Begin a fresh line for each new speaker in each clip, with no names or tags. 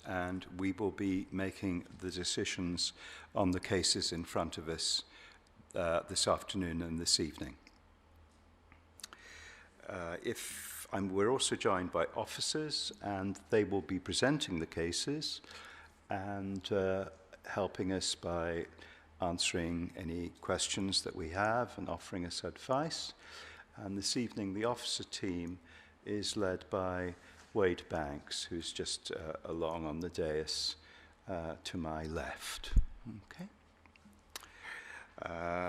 and we will be making the decisions on the cases in front of us this afternoon and this evening. We're also joined by officers, and they will be presenting the cases and helping us by answering any questions that we have and offering us advice. And this evening, the officer team is led by Wade Banks, who's just along on the dais to my left. Okay.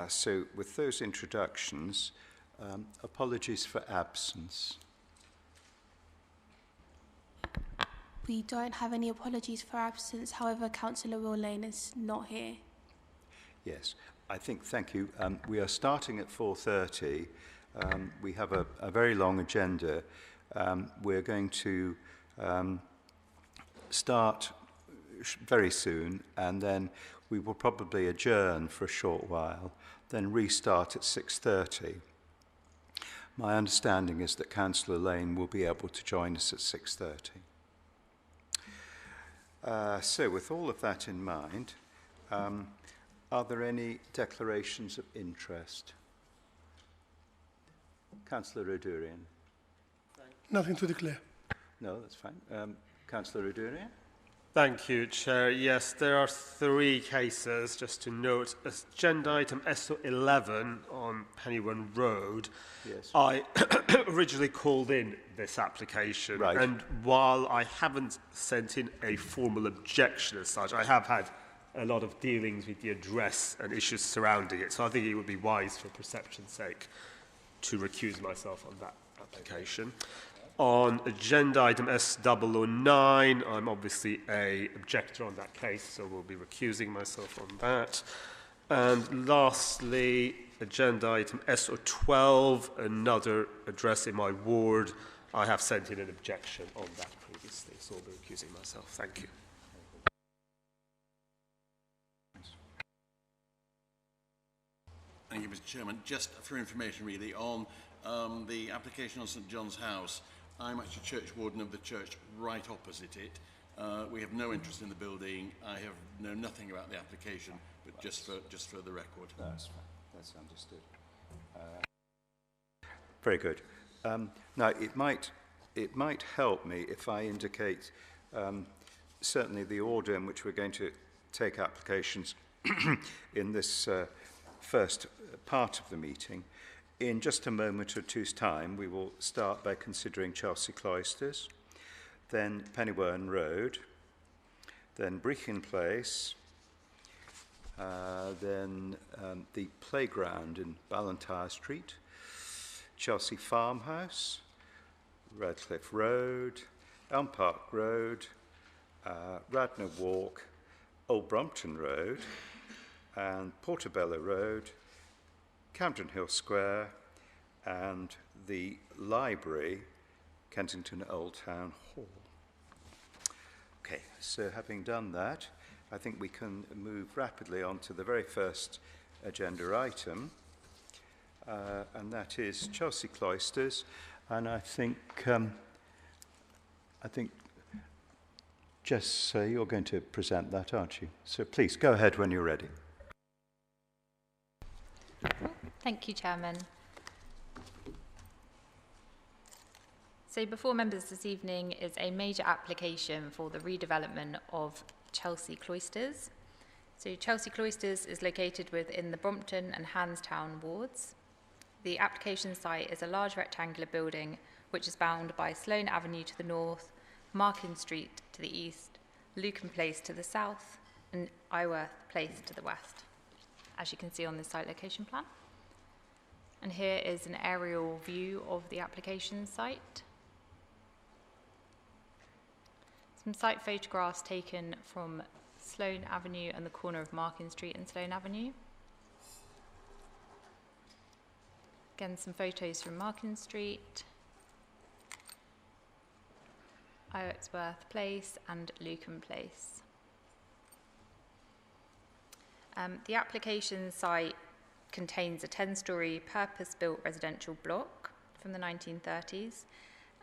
So with those introductions, apologies for absence.
We don't have any apologies for absence. However, Councillor Will Lane is not here.
Yes, thank you. We are starting at 4:30. We have a very long agenda. We're going to start very soon, and then we will probably adjourn for a short while, then restart at 6:30. My understanding is that Councillor Lane will be able to join us at 6:30. So with all of that in mind, are there any declarations of interest? Councillor O'Durian.
Nothing to declare.
No, that's fine. Councillor O'Durian.
Thank you, Chair. Yes, there are 3 cases, just to note. Agenda item SO11 on Penywern Road.
Yes.
I originally called in this application,
right.
And while I haven't sent in a formal objection as such, I have had a lot of dealings with the address and issues surrounding it, so I think it would be wise for perception's sake to recuse myself on that application. On agenda item S009, I'm obviously an objector on that case, so we'll be recusing myself on that. And lastly, agenda item SO12, another address in my ward. I have sent in an objection on that previously, so I'll be recusing myself. Thank you.
Thank you, Mr. Chairman. Just for information, really, on the application on St John's House, I'm actually church warden of the church right opposite it. We have no interest in the building. I know nothing about the application, but just for the record.
That's fine. That's understood. Very good. Now, it might help me if I indicate certainly the order in which we're going to take applications in this first part of the meeting. In just a moment or two's time, we will start by considering Chelsea Cloysters, then Penywern Road, then Breen Place, then the playground in Blantyre Street, Chelsea Farmhouse, Redcliffe Road, Elm Park Road, Radnor Walk, Old Brompton Road, and Portobello Road, Campden Square, and the library, Kensington Old Town Hall. Okay, so having done that, I think we can move rapidly on to the very first agenda item, and that is Chelsea Cloysters. And I think Jess, you're going to present that, aren't you? So please go ahead when you're ready.
Thank you, Chairman. So before members this evening is a major application for the redevelopment of Chelsea Cloysters. So Chelsea Cloysters is located within the Brompton and Handstown wards. The application site is a large rectangular building which is bound by Sloane Avenue to the north, Markin Street to the east, Lucan Place to the south, and Iworth Place to the west, as you can see on this site location plan. And here is an aerial view of the application site. Some site photographs taken from Sloane Avenue and the corner of Markin Street and Sloane Avenue. Again, some photos from Markin Street, Iworth Place and Lucan Place. The application site contains a 10-storey purpose-built residential block from the 1930s,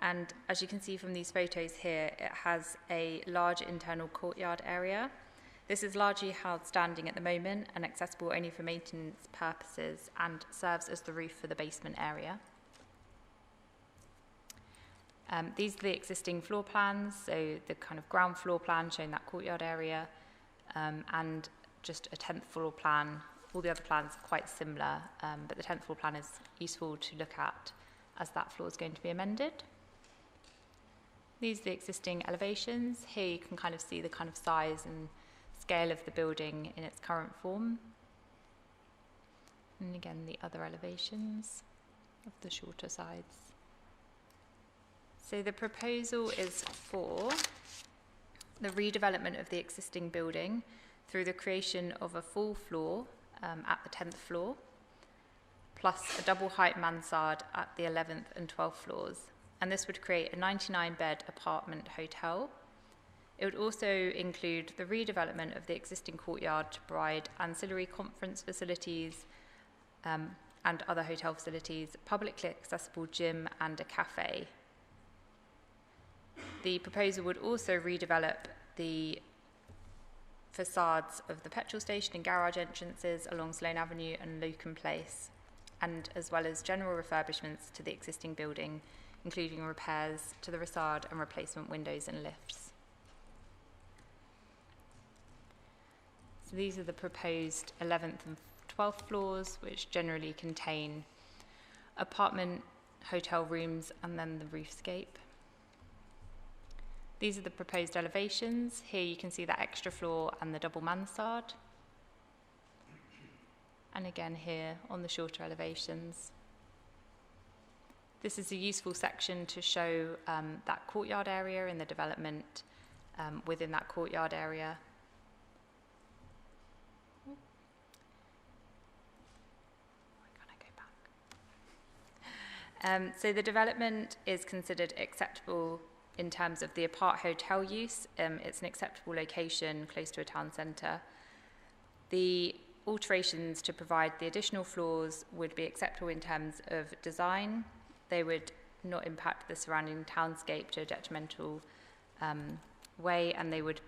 And as you can see from these photos here, it has a large internal courtyard area. This is largely held standing at the moment and accessible only for maintenance purposes and serves as the roof for the basement area. These are the existing floor plans, so the kind of ground floor plan showing that courtyard area, and just a 10th floor plan. All the other plans are quite similar, but the 10th floor plan is useful to look at as that floor is going to be amended. These are the existing elevations. Here you can kind of see the kind of size and scale of the building in its current form. And again, the other elevations of the shorter sides. So the proposal is for the redevelopment of the existing building through the creation of a full floor at the 10th floor, plus a double height mansard at the 11th and 12th floors. And this would create a 99-bed apartment hotel. It would also include the redevelopment of the existing courtyard to provide ancillary conference facilities and other hotel facilities, publicly accessible gym and a cafe. The proposal would also redevelop the facades of the petrol station and garage entrances along Sloane Avenue and Lucan Place, and as well as general refurbishments to the existing building, including repairs to the facade and replacement windows and lifts. So these are the proposed 11th and 12th floors, which generally contain apartment, hotel rooms, and then the roofscape. These are the proposed elevations. Here you can see that extra floor and the double mansard. And again here on the shorter elevations. This is a useful section to show that courtyard area and the development within that courtyard area. So the development is considered acceptable in terms of the apart hotel use. It's an acceptable location close to a town centre. The alterations to provide the additional floors would be acceptable in terms of design. They would not impact the surrounding townscape to a detrimental way, and they would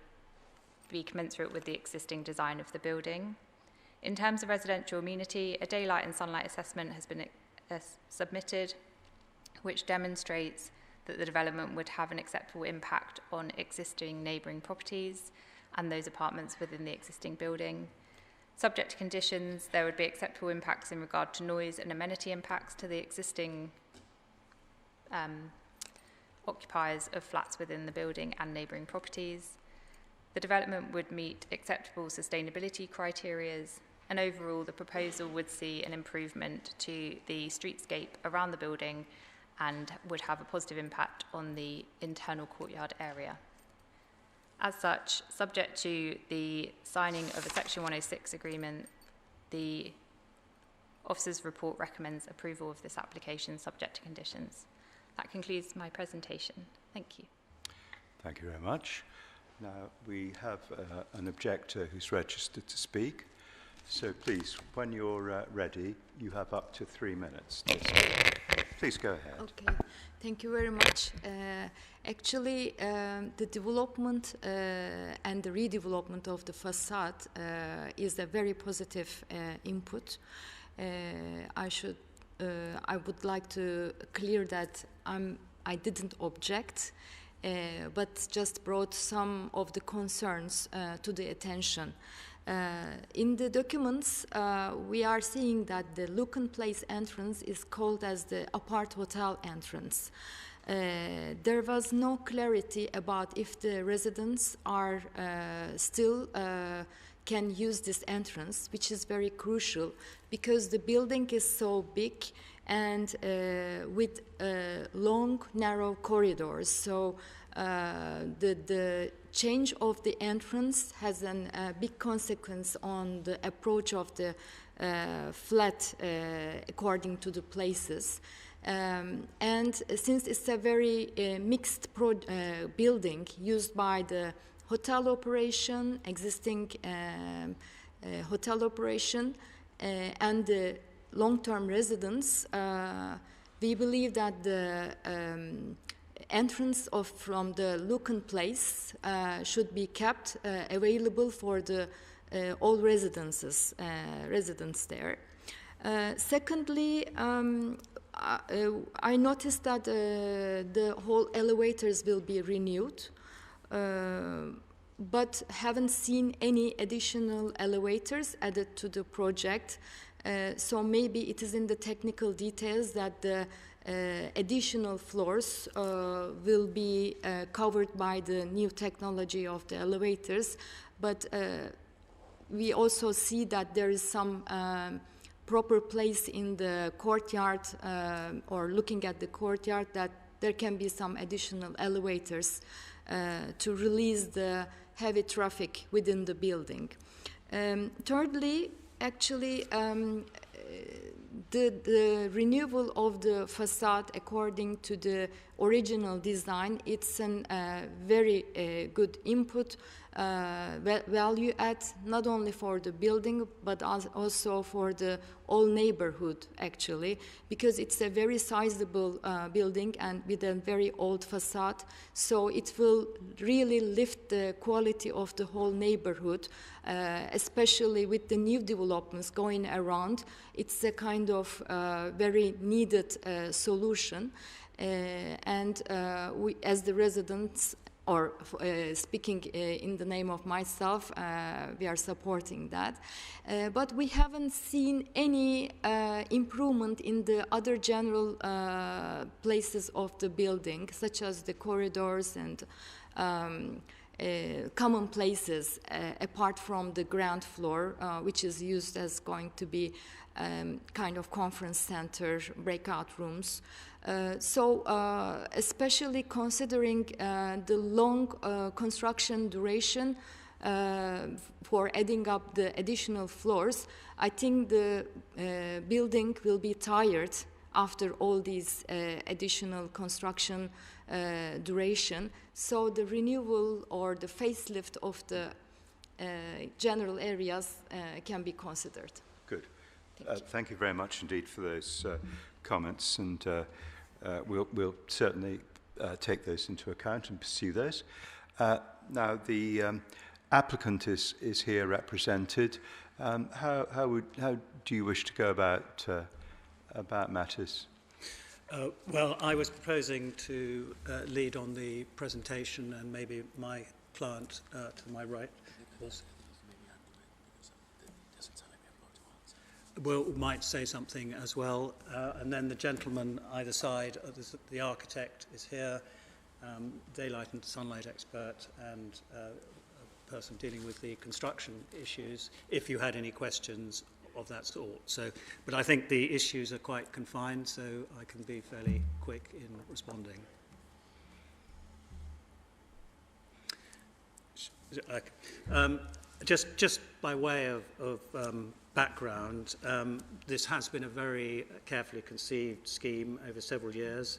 be commensurate with the existing design of the building. In terms of residential amenity, a daylight and sunlight assessment has been submitted, which demonstrates that the development would have an acceptable impact on existing neighbouring properties and those apartments within the existing building. Subject to conditions, there would be acceptable impacts in regard to noise and amenity impacts to the existing occupiers of flats within the building and neighbouring properties. The development would meet acceptable sustainability criteria, and overall the proposal would see an improvement to the streetscape around the building and would have a positive impact on the internal courtyard area. As such, subject to the signing of a Section 106 agreement, the Officer's report recommends approval of this application subject to conditions. That concludes my presentation. Thank you.
Thank you very much. Now we have an objector who's registered to speak. So please, when you're ready, you have up to 3 minutes to speak. Please go ahead.
Okay, thank you very much. Actually, the development and the redevelopment of the facade is a very positive input. I would like to clear that I didn't object, but just brought some of the concerns to the attention. In the documents, we are seeing that the Lucan Place entrance is called as the apart hotel entrance. There was no clarity about if the residents are still can use this entrance, which is very crucial because the building is so big and with long, narrow corridors. So the change of the entrance has a big consequence on the approach of the flat according to the places. And since it's a very mixed building used by the hotel operation, existing hotel operation, and the long-term residents, we believe that the entrance from the Lucan Place should be kept available for the all residents there. Secondly, I noticed that the whole elevators will be renewed, but haven't seen any additional elevators added to the project. So maybe it is in the technical details that the additional floors will be covered by the new technology of the elevators, but we also see that there is some proper place in the courtyard or looking at the courtyard that there can be some additional elevators to release the heavy traffic within the building. Thirdly, actually, the renewal of the facade according to the original design, it's a very good input, value add, not only for the building, but also for the whole neighborhood, actually, because it's a very sizable building and with a very old facade, so it will really lift the quality of the whole neighborhood, especially with the new developments going around. It's a kind of very needed solution, and we, as the residents, or speaking in the name of myself, we are supporting that. But we haven't seen any improvement in the other general places of the building, such as the corridors and common places, apart from the ground floor, which is used as going to be kind of conference center, breakout rooms. Especially considering the long construction duration for adding up the additional floors, I think the building will be tired after all these additional construction duration. So the renewal or the facelift of the general areas can be considered.
Good. Thank you very much indeed for those comments, and we'll certainly take those into account and pursue those. Now, the applicant is here represented. How do you wish to go about matters?
Well, I was proposing to lead on the presentation, and maybe my client to my right might say something as well, and then the gentleman either side, the architect is here, daylight and sunlight expert, and a person dealing with the construction issues, if you had any questions of that sort. So, but I think the issues are quite confined, so I can be fairly quick in responding. Just by way of background, this has been a very carefully conceived scheme over several years.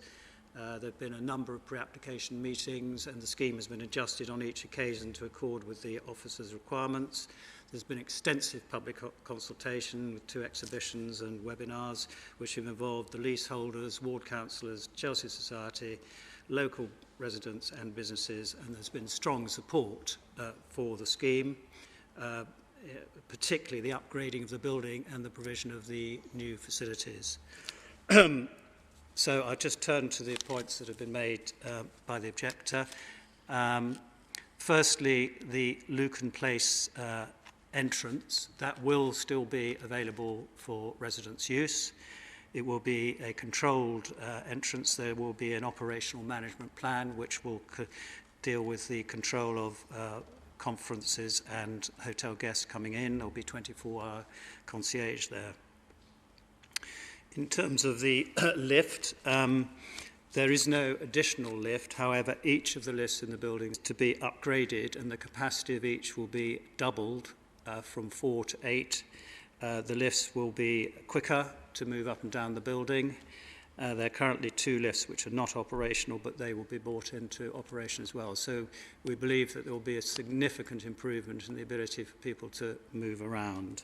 There have been a number of pre-application meetings, and the scheme has been adjusted on each occasion to accord with the officer's requirements. There's been extensive public consultation with 2 exhibitions and webinars, which have involved the leaseholders, ward councillors, Chelsea Society, local residents and businesses, and there's been strong support for the scheme, particularly the upgrading of the building and the provision of the new facilities. So I'll just turn to the points that have been made by the objector. Firstly, the Lucan Place entrance, that will still be available for residents' use. It will be a controlled entrance. There will be an operational management plan which will deal with the control of conferences and hotel guests coming in. There will be 24-hour concierge there. In terms of the lift, there is no additional lift. However, each of the lifts in the building is to be upgraded, and the capacity of each will be doubled from 4 to 8. The lifts will be quicker to move up and down the building. There are currently 2 lifts which are not operational, but they will be brought into operation as well. So we believe that there will be a significant improvement in the ability for people to move around.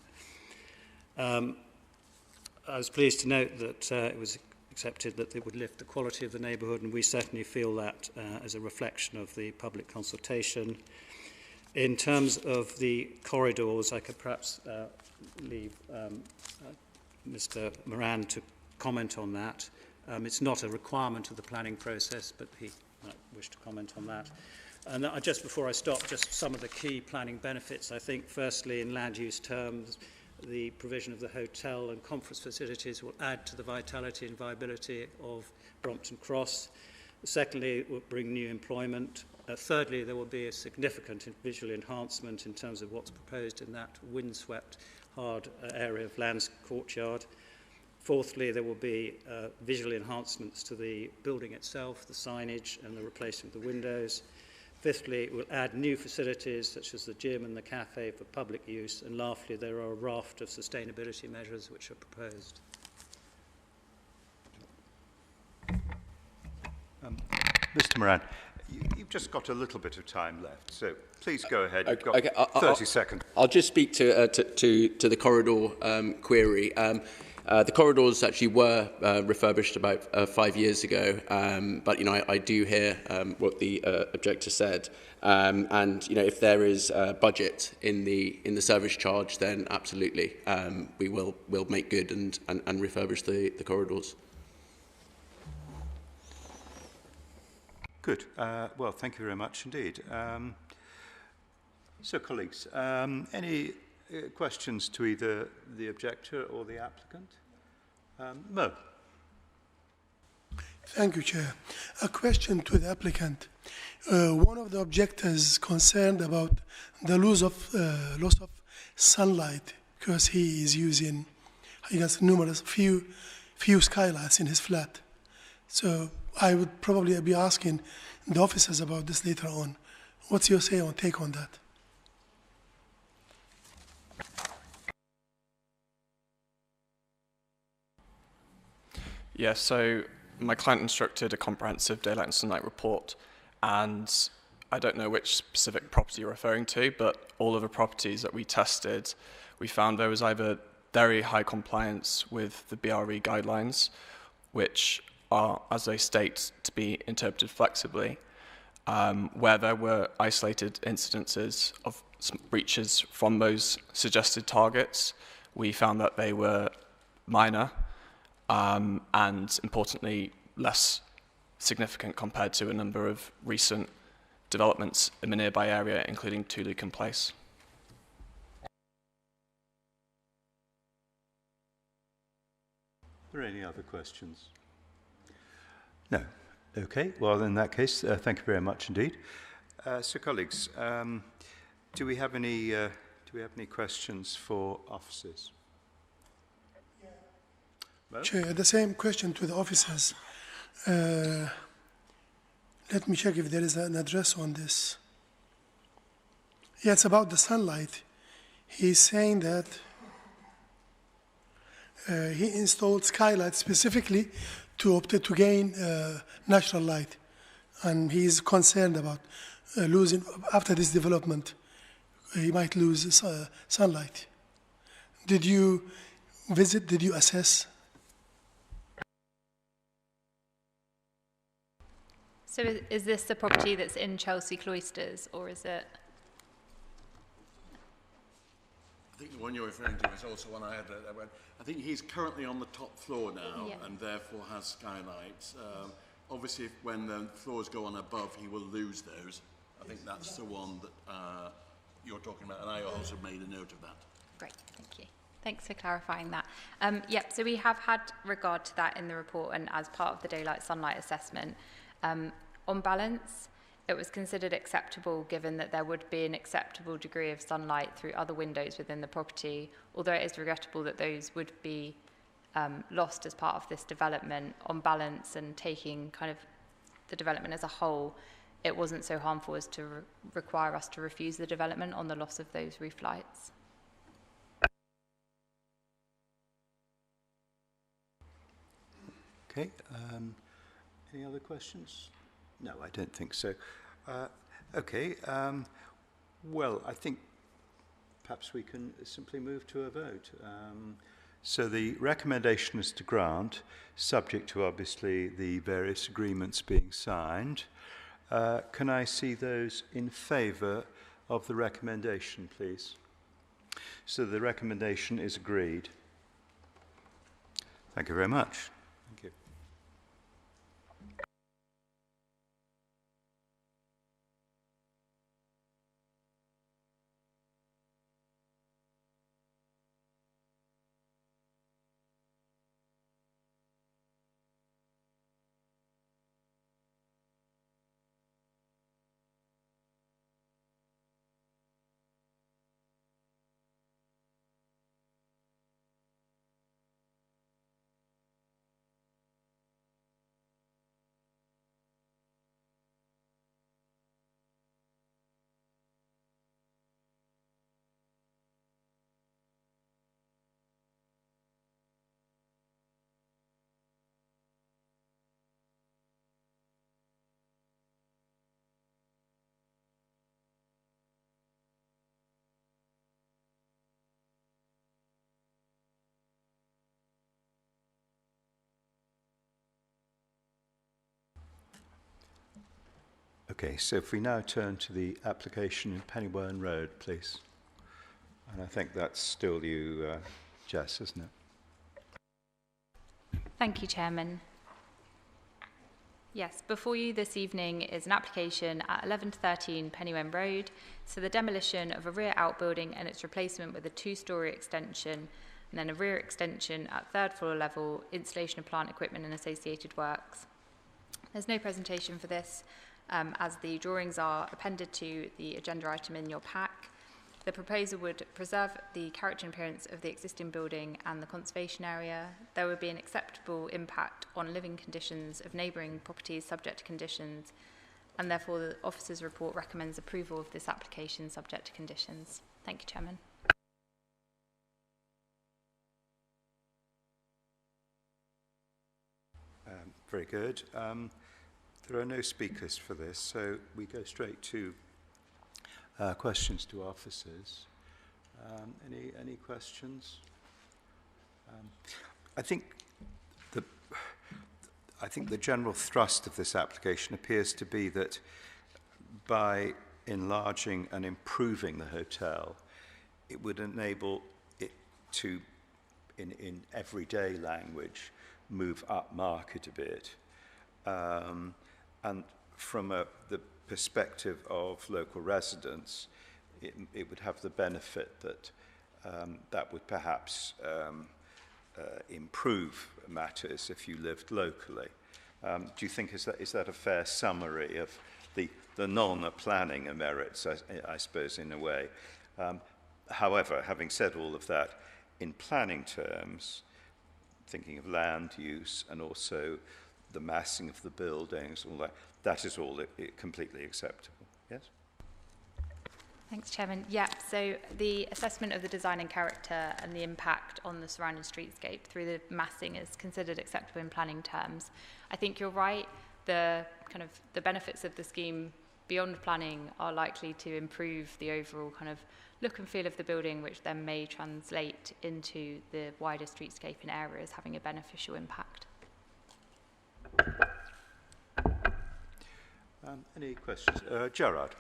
I was pleased to note that it was accepted that it would lift the quality of the neighbourhood, and we certainly feel that as a reflection of the public consultation. In terms of the corridors, I could perhaps leave Mr. Moran to comment on that. It's not a requirement of the planning process, but he might wish to comment on that. And just before I stop, just some of the key planning benefits. I think, firstly, in land use terms, the provision of the hotel and conference facilities will add to the vitality and viability of Brompton Cross. Secondly, it will bring new employment. Thirdly, there will be a significant visual enhancement in terms of what's proposed in that windswept, hard area of Land's Courtyard. Fourthly, there will be visual enhancements to the building itself, the signage and the replacement of the windows. Fifthly, it will add new facilities such as the gym and the cafe for public use. And lastly, there are a raft of sustainability measures which are proposed.
Mr. Moran, you've just got a little bit of time left, so please go ahead. You've got 30 seconds.
I'll just speak to the corridor query. The corridors actually were refurbished about 5 years ago, but I do hear what the objector said, and if there is budget in the service charge, then absolutely we'll make good and refurbish the corridors.
Good. Well, thank you very much indeed. So, colleagues, any questions to either the objector or the applicant? Mo.
Thank you, Chair. A question to the applicant. One of the objectors concerned about the loss of sunlight because he is using, I guess, few skylights in his flat. So I would probably be asking the officers about this later on. What's your take on that?
Yeah, so my client instructed a comprehensive daylight and sunlight report, and I don't know which specific property you're referring to, but all of the properties that we tested, we found there was either very high compliance with the BRE guidelines, which are, as they state, to be interpreted flexibly, where there were isolated incidences of breaches from those suggested targets. We found that they were minor, and importantly, less significant compared to a number of recent developments in the nearby area, including Lucan Place.
Are there any other questions? No. Okay. Well, in that case, thank you very much indeed. So, colleagues, do we have any questions for officers? Well?
Chair, the same question to the officers. Let me check if there is an address on this. Yeah, it's about the sunlight. He's saying that he installed skylights specifically to gain natural light, and he's concerned about losing after this development. He might lose sunlight. Did you visit? Did you assess?
So is this the property that's in Chelsea Cloysters, or is it?
I think the one you're referring to is also one I had. I think he's currently on the top floor now,
yeah,
and therefore has skylights. Obviously, when the floors go on above, he will lose those. I think that's the one that you're talking about, and I also made a note of that.
Great, thank you. Thanks for clarifying that. Yep, so we have had regard to that in the report and as part of the daylight sunlight assessment. On balance, it was considered acceptable given that there would be an acceptable degree of sunlight through other windows within the property, although it is regrettable that those would be lost as part of this development. On balance and taking kind of the development as a whole, it wasn't so harmful as to require us to refuse the development on the loss of those roof lights.
Okay. Any other questions? No, I don't think so. Okay. Well, I think perhaps we can simply move to a vote. So the recommendation is to grant, subject to obviously the various agreements being signed. Can I see those in favour of the recommendation, please? So the recommendation is agreed. Thank you very much. Thank you. Okay, so if we now turn to the application in Penywern Road, please. And I think that's still you, Jess, isn't it?
Thank you, Chairman. Yes, before you this evening is an application at 11 to 13 Penywern Road, so the demolition of a rear outbuilding and its replacement with a two-storey extension, and then a rear extension at third floor level, installation of plant equipment and associated works. There's no presentation for this, as the drawings are appended to the agenda item in your pack. The proposal would preserve the character and appearance of the existing building and the conservation area. There would be an acceptable impact on living conditions of neighbouring properties subject to conditions, and therefore the officer's report recommends approval of this application subject to conditions. Thank you, Chairman.
Very good. There are no speakers for this, so we go straight to questions to officers. Any questions? I think the general thrust of this application appears to be that by enlarging and improving the hotel, it would enable it to, in everyday language, move up market a bit. And from the perspective of local residents, it would have the benefit that that would perhaps improve matters if you lived locally. Do you think is that a fair summary of the non-planning merits, I suppose, in a way? However, having said all of that, in planning terms, thinking of land use and also the massing of the buildings, all that, that is all completely acceptable. Yes?
Thanks, Chairman. Yeah, so the assessment of the design and character and the impact on the surrounding streetscape through the massing is considered acceptable in planning terms. I think you're right. The benefits of the scheme beyond planning are likely to improve the overall kind of look and feel of the building, which then may translate into the wider streetscape in areas having a beneficial impact.
Any questions? Gerard.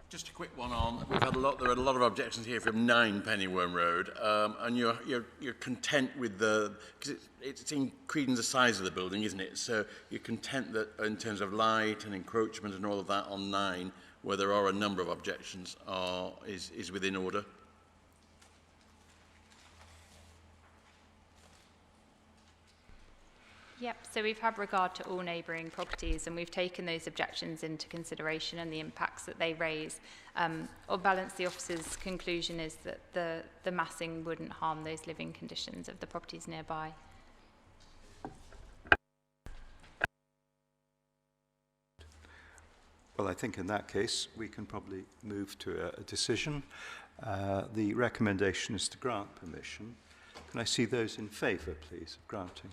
Just a quick one on. There are a lot of objections here from 9 Penywern Road, and you're content with because it's increasing the size of the building, isn't it? So you're content that in terms of light and encroachment and all of that on 9, where there are a number of objections, is within order.
Yep, so we've had regard to all neighbouring properties and we've taken those objections into consideration and the impacts that they raise. On balance, the officer's conclusion is that the massing wouldn't harm those living conditions of the properties nearby.
Well, I think in that case, we can probably move to a decision. The recommendation is to grant permission. Can I see those in favour, please, of granting?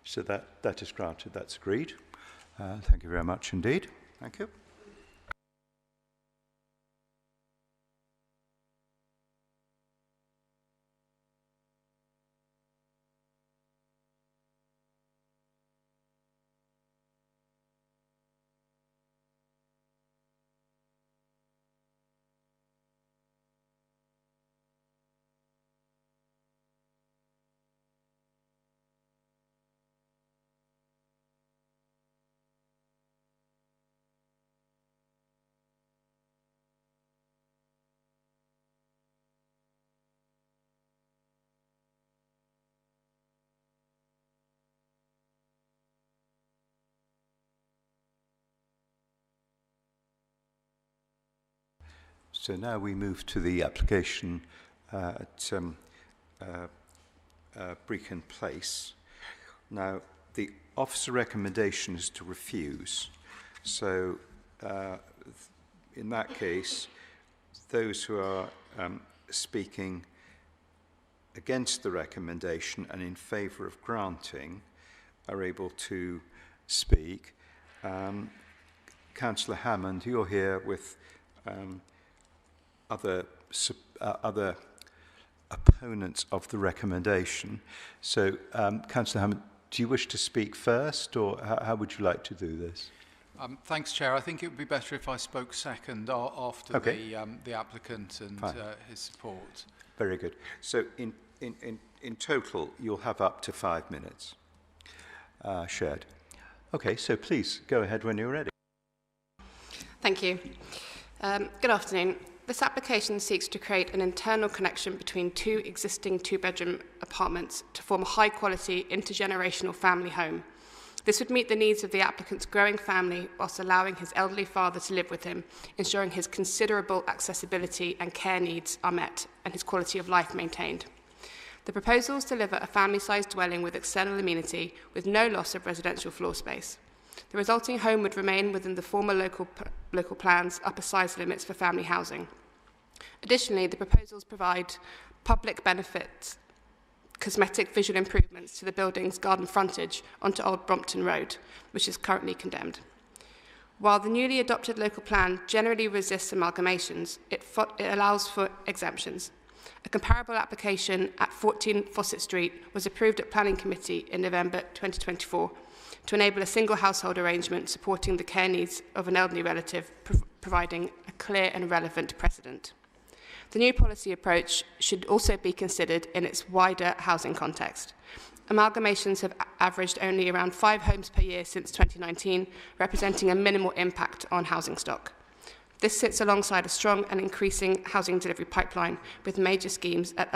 So that is granted. That's agreed. Thank you very much indeed. Thank you. So now we move to the application at Breen Place. Now, the officer recommendation is to refuse. So, in that case, those who are speaking against the recommendation and in favour of granting are able to speak. Councillor Hammond, you're here with other opponents of the recommendation. So, Councillor Hammond, do you wish to speak first, or how would you like to do this?
Thanks, Chair. I think it would be better if I spoke second after the applicant and his support.
Very good. So, in total, you'll have up to 5 minutes shared. Okay, so please go ahead when you're ready.
Thank you. Good afternoon. This application seeks to create an internal connection between two existing two-bedroom apartments to form a high-quality, intergenerational family home. This would meet the needs of the applicant's growing family whilst allowing his elderly father to live with him, ensuring his considerable accessibility and care needs are met and his quality of life maintained. The proposals deliver a family-sized dwelling with external amenity with no loss of residential floor space. The resulting home would remain within the former local plan's upper size limits for family housing. Additionally, the proposals provide public benefits, cosmetic visual improvements to the building's garden frontage onto Old Brompton Road, which is currently condemned. While the newly adopted local plan generally resists amalgamations, it allows for exemptions. A comparable application at 14 Fawcett Street was approved at Planning Committee in November 2024 to enable a single household arrangement supporting the care needs of an elderly relative, providing a clear and relevant precedent. The new policy approach should also be considered in its wider housing context. Amalgamations have averaged only around 5 homes per year since 2019, representing a minimal impact on housing stock. This sits alongside a strong and increasing housing delivery pipeline, with major schemes at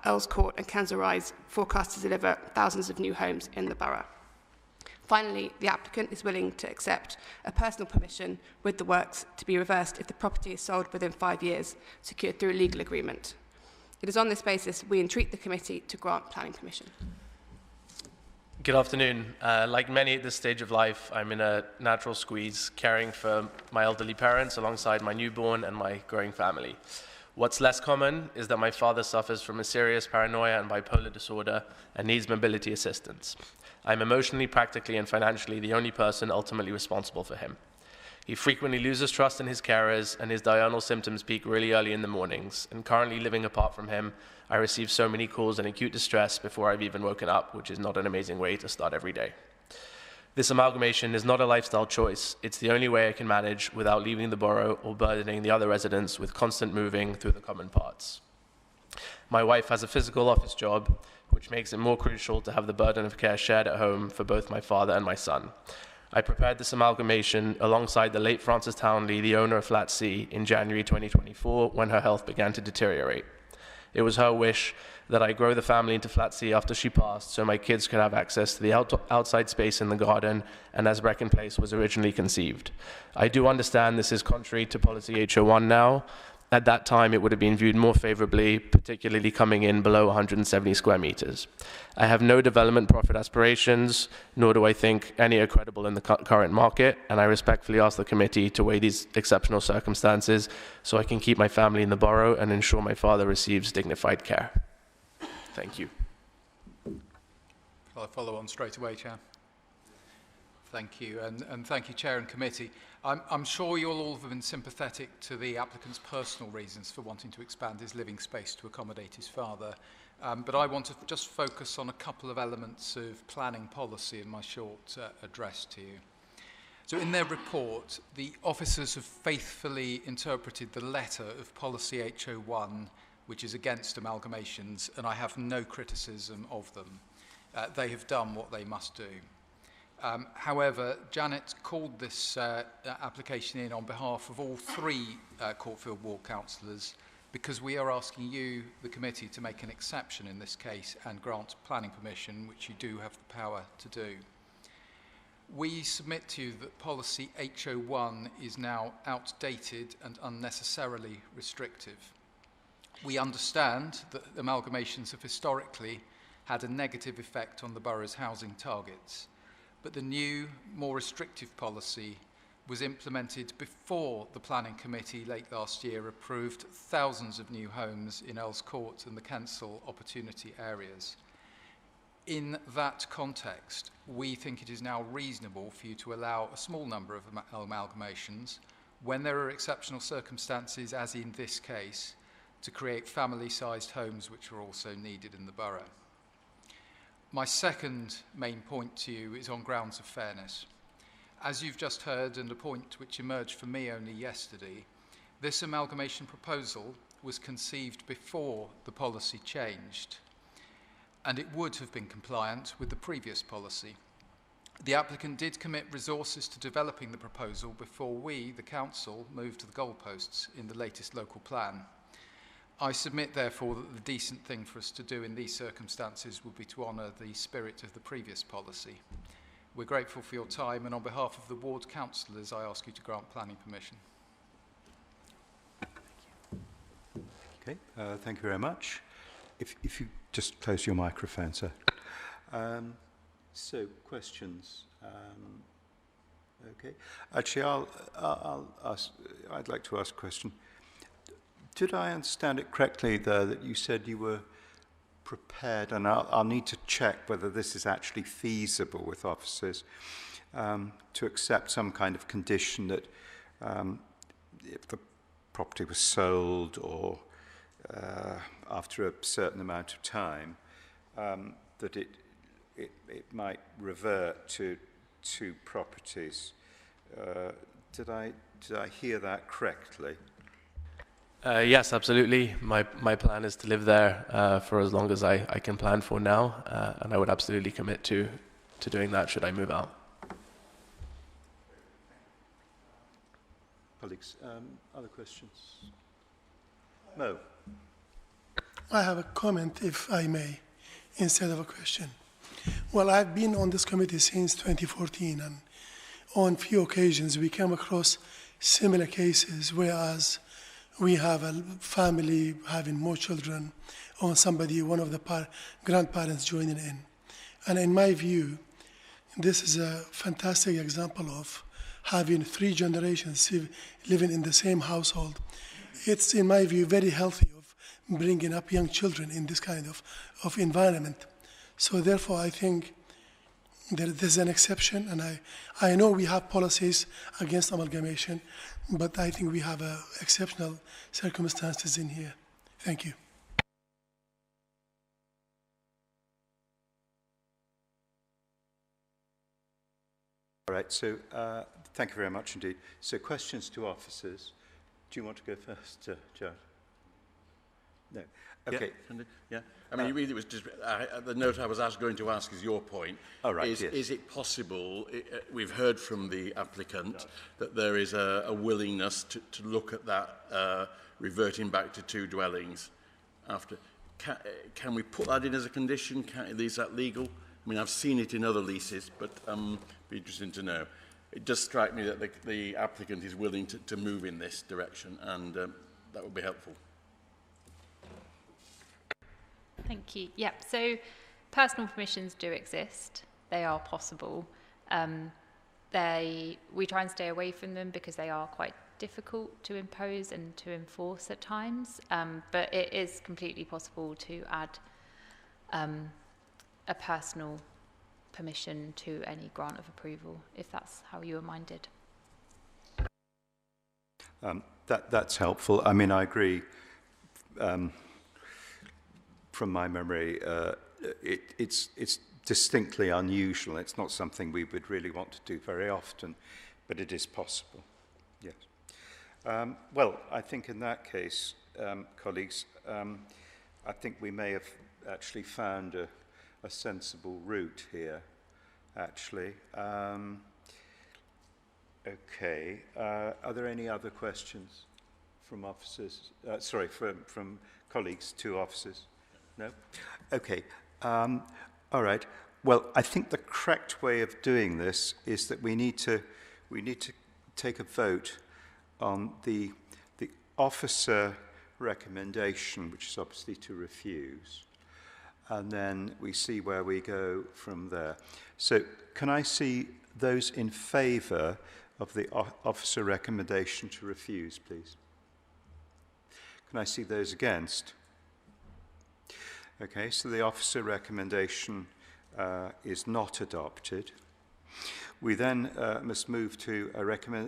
Earls Court and Kensington Rise forecast to deliver thousands of new homes in the borough. Finally, the applicant is willing to accept a personal permission with the works to be reversed if the property is sold within 5 years, secured through a legal agreement. It is on this basis we entreat the committee to grant planning permission.
Good afternoon. Like many at this stage of life, I'm in a natural squeeze, caring for my elderly parents alongside my newborn and my growing family. What's less common is that my father suffers from a serious paranoia and bipolar disorder and needs mobility assistance. I'm emotionally, practically, and financially the only person ultimately responsible for him. He frequently loses trust in his carers, and his diurnal symptoms peak really early in the mornings. And currently living apart from him, I receive so many calls and acute distress before I've even woken up, which is not an amazing way to start every day. This amalgamation is not a lifestyle choice. It's the only way I can manage without leaving the borough or burdening the other residents with constant moving through the common parts. My wife has a physical office job, which makes it more crucial to have the burden of care shared at home for both my father and my son. I prepared this amalgamation alongside the late Frances Townley, the owner of Flat C, in January 2024 when her health began to deteriorate. It was her wish that I grow the family into Flat C after she passed so my kids could have access to the outside space in the garden and as Breen Place was originally conceived. I do understand this is contrary to Policy H01 now. At that time, it would have been viewed more favourably, particularly coming in below 170 square metres. I have no development profit aspirations, nor do I think any are credible in the current market, and I respectfully ask the committee to weigh these exceptional circumstances so I can keep my family in the borough and ensure my father receives dignified care. Thank you.
I'll follow on straight away, Chair. Thank you, and thank you, Chair and Committee. I'm sure you'll all have been sympathetic to the applicant's personal reasons for wanting to expand his living space to accommodate his father, but I want to just focus on a couple of elements of planning policy in my short address to you. So in their report, the officers have faithfully interpreted the letter of Policy H01, which is against amalgamations, and I have no criticism of them. They have done what they must do. However, Janet called this application in on behalf of all 3 Courtfield Ward councillors because we are asking you, the committee, to make an exception in this case and grant planning permission, which you do have the power to do. We submit to you that policy H01 is now outdated and unnecessarily restrictive. We understand that amalgamations have historically had a negative effect on the borough's housing targets, but the new, more restrictive policy was implemented before the Planning Committee late last year approved thousands of new homes in Earls Court and the Kensal opportunity areas. In that context, we think it is now reasonable for you to allow a small number of amalgamations when there are exceptional circumstances, as in this case, to create family-sized homes which are also needed in the borough. My second main point to you is on grounds of fairness. As you've just heard, and a point which emerged for me only yesterday, this amalgamation proposal was conceived before the policy changed, and it would have been compliant with the previous policy. The applicant did commit resources to developing the proposal before we, the council, moved to the goalposts in the latest local plan. I submit, therefore, that the decent thing for us to do in these circumstances would be to honour the spirit of the previous policy. We're grateful for your time, and on behalf of the ward councillors, I ask you to grant planning permission.
Okay, thank you very much. If you just close your microphone, sir. So, questions? Okay. Actually, I'd like to ask a question. Did I understand it correctly, though, that you said you were prepared, and I'll need to check whether this is actually feasible with officers, to accept some kind of condition that if the property was sold or after a certain amount of time, that it might revert to two properties. Did I hear that correctly?
Yes, absolutely. My plan is to live there for as long as I can plan for now, and I would absolutely commit to doing that should I move out.
Colleagues, other questions? Mo.
I have a comment, if I may, instead of a question. Well, I've been on this committee since 2014, and on few occasions we came across similar cases, whereas we have a family having more children, or somebody, one of the grandparents joining in. And in my view, this is a fantastic example of having 3 generations living in the same household. It's, in my view, very healthy of bringing up young children in this kind of environment. So therefore, I think that there's an exception, and I know we have policies against amalgamation, but I think we have exceptional circumstances in here. Thank you.
All right, so thank you very much indeed. So questions to officers. Do you want to go first, Jared? No. Okay.
Yeah. I mean, really, it was just the note I was going to ask is your point.
Oh, right,
yes. Is it possible? We've heard from the applicant that there is a willingness to look at that reverting back to 2 dwellings after. Can we put that in as a condition? Is that legal? I mean, I've seen it in other leases, but be interesting to know. It does strike me that the applicant is willing to move in this direction, and that would be helpful.
Thank you. Yep, so personal permissions do exist. They are possible. We try and stay away from them because they are quite difficult to impose and to enforce at times, but it is completely possible to add a personal permission to any grant of approval, if that's how you are minded.
That's helpful. I mean, I agree. From my memory, it's distinctly unusual. It's not something we would really want to do very often, but it is possible. Yes. Well, I think in that case, colleagues, I think we may have actually found a sensible route here, actually. Okay. Are there any other questions from officers? Sorry, from colleagues to officers? No? Okay. All right. Well, I think the correct way of doing this is that we need to take a vote on the officer recommendation, which is obviously to refuse, and then we see where we go from there. So can I see those in favour of the officer recommendation to refuse, please? Can I see those against? Okay, so the officer recommendation is not adopted. We then must move to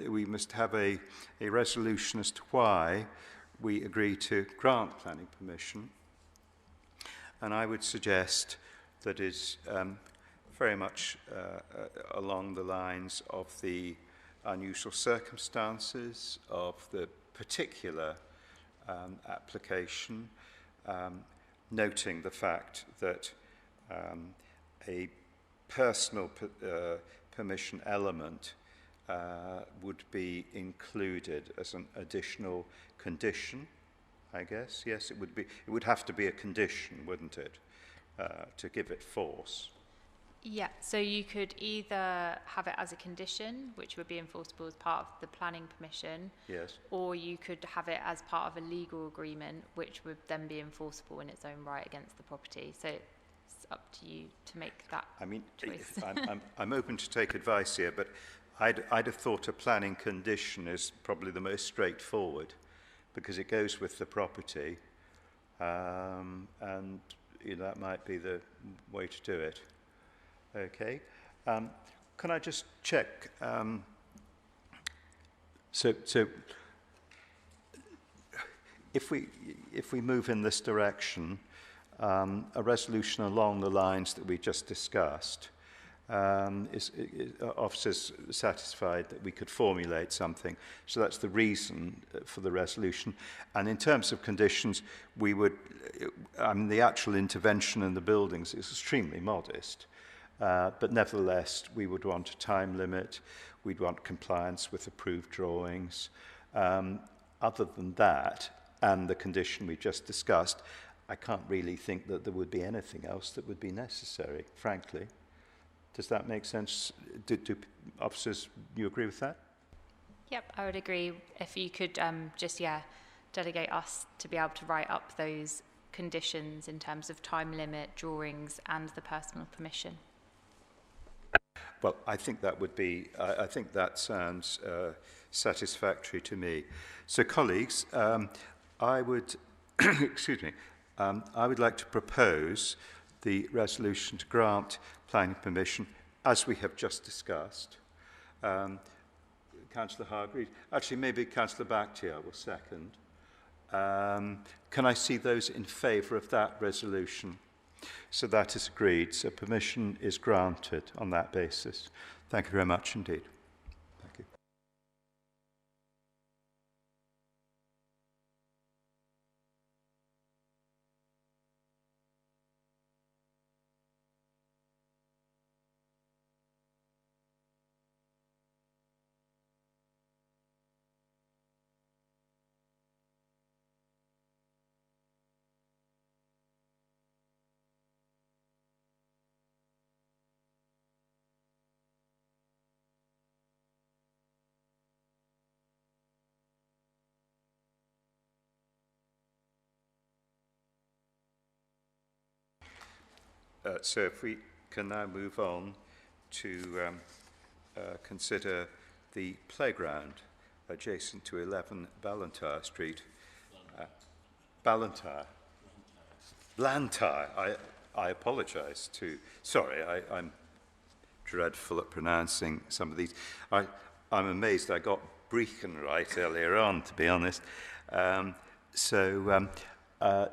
we must have a resolution as to why we agree to grant planning permission. And I would suggest that is very much along the lines of the unusual circumstances of the particular application, noting the fact that a personal permission element would be included as an additional condition, I guess. Yes, it would have to be a condition, wouldn't it, to give it force?
Yeah, so you could either have it as a condition, which would be enforceable as part of the planning permission,
yes, or
you could have it as part of a legal agreement, which would then be enforceable in its own right against the property. So it's up to you to make that choice.
I'm open to take advice here, but I'd have thought a planning condition is probably the most straightforward because it goes with the property, and that might be the way to do it. Okay. Can I just check? So if we move in this direction, a resolution along the lines that we just discussed, officers satisfied that we could formulate something. So that's the reason for the resolution. And in terms of conditions, we would, the actual intervention in the buildings is extremely modest. But nevertheless, we would want a time limit. We'd want compliance with approved drawings. Other than that, and the condition we just discussed, I can't really think that there would be anything else that would be necessary, frankly. Does that make sense? Do officers, you agree with that?
Yep, I would agree. If you could delegate us to be able to write up those conditions in terms of time limit, drawings, and the personal permission.
Well, I think that would be, I think that sounds satisfactory to me. So, colleagues, I would, excuse me, I would like to propose the resolution to grant planning permission, as we have just discussed. Councillor Hargreaves, actually maybe Councillor Bakhtiar will second. Can I see those in favour of that resolution? So that is agreed. So permission is granted on that basis. Thank you very much indeed. Thank you. So if we can now move on to consider the playground adjacent to 11 Blantyre Street. Blantyre. I apologise to... Sorry, I'm dreadful at pronouncing some of these. I'm amazed I got Brecon right earlier on, to be honest.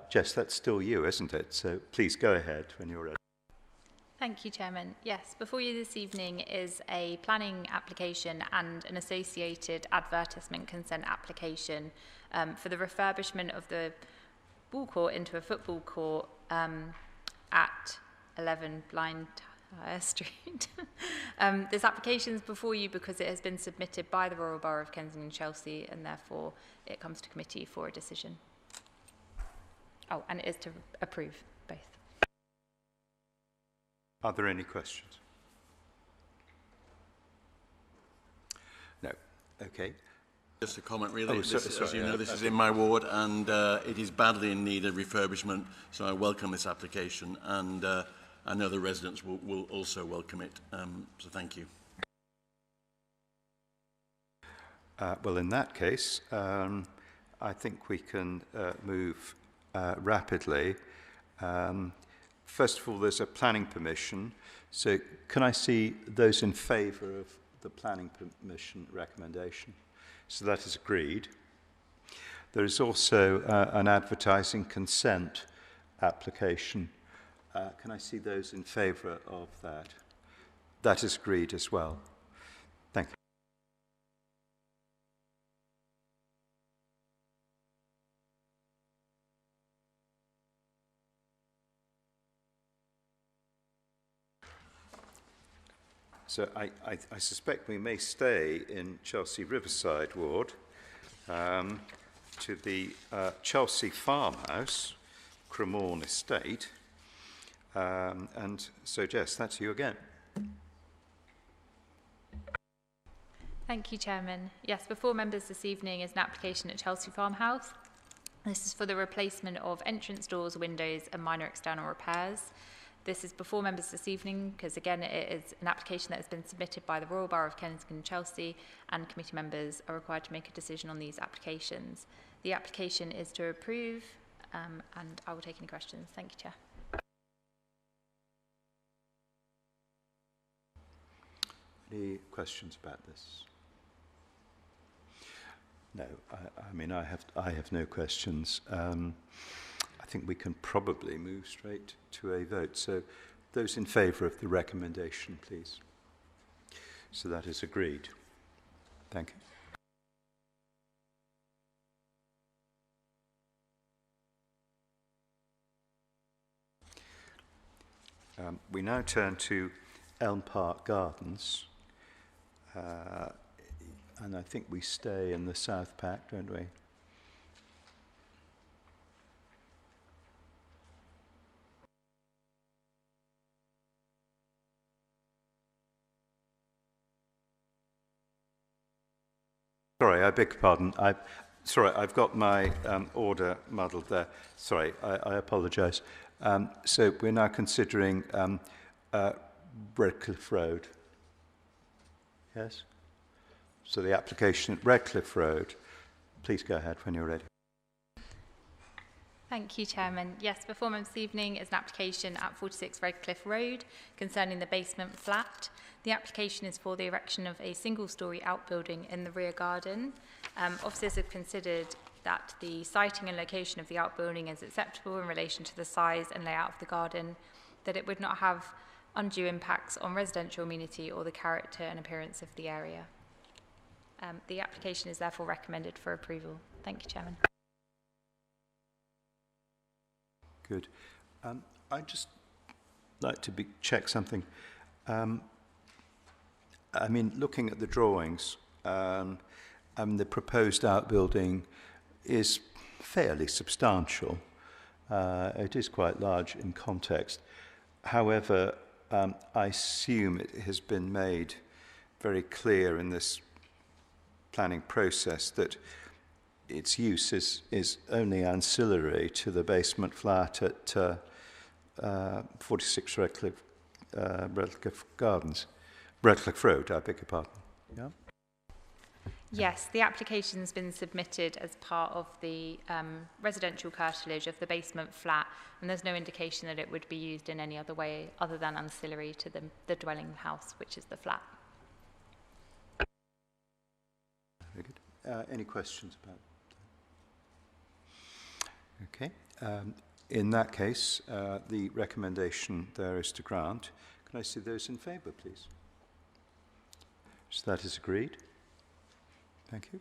Jess, that's still you, isn't it? So please go ahead when you're ready.
Thank you, Chairman. Yes, before you this evening is a planning application and an associated advertisement consent application for the refurbishment of the ball court into a football court at 11 Blantyre Street. This application is before you because it has been submitted by the Royal Borough of Kensington and Chelsea, and therefore it comes to committee for a decision. Oh, and it is to approve both.
Are there any questions? No. Okay.
Just a comment, really.
Oh,
As you know, this is in my ward, and it is badly in need of refurbishment, so I welcome this application, and I know the residents will also welcome it, so thank you.
Well, in that case, I think we can move rapidly. First of all, there's a planning permission. So can I see those in favour of the planning permission recommendation? So that is agreed. There is also an advertising consent application. Can I see those in favour of that? That is agreed as well. Thank you. So I suspect we may stay in Chelsea Riverside Ward to the Chelsea Farmhouse, Cremorne Estate. And so, Jess, that's you again.
Thank you, Chairman. Yes, before members this evening is an application at Chelsea Farmhouse. This is for the replacement of entrance doors, windows and minor external repairs. This is before members this evening because, again, it is an application that has been submitted by the Royal Borough of Kensington and Chelsea, and committee members are required to make a decision on these applications. The application is to approve, and I will take any questions. Thank you, Chair.
Any questions about this? No, I mean, I have no questions. I think we can probably move straight to a vote. So those in favour of the recommendation, please. So that is agreed. Thank you. We now turn to Elm Park Gardens. And I think we stay in the South Pack, don't we? Sorry, I beg your pardon. I've got my order muddled there. Sorry, I apologise. So we're now considering Redcliffe Road. Yes? So the application at Redcliffe Road. Please go ahead when you're ready.
Thank you, Chairman. Yes, before members this evening is an application at 46 Redcliffe Road concerning the basement flat. The application is for the erection of a single-storey outbuilding in the rear garden. Officers have considered that the siting and location of the outbuilding is acceptable in relation to the size and layout of the garden, that it would not have undue impacts on residential amenity or the character and appearance of the area. The application is therefore recommended for approval. Thank you, Chairman.
Good. I'd just like to check something. I mean, looking at the drawings, the proposed outbuilding is fairly substantial. It is quite large in context. However, I assume it has been made very clear in this planning process that its use is only ancillary to the basement flat at 46 Redcliffe Road, I beg your pardon. Yeah?
Yes, the application has been submitted as part of the residential curtilage of the basement flat, and there's no indication that it would be used in any other way other than ancillary to the dwelling house, which is the flat.
Very good. Any questions about that? Okay. In that case, the recommendation there is to grant. Can I see those in favour, please? So that is agreed. Thank you.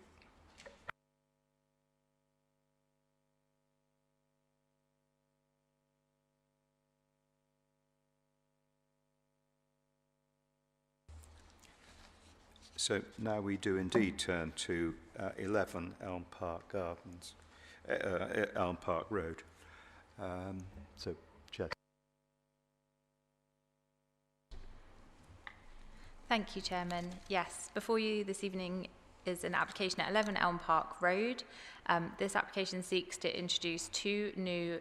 So now we do indeed turn to 11 Elm Park Gardens, Elm Park Road. So, Jess.
Thank you, Chairman. Yes, before you this evening is an application at 11 Elm Park Road. This application seeks to introduce 2 new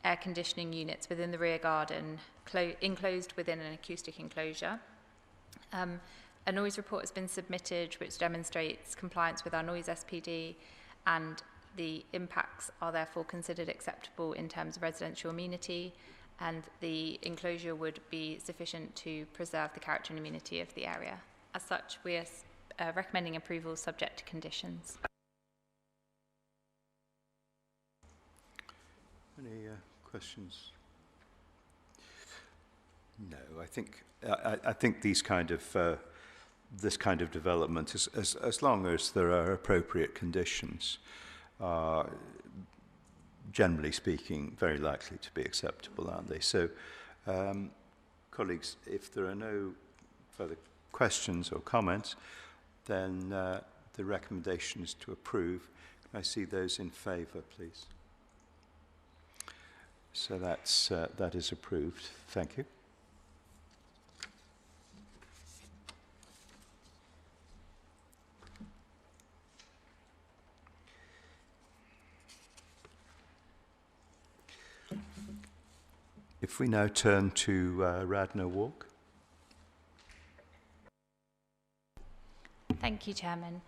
air conditioning units within the rear garden, enclosed within an acoustic enclosure. A noise report has been submitted which demonstrates compliance with our noise SPD, and the impacts are therefore considered acceptable in terms of residential amenity, and the enclosure would be sufficient to preserve the character and amenity of the area. As such, we are recommending approval subject to conditions.
Any questions? No, I think these kind of this kind of development, as long as there are appropriate conditions, are generally speaking very likely to be acceptable, aren't they? So, colleagues, if there are no further questions or comments, then the recommendation is to approve. Can I see those in favour, please? So that is approved. Thank you. If we now turn to Radnor Walk.
Thank you, Chairman.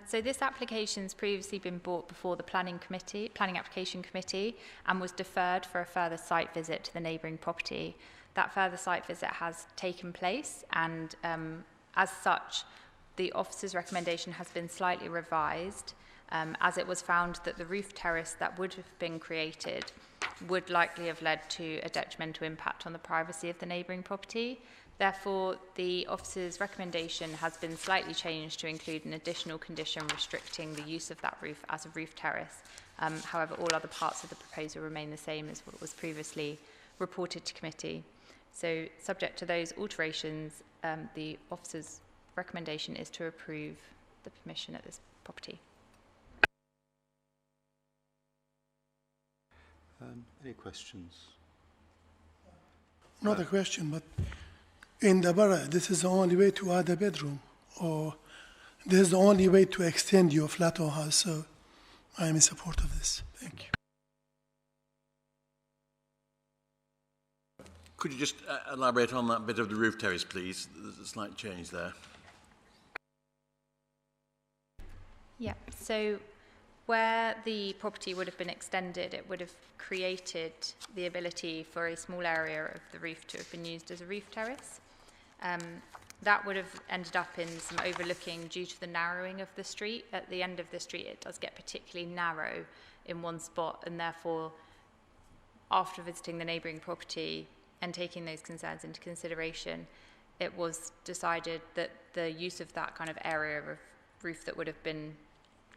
So this application's previously been brought before the Planning Application Committee, and was deferred for a further site visit to the neighbouring property. That further site visit has taken place, and as such, the officer's recommendation has been slightly revised, as it was found that the roof terrace that would have been created would likely have led to a detrimental impact on the privacy of the neighbouring property. Therefore, the officer's recommendation has been slightly changed to include an additional condition restricting the use of that roof as a roof terrace. However, all other parts of the proposal remain the same as what was previously reported to committee. So, subject to those alterations, the officer's recommendation is to approve the permission at this property.
Any questions?
Not a question, but in the borough, this is the only way to add a bedroom, or this is the only way to extend your flat or house. So I am in support of this. Thank you.
Could you just elaborate on that bit of the roof terrace, please? There's a slight change there.
Yeah, so where the property would have been extended, it would have created the ability for a small area of the roof to have been used as a roof terrace. That would have ended up in some overlooking due to the narrowing of the street. At the end of the street, it does get particularly narrow in one spot, and therefore, after visiting the neighbouring property and taking those concerns into consideration, it was decided that the use of that kind of area of roof that would have been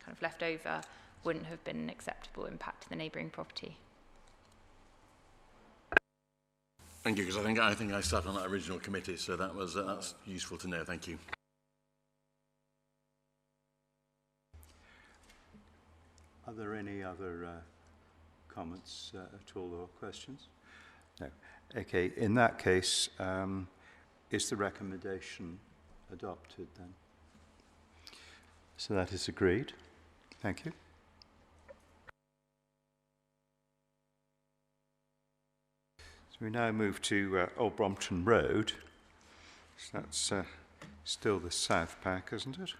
kind of left over wouldn't have been an acceptable impact to the neighbouring property.
Thank you, because I think I sat on that original committee, so that's useful to know. Thank you.
Are there any other comments at all or questions? No. Okay. In that case, is the recommendation adopted then? So that is agreed. Thank you. So we now move to Old Brompton Road. So that's still the South Pack, isn't it?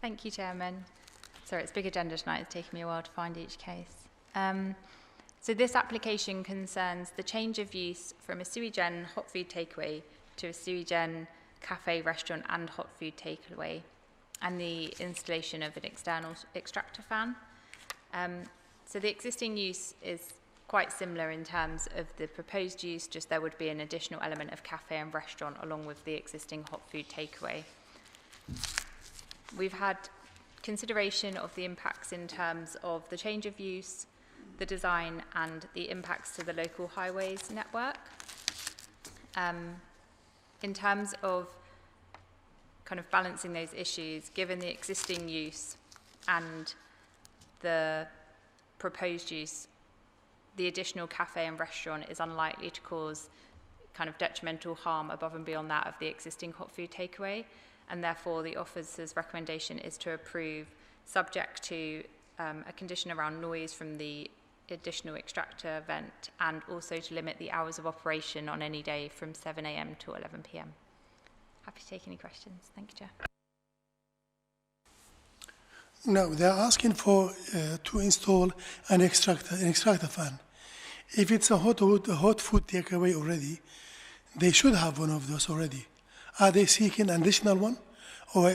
Thank you, Chairman. Sorry, it's a big agenda tonight. It's taken me a while to find each case. So this application concerns the change of use from a sui gen hot food takeaway to a sui gen cafe, restaurant and hot food takeaway, and the installation of an external extractor fan. So the existing use is quite similar in terms of the proposed use, just there would be an additional element of cafe and restaurant along with the existing hot food takeaway. We've had consideration of the impacts in terms of the change of use, the design and the impacts to the local highways network. in terms of kind of balancing those issues, given the existing use and the proposed use, the additional cafe and restaurant is unlikely to cause kind of detrimental harm above and beyond that of the existing hot food takeaway, and therefore the officer's recommendation is to approve, subject to a condition around noise from the additional extractor vent, and also to limit the hours of operation on any day from 7 a.m. to 11 p.m. Happy to take any questions. Thank you, Chair.
No, they're asking for to install an extractor fan. If it's a hot food takeaway already, they should have one of those already. Are they seeking an additional one, or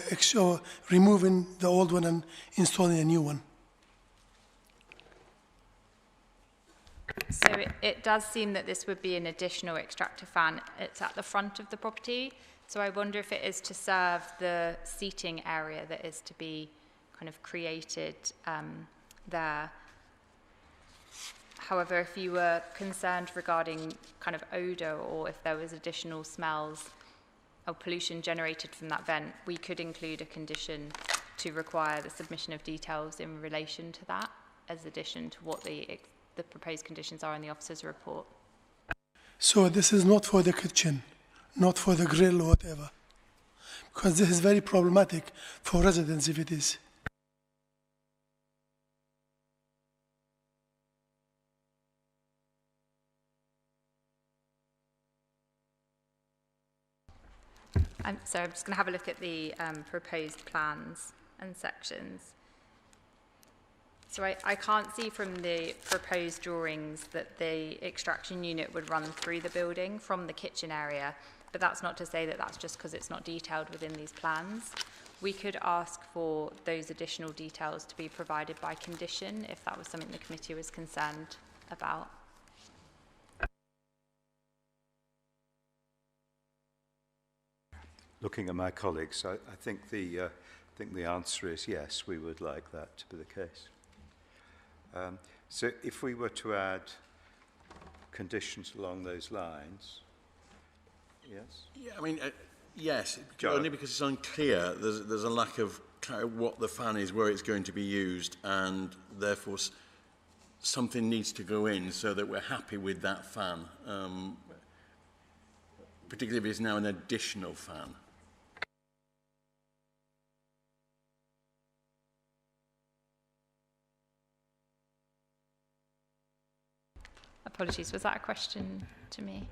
removing the old one and installing a new one?
So it does seem that this would be an additional extractor fan. It's at the front of the property, so I wonder if it is to serve the seating area that is to be kind of created there. However, if you were concerned regarding kind of odour, or if there was additional smells or pollution generated from that vent, we could include a condition to require the submission of details in relation to that, as addition to what the proposed conditions are in the officer's report.
So this is not for the kitchen, not for the grill or whatever, because this is very problematic for residents if it is.
So I'm just going to have a look at the proposed plans and sections. So I can't see from the proposed drawings that the extraction unit would run through the building from the kitchen area, but that's not to say that that's just because it's not detailed within these plans. We could ask for those additional details to be provided by condition if that was something the committee was concerned about.
Looking at my colleagues, I think the answer is yes, we would like that to be the case. So if we were to add conditions along those lines, yes?
Yeah, I mean, yes,
John?
only because it's unclear. There's a lack of what the fan is, where it's going to be used, and therefore something needs to go in so that we're happy with that fan, particularly if it's now an additional fan.
Apologies, was that a question to me?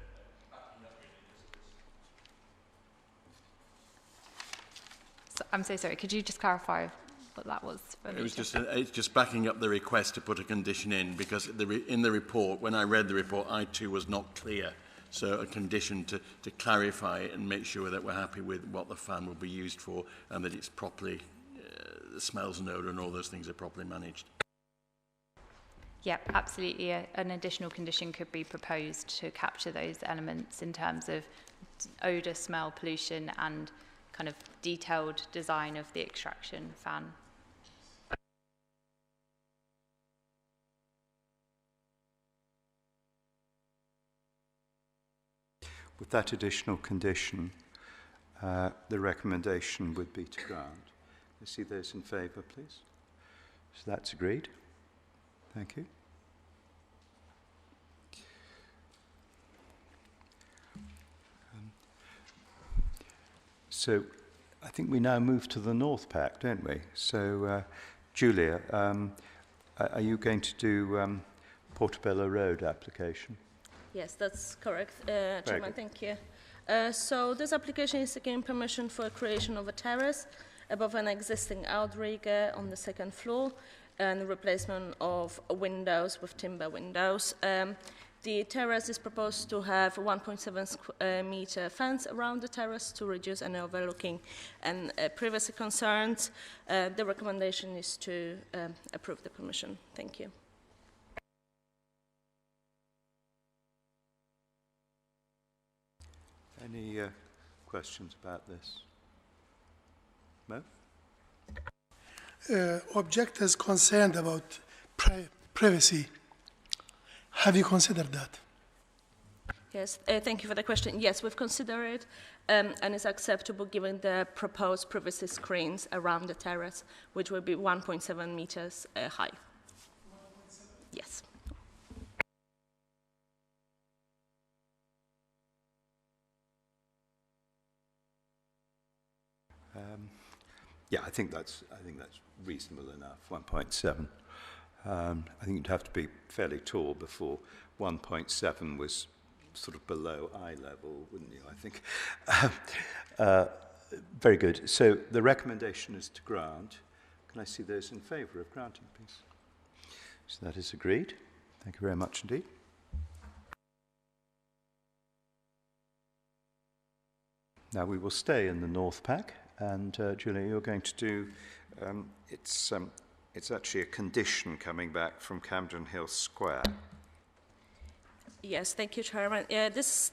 So, I'm so sorry, could you just clarify what that was?
It was it's just backing up the request to put a condition in, because in the report, when I read the report, I too was not clear. So a condition to clarify it and make sure that we're happy with what the fan will be used for, and that it's properly, the smells and odour and all those things are properly managed.
Yep, absolutely. An additional condition could be proposed to capture those elements in terms of odour, smell, pollution, and kind of detailed design of the extraction fan.
With that additional condition, the recommendation would be to grant. Let's see those in favour, please. So that's agreed. Thank you. So I think we now move to the North Pack, don't we? So Julia, are you going to do Portobello Road application?
Yes, that's correct, Chairman, thank you. So this application is seeking permission for creation of a terrace above an existing outrigger on the second floor and replacement of windows with timber windows. The terrace is proposed to have a 1.7 square meter fence around the terrace to reduce any overlooking and privacy concerns. The recommendation is to approve the permission. Thank you.
Any questions about this? No?
Objectors concerned about privacy. Have you considered that?
Yes, thank you for the question. Yes, we've considered it. and is acceptable given the proposed privacy screens around the terrace, which will be 1.7 meters high. Yes.
Yeah, I think that's reasonable enough. 1.7. I think you'd have to be fairly tall before 1.7 was sort of below eye level, wouldn't you? I think. Very good. So the recommendation is to grant. Can I see those in favour of granting, please? So that is agreed. Thank you very much indeed. Now we will stay in the North Pack, and Julia, you're going to do. It's actually a condition coming back from Campden Hill Square.
Yes, thank you, Chairman. This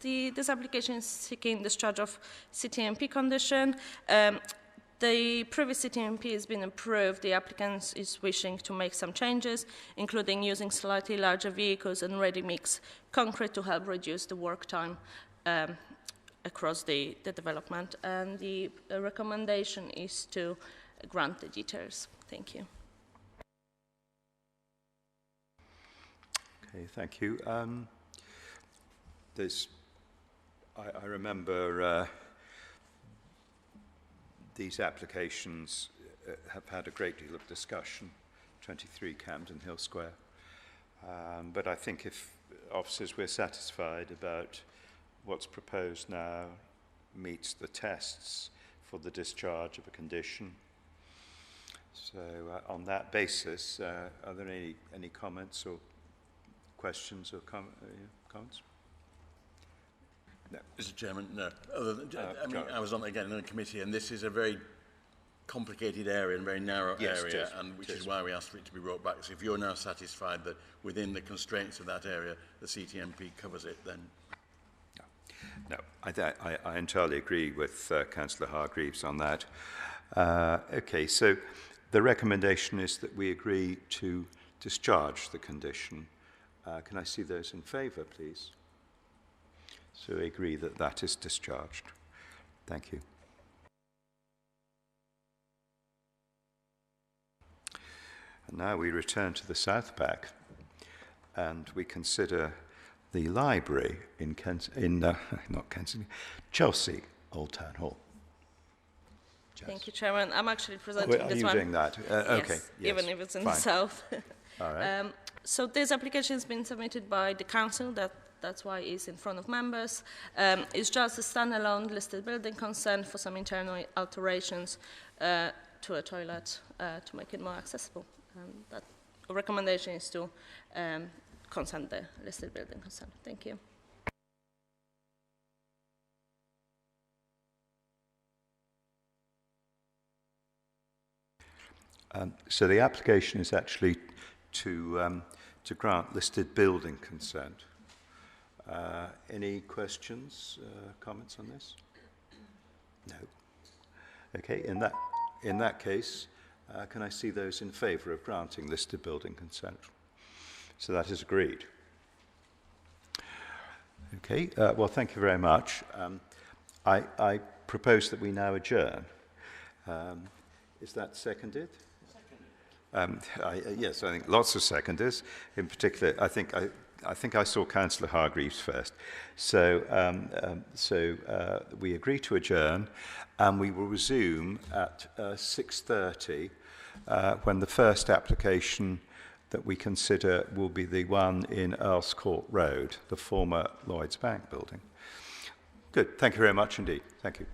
application is seeking discharge of CTMP condition. The previous CTMP has been approved. The applicant is wishing to make some changes, including using slightly larger vehicles and ready-mix concrete to help reduce the work time across the development. And the recommendation is to grant the details. Thank you.
Okay, thank you. I remember these applications have had a great deal of discussion, 23 Campden Hill Square. But I think if officers were satisfied about what's proposed now meets the tests for the discharge of a condition. So on that basis, are there any comments or questions or comments?
No. Mr. Chairman, no. Other than, I was on again in the committee, and this is a very complicated area and very narrow area, and which is why we asked for it to be brought back. So if you're now satisfied that within the constraints of that area, the CTMP covers it, then...
No, I entirely agree with Councillor Hargreaves on that. Okay, so the recommendation is that we agree to discharge the condition. Can I see those in favour, please? So we agree that that is discharged. Thank you. And now we return to the South Pack, and we consider the library in not Kensington, Chelsea Old Town Hall. Jess.
Thank you, Chairman. I'm actually presenting this one.
Are you doing that? Okay.
Yes, even if it's in the south.
All right.
So this application has been submitted by the council. That's why it's in front of members. It's just a standalone listed building consent for some internal alterations to a toilet to make it more accessible. That recommendation is to consent the listed building consent. Thank you.
So the application is actually to grant listed building consent. Any questions, comments on this? No. Okay. In that case, can I see those in favour of granting listed building consent? So that is agreed. Okay. Well, thank you very much. I propose that we now adjourn. Is that seconded? Yes, I think lots of seconders. In particular, I think I saw Councillor Hargreaves first. So we agree to adjourn, and we will resume at 6:30 when the first application that we consider will be the one in Earls Court Road, the former Lloyds Bank building. Good. Thank you very much indeed. Thank you.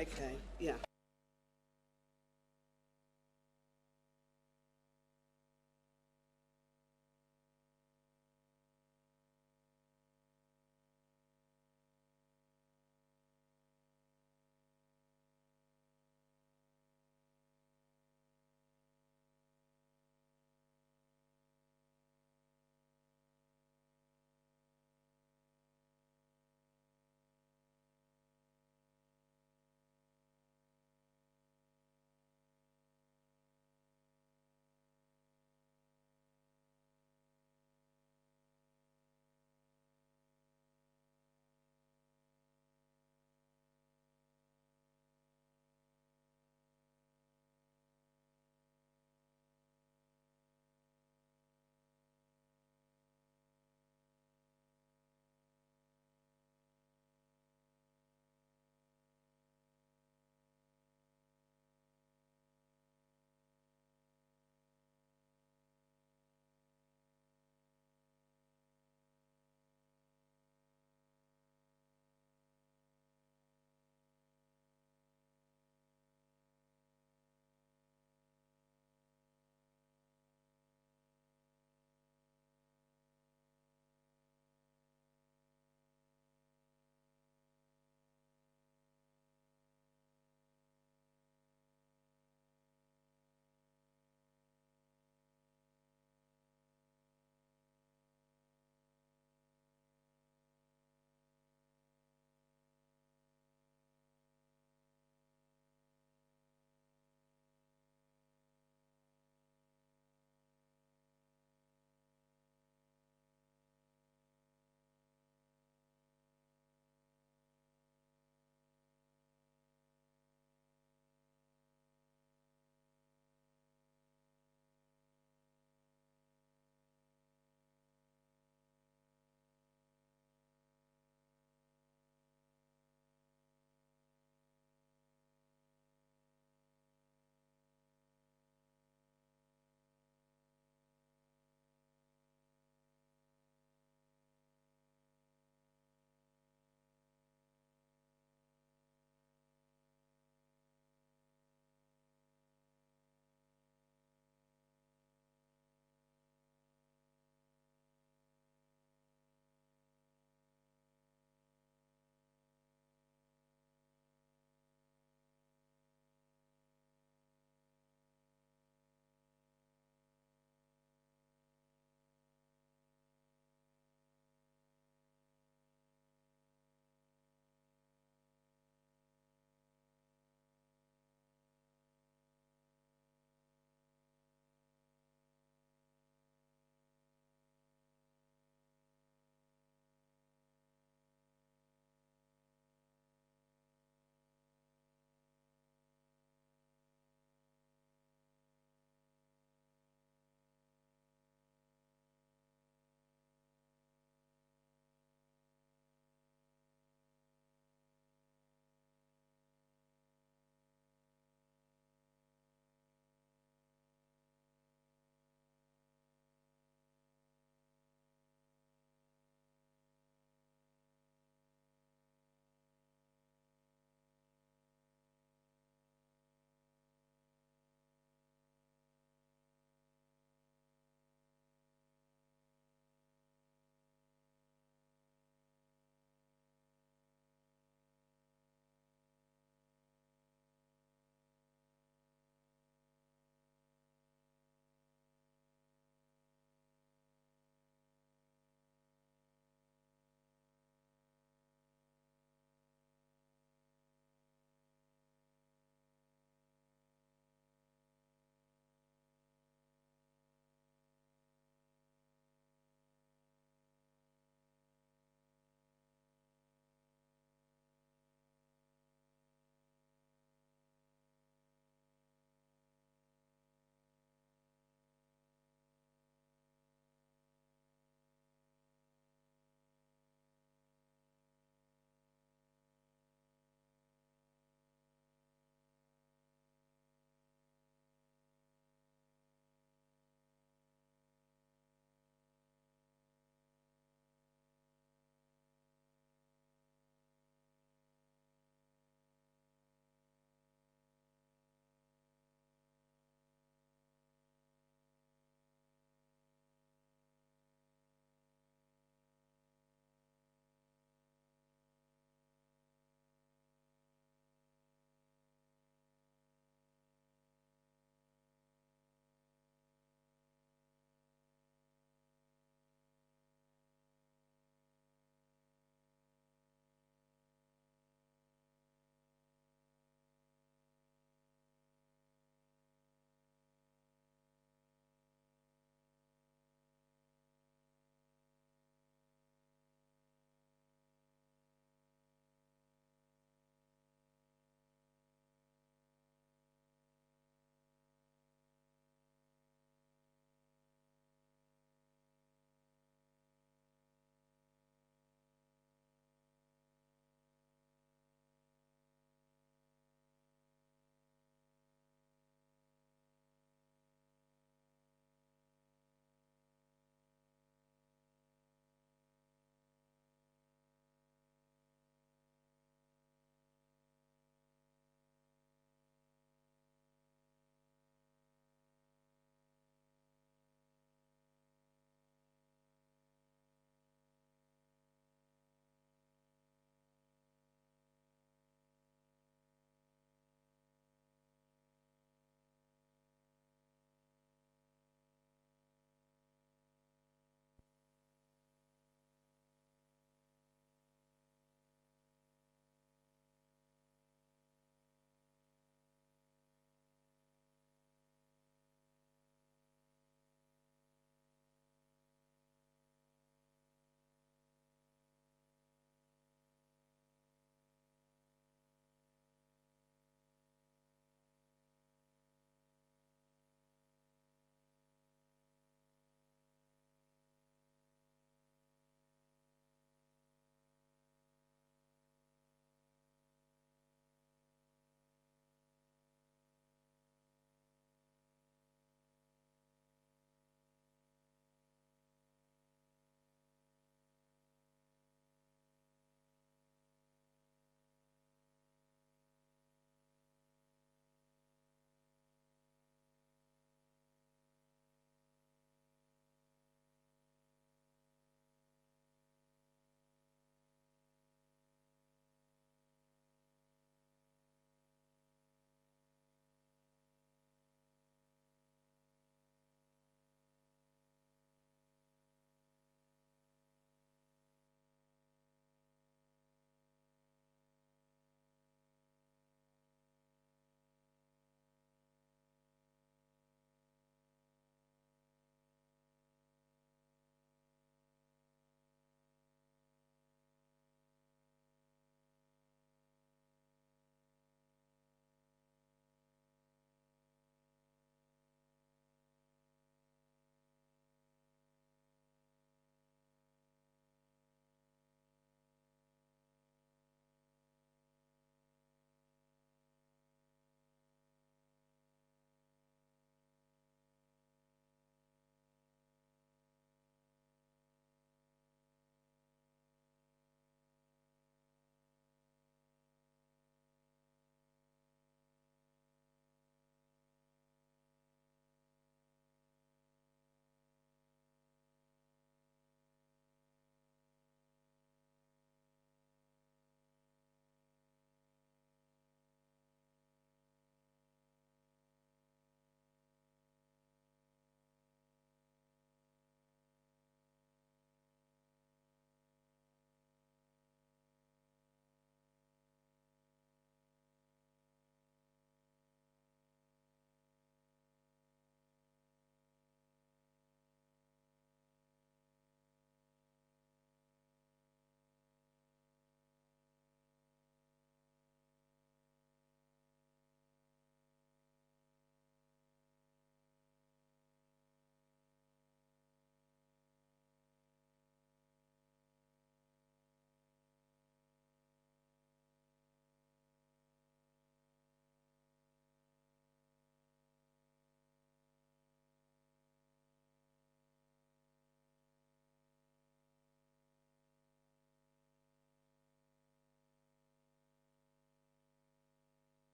Okay, yeah.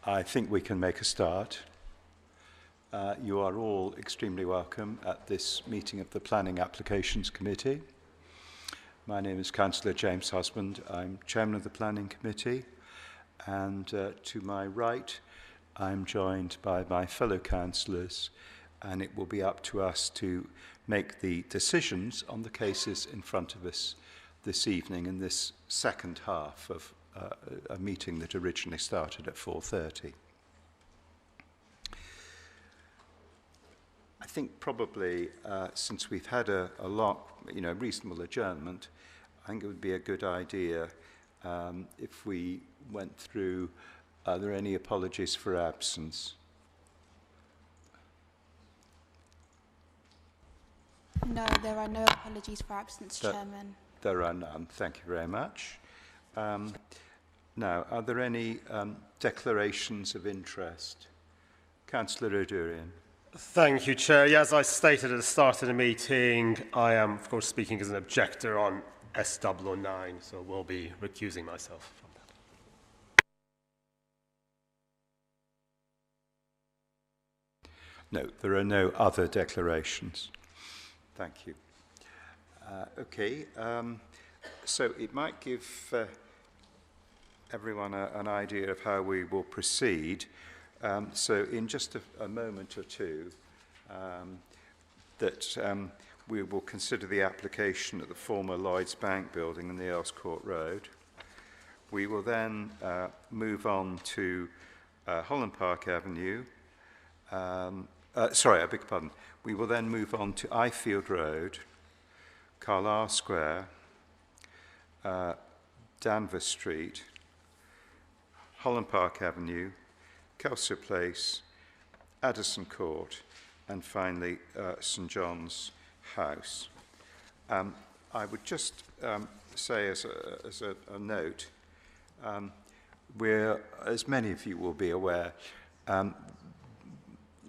I think we can make a start. You are all extremely welcome at this meeting of the Planning Applications Committee. My name is Councillor James Husband. I'm Chairman of the Planning Committee, and to my right I'm joined by my fellow councillors, and it will be up to us to make the decisions on the cases in front of us this evening in this second half of a meeting that originally started at 4:30. I think probably since we've had a reasonable adjournment, I think it would be a good idea if we went through, are there any apologies for absence?
No, there are no apologies for absence, Chairman.
There are none. Thank you very much. Now, are there any declarations of interest? Councillor O'Durian.
Thank you, Chair. Yeah, as I stated at the start of the meeting, I am, of course, speaking as an objector on S009, so will be recusing myself from that.
No, there are no other declarations. Thank you. Okay, so it might give everyone an idea of how we will proceed. So in just a moment or two, we will consider the application at the former Lloyds Bank building in the Earls Court Road. We will then move on to Holland Park Avenue. Sorry, I beg your pardon. We will then move on to Ifield Road, Carlisle Square, Danziger Street, Holland Park Avenue, Kelso Place, Addison Court, and finally St John's House. I would just say as a note, as many of you will be aware,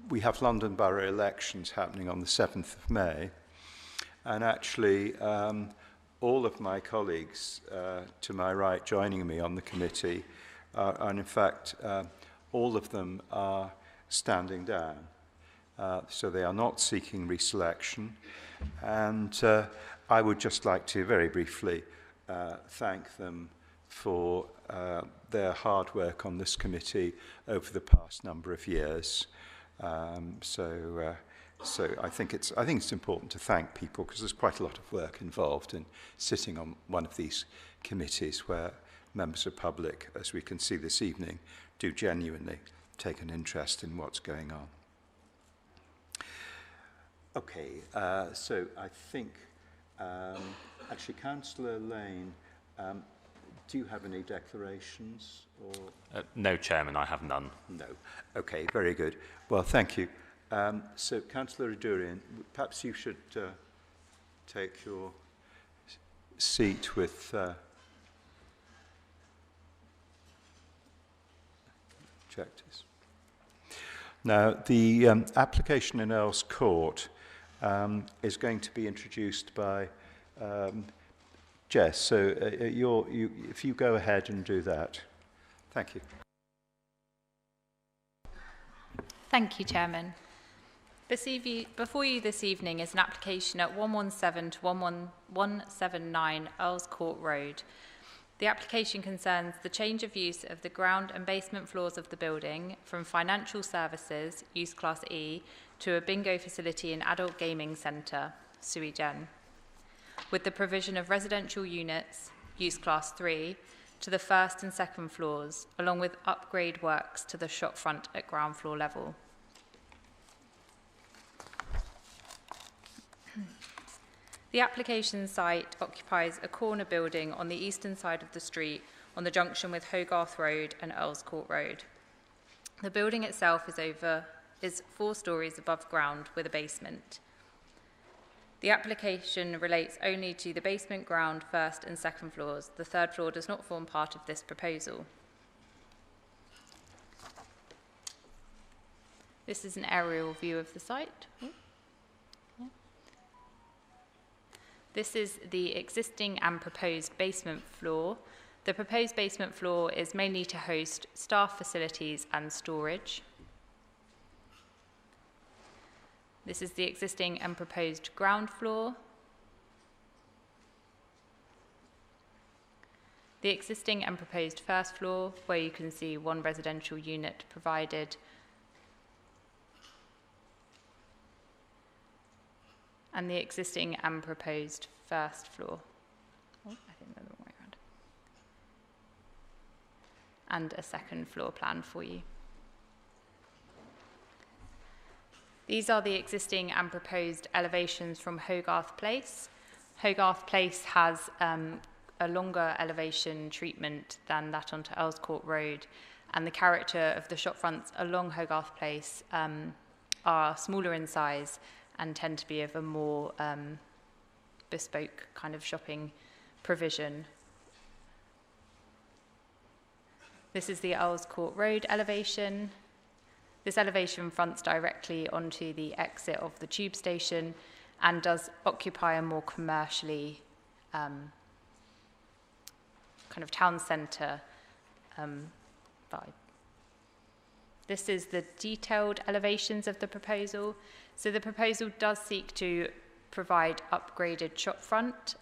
we have London Borough elections happening on the 7th of May, and actually all of my colleagues to my right joining me on the committee and in fact all of them are standing down, so they are not seeking reselection, and I would just like to very briefly thank them for their hard work on this committee over the past number of years. So I think it's important to thank people, because there's quite a lot of work involved in sitting on one of these committees where members of the public, as we can see this evening, do genuinely take an interest in what's going on. Okay, so I think, actually, Councillor Lane, do you have any declarations? Or?
No, Chairman, I have none.
No. Okay, very good. Well, thank you. So, Councillor Durian, perhaps you should take your seat with objectors. Now, the application in Earls Court is going to be introduced by Jess. So, if you go ahead and do that. Thank you.
Thank you, Chairman. Before you this evening is an application at 117 to 179 Earls Court Road. The application concerns the change of use of the ground and basement floors of the building from financial services, use class E, to a bingo facility and adult gaming centre, sui gen, with the provision of residential units, use class 3, to the first and second floors, along with upgrade works to the shop front at ground floor level. The application site occupies a corner building on the eastern side of the street on the junction with Hogarth Road and Earls Court Road. The building itself is 4 stories above ground with a basement. The application relates only to the basement, ground, first and second floors. The third floor does not form part of this proposal. This is an aerial view of the site. This is the existing and proposed basement floor. The proposed basement floor is mainly to host staff facilities and storage. This is the existing and proposed ground floor. The existing and proposed first floor, where you can see one residential unit provided. And the existing and proposed first floor. Oh, I think they're the wrong way around. And a second floor plan for you. These are the existing and proposed elevations from Hogarth Place. Hogarth Place has a longer elevation treatment than that onto Earls Court Road, and the character of the shop fronts along Hogarth Place are smaller in size and tend to be of a more bespoke kind of shopping provision. This is the Earls Court Road elevation. This elevation fronts directly onto the exit of the tube station and does occupy a more commercially kind of town centre vibe. This is the detailed elevations of the proposal. So the proposal does seek to provide upgraded shopfront,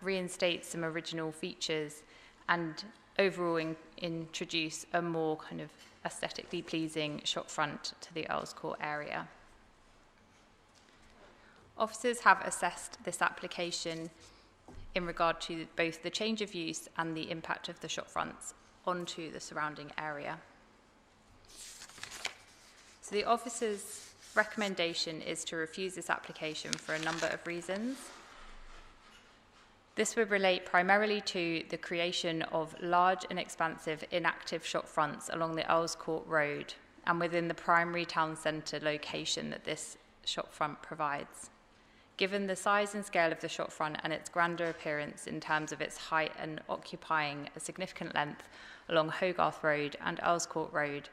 reinstate some original features, and overall introduce a more kind of aesthetically pleasing shopfront to the Earls Court area. Officers have assessed this application in regard to both the change of use and the impact of the shopfronts onto the surrounding area. So the officer's recommendation is to refuse this application for a number of reasons. This would relate primarily to the creation of large and expansive inactive shopfronts along the Earls Court Road and within the primary town centre location that this shopfront provides. Given the size and scale of the shopfront and its grander appearance in terms of its height and occupying a significant length along Hogarth Road and Earls Court Road,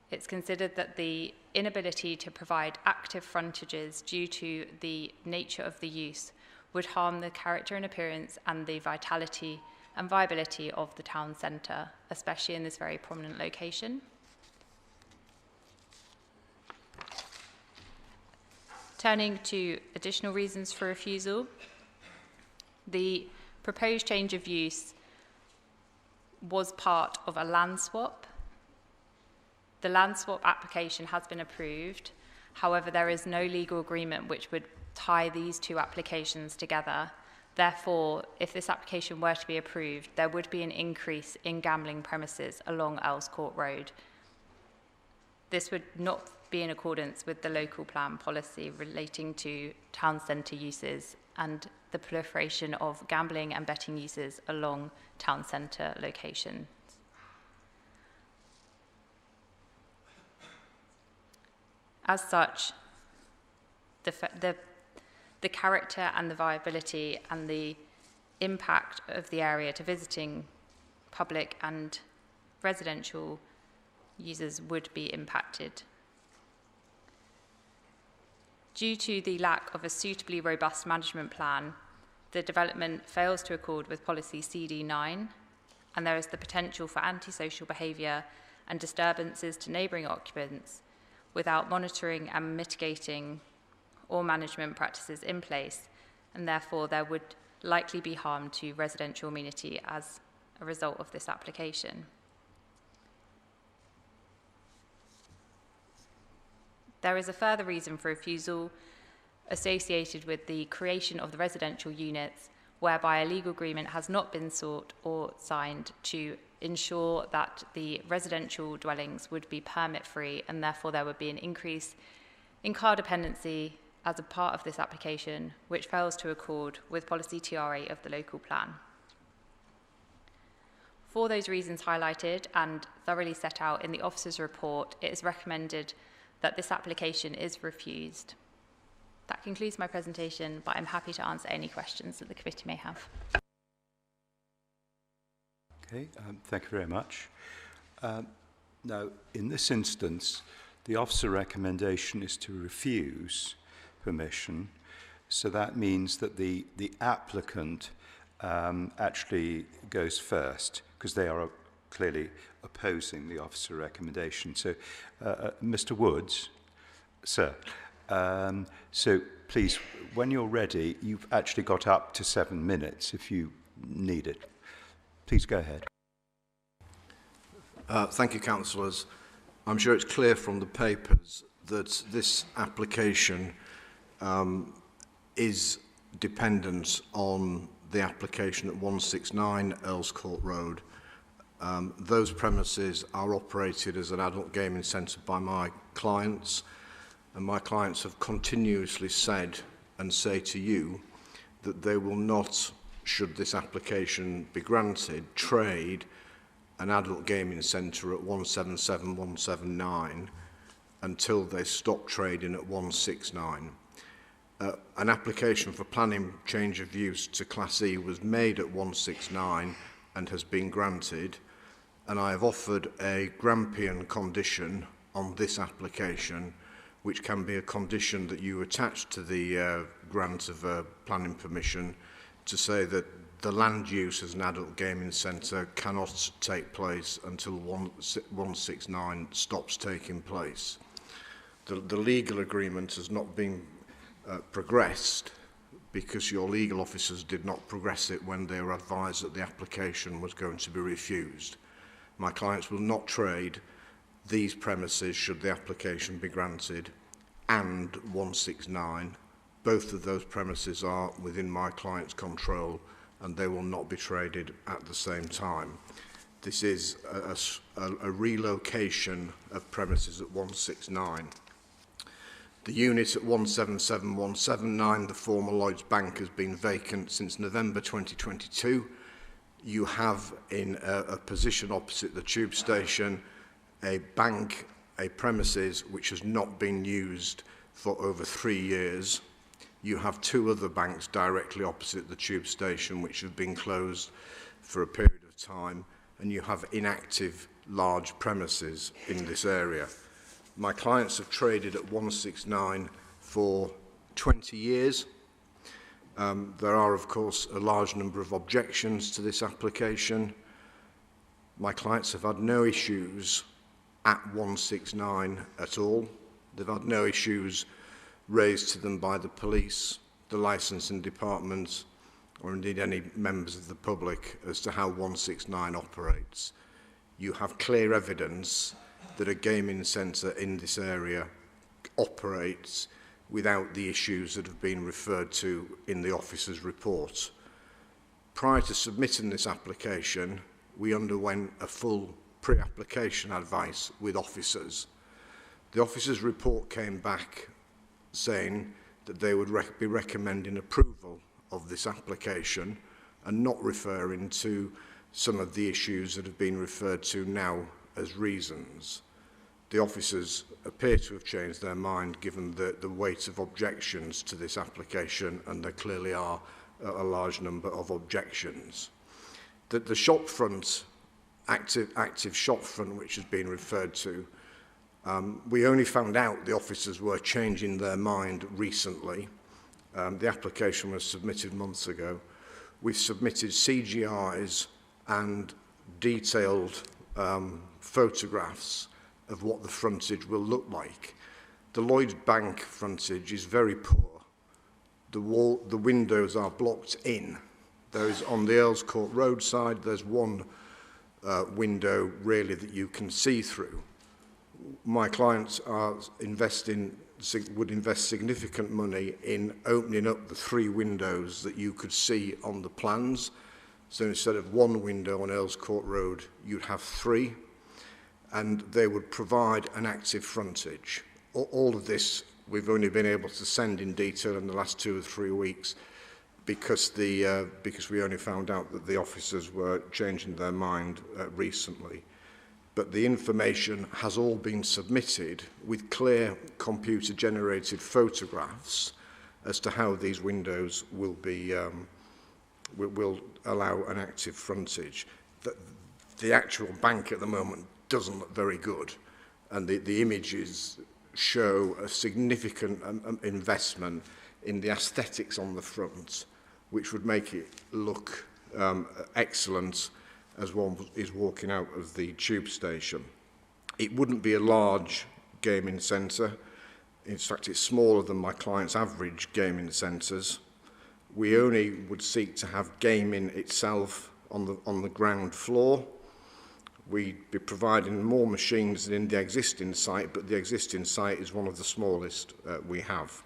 it's considered that the inability to provide active frontages due to the nature of the use would harm the character and appearance and the vitality and viability of the town centre, especially in this very prominent location. Turning to additional reasons for refusal, the proposed change of use was part of a land swap. The land swap application has been approved. However, there is no legal agreement which would tie these two applications together. Therefore, if this application were to be approved, there would be an increase in gambling premises along Earls Court Road. This would not be in accordance with the local plan policy relating to town centre uses and the proliferation of gambling and betting uses along town centre locations. As such, the character and the viability and the impact of the area to visiting public and residential users would be impacted. Due to the lack of a suitably robust management plan, the development fails to accord with policy CD9, and there is the potential for antisocial behaviour and disturbances to neighbouring occupants without monitoring and mitigating all management practices in place, and therefore there would likely be harm to residential amenity as a result of this application. There is a further reason for refusal associated with the creation of the residential units, whereby a legal agreement has not been sought or signed to ensure that the residential dwellings would be permit-free, and therefore there would be an increase in car dependency as a part of this application, which fails to accord with policy TRA of the local plan. For those reasons highlighted and thoroughly set out in the officer's report, it is recommended that this application is refused. That concludes my presentation, but I'm happy to answer any questions that the committee may have.
Okay, thank you very much. Now, in this instance, the officer recommendation is to refuse permission. So that means that the applicant actually goes first, because they are clearly opposing the officer recommendation. So, Mr. Woods, sir, so please, when you're ready, you've actually got up to 7 minutes if you need it. Please go ahead.
Thank you, councillors. I'm sure it's clear from the papers that this application is dependent on the application at 169 Earls Court Road. Those premises are operated as an adult gaming centre by my clients, and my clients have continuously said and say to you that they will not, should this application be granted, trade an adult gaming centre at 177, 179 until they stop trading at 169. An application for planning change of use to Class E was made at 169 and has been granted, and I have offered a Grampian condition on this application, which can be a condition that you attach to the grant of planning permission, to say that the land use as an adult gaming centre cannot take place until 169 stops taking place. The legal agreement has not been progressed because your legal officers did not progress it when they were advised that the application was going to be refused. My clients will not trade these premises should the application be granted and 169. Both of those premises are within my client's control and they will not be traded at the same time. This is a relocation of premises at 169. The unit at 177, 179, the former Lloyds Bank, has been vacant since November 2022. You have in a position opposite the tube station a bank, a premises which has not been used for over 3 years. You have two other banks directly opposite the tube station which have been closed for a period of time, and you have inactive large premises in this area. My clients have traded at 169 for 20 years. There are, of course, a large number of objections to this application. My clients have had no issues at 169 at all. They've had no issues raised to them by the police, the licensing department, or indeed any members of the public as to how 169 operates. You have clear evidence that a gaming centre in this area operates without the issues that have been referred to in the officer's report. Prior to submitting this application, we underwent a full pre-application advice with officers. The officer's report came back saying that they would be recommending approval of this application and not referring to some of the issues that have been referred to now as reasons. The officers appear to have changed their mind given the weight of objections to this application, and there clearly are a large number of objections. The shopfront, active shopfront which has been referred to, we only found out the officers were changing their mind recently. The application was submitted months ago. We've submitted CGIs and detailed photographs of what the frontage will look like. The Lloyds Bank frontage is very poor. The windows are blocked in. There is, on the Earls Court Road side, there's one window really that you can see through. My clients are would invest significant money in opening up the 3 windows that you could see on the plans. So instead of 1 window on Earls Court Road, you'd have 3. And they would provide an active frontage. All of this we've only been able to send in detail in the last 2 or 3 weeks because we only found out that the officers were changing their mind recently. But the information has all been submitted with clear computer-generated photographs as to how these windows will be will allow an active frontage. The actual bank at the moment doesn't look very good, and the images show a significant investment in the aesthetics on the front, which would make it look excellent as one is walking out of the tube station. It wouldn't be a large gaming centre. In fact, it's smaller than my client's average gaming centres. We only would seek to have gaming itself on the ground floor. We'd be providing more machines than in the existing site, but the existing site is one of the smallest we have.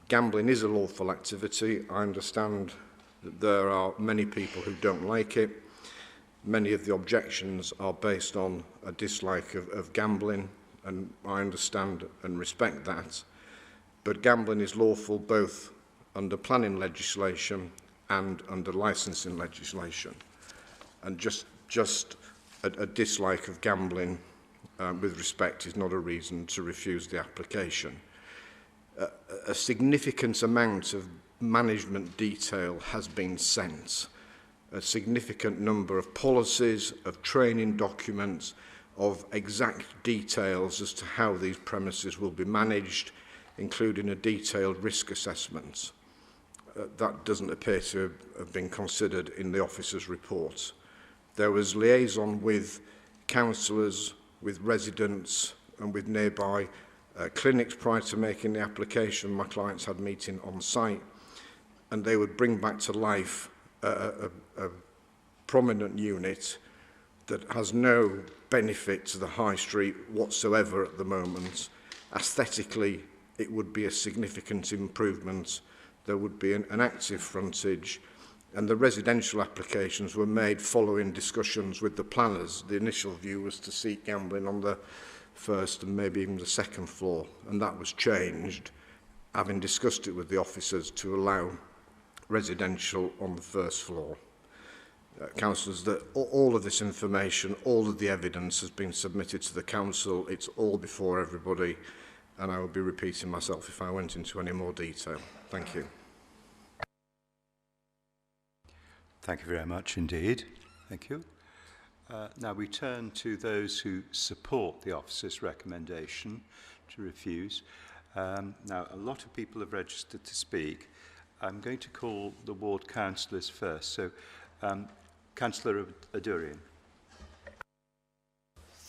Gambling is a lawful activity. I understand that there are many people who don't like it. Many of the objections are based on a dislike of gambling, and I understand and respect that. But gambling is lawful both under planning legislation and under licensing legislation. And just a dislike of gambling with respect is not a reason to refuse the application. A significant amount of management detail has been sent. A significant number of policies, of training documents, of exact details as to how these premises will be managed, including a detailed risk assessment. That doesn't appear to have been considered in the officer's report. There was liaison with councillors, with residents and with nearby clinics prior to making the application. My clients had meeting on site, and they would bring back to life a prominent unit that has no benefit to the high street whatsoever at the moment. Aesthetically, it would be a significant improvement. There would be an active frontage, and the residential applications were made following discussions with the planners. The initial view was to seek gambling on the first and maybe even the second floor, and that was changed, having discussed it with the officers, to allow residential on the first floor. Councillors, that all of this information, all of the evidence has been submitted to the council. It's all before everybody, and I would be repeating myself if I went into any more detail. Thank you.
Thank you very much indeed. Thank you. Now we turn to those who support the officer's recommendation to refuse. Now, a lot of people have registered to speak. I'm going to call the ward councillors first. So, Councillor Adurian.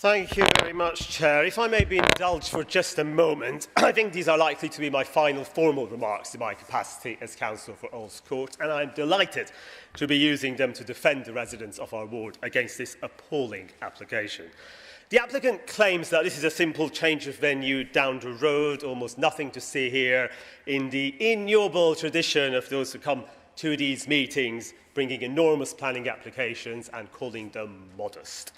Thank you very much, Chair. If I may be indulged for just a moment, I think these are likely to be my final formal remarks in my capacity as Councillor for Earls Court, and I'm delighted to be using them to defend the residents of our ward against this appalling application. The applicant claims that this is a simple change of venue down the road, almost nothing to see here, in the ignoble tradition of those who come to these meetings, bringing enormous planning applications and calling them modest.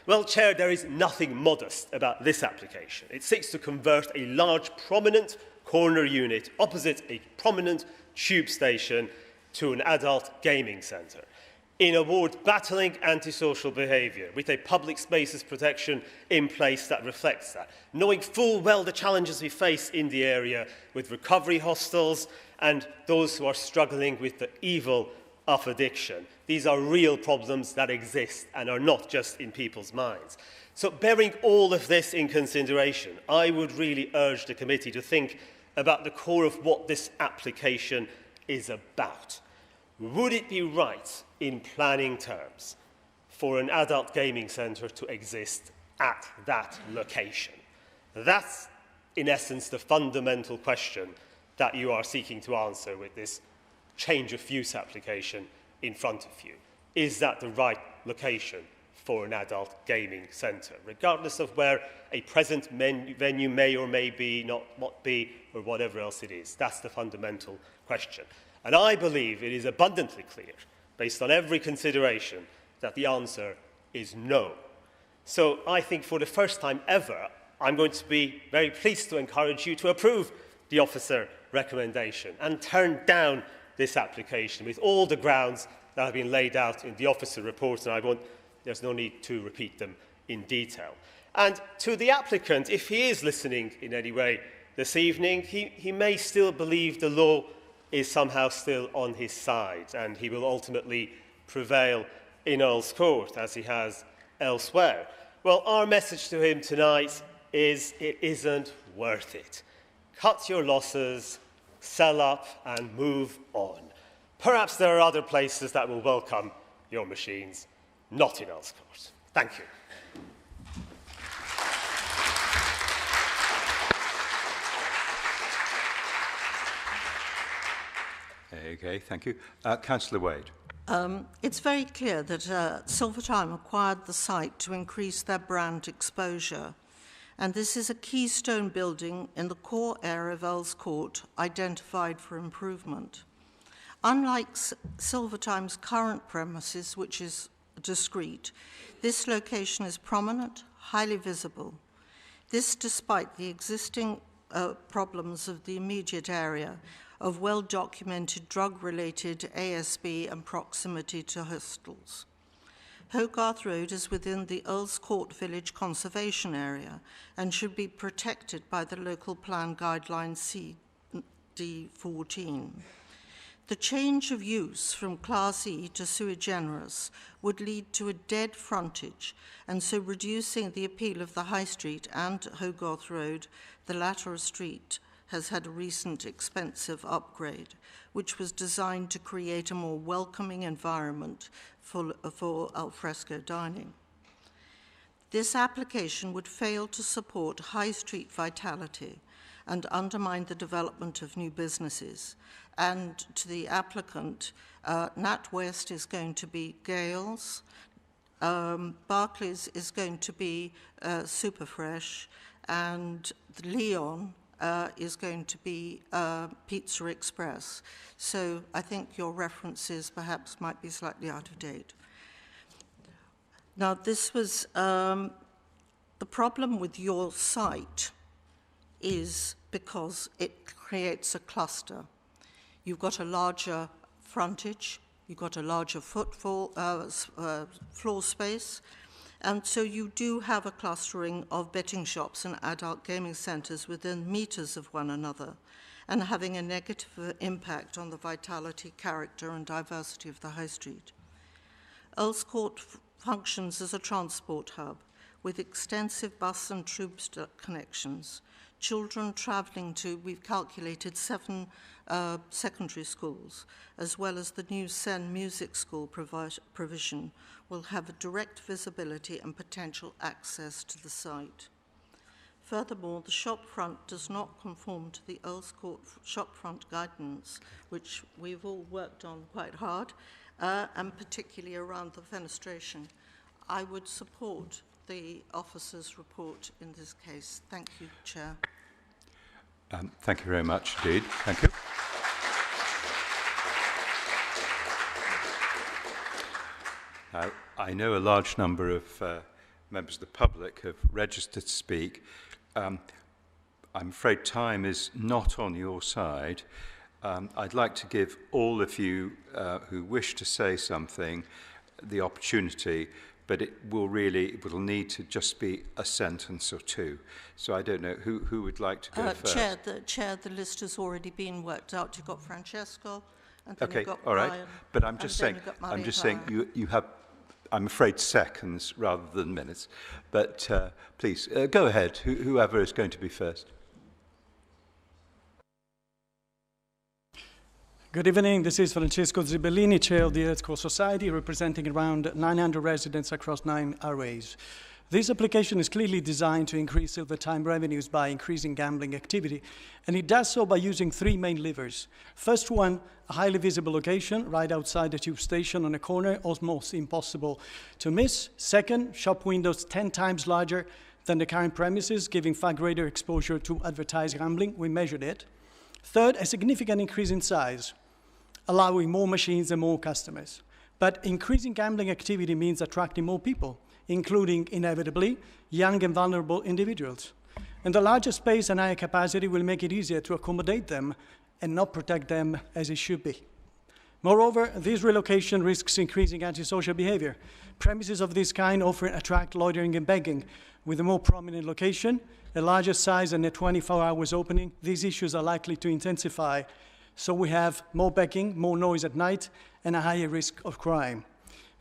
Well, Chair, there is nothing modest about this application. It seeks to convert a large, prominent corner unit opposite a prominent tube station to an adult gaming centre, in a ward battling antisocial behaviour, with a public spaces protection in place that reflects that, knowing full well the challenges we face in the area with recovery hostels and those who are struggling with the evil of addiction. These are real problems that exist and are not just in people's minds. So, bearing all of this in consideration, I would really urge the committee to think about the core of what this application is about. Would it be right, in planning terms, for an adult gaming centre to exist at that location? That's, in essence, the fundamental question that you are seeking to answer with this change of use application in front of you. Is that the right location for an adult gaming centre, regardless of where a present venue may or may be, not be, or whatever else it is? That's the fundamental question. And I believe it is abundantly clear, based on every consideration, that the answer is no. So I think for the first time ever, I'm going to be very pleased to encourage you to approve the officer recommendation and turn down this application with all the grounds that have been laid out in the officer report, and there's no need to repeat them in detail. And to the applicant, if he is listening in any way this evening, he may still believe the law is somehow still on his side, and he will ultimately prevail in Earls Court, as he has elsewhere. Well, our message to him tonight is it isn't worth it. Cut your losses, sell up and move on. Perhaps there are other places that will welcome your machines, not in Earls Court. Thank you.
Okay, thank you. Councillor Wade.
It's very clear that Silvertime acquired the site to increase their brand exposure, and this is a keystone building in the core area of Earls Court identified for improvement. Unlike Silvertime's current premises, which is discreet, this location is prominent, highly visible. This despite the existing problems of the immediate area of well-documented drug-related ASB and proximity to hostels. Hogarth Road is within the Earls Court Village Conservation Area and should be protected by the local plan guideline CD14. The change of use from Class E to sui generis would lead to a dead frontage, and so reducing the appeal of the High Street and Hogarth Road, the latter street has had a recent expensive upgrade, which was designed to create a more welcoming environment for alfresco dining. This application would fail to support high street vitality and undermine the development of new businesses. And to the applicant, NatWest is going to be Gales, Barclays is going to be Superfresh, and Leon is going to be Pizza Express. So I think your references perhaps might be slightly out of date. Now, this was the problem with your site is because it creates a cluster. You've got a larger frontage, you've got a larger floor space, and so you do have a clustering of betting shops and adult gaming centres within metres of one another, and having a negative impact on the vitality, character and diversity of the High Street. Earls Court functions as a transport hub with extensive bus and tube connections. Children travelling to, we've calculated, 7 secondary schools, as well as the new Sen Music School provision, will have a direct visibility and potential access to the site. Furthermore, the shopfront does not conform to the Earls Court shopfront guidance, which we've all worked on quite hard, and particularly around the fenestration. I would support the officer's report in this case. Thank you, Chair.
Thank you very much indeed. Thank you. Now, I know a large number of members of the public have registered to speak. I'm afraid time is not on your side. I'd like to give all of you who wish to say something the opportunity, but it will need to just be a sentence or two. So I don't know, who would like to go first?
Chair, the list has already been worked out. You've got Francesco, and then you've got
all right.
Brian,
but I'm just saying, you have, I'm afraid, seconds rather than minutes. But please, go ahead, whoever is going to be first.
Good evening, this is Francesco Zibellini, Chair of the Earls Court Society, representing around 900 residents across 9 RAs. This application is clearly designed to increase Silvertime revenues by increasing gambling activity, and it does so by using 3 main levers. First one, a highly visible location right outside the tube station on a corner, almost impossible to miss. Second, shop windows 10 times larger than the current premises, giving far greater exposure to advertised gambling. We measured it. Third, a significant increase in size, allowing more machines and more customers. But increasing gambling activity means attracting more people, including, inevitably, young and vulnerable individuals. And the larger space and higher capacity will make it easier to accommodate them and not protect them as it should be. Moreover, this relocation risks increasing antisocial behavior. Premises of this kind often attract loitering and begging. With a more prominent location, a larger size and a 24 hours opening, these issues are likely to intensify. So we have more begging, more noise at night, and a higher risk of crime.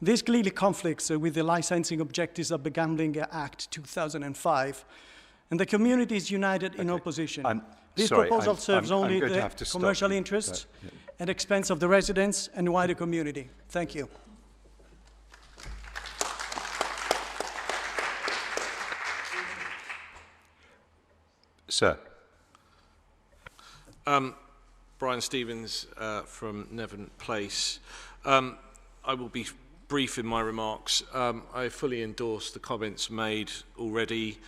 This clearly conflicts with the licensing objectives of the Gambling Act 2005. And the community is united in opposition. This
sorry,
proposal serves only
going to
the
have to
commercial
stop.
interests
Yeah.
at expense of the residents and wider community. Thank you.
Sir.
Brian Stevens from Penywern Place. I will be brief in my remarks. I fully endorse the comments made already.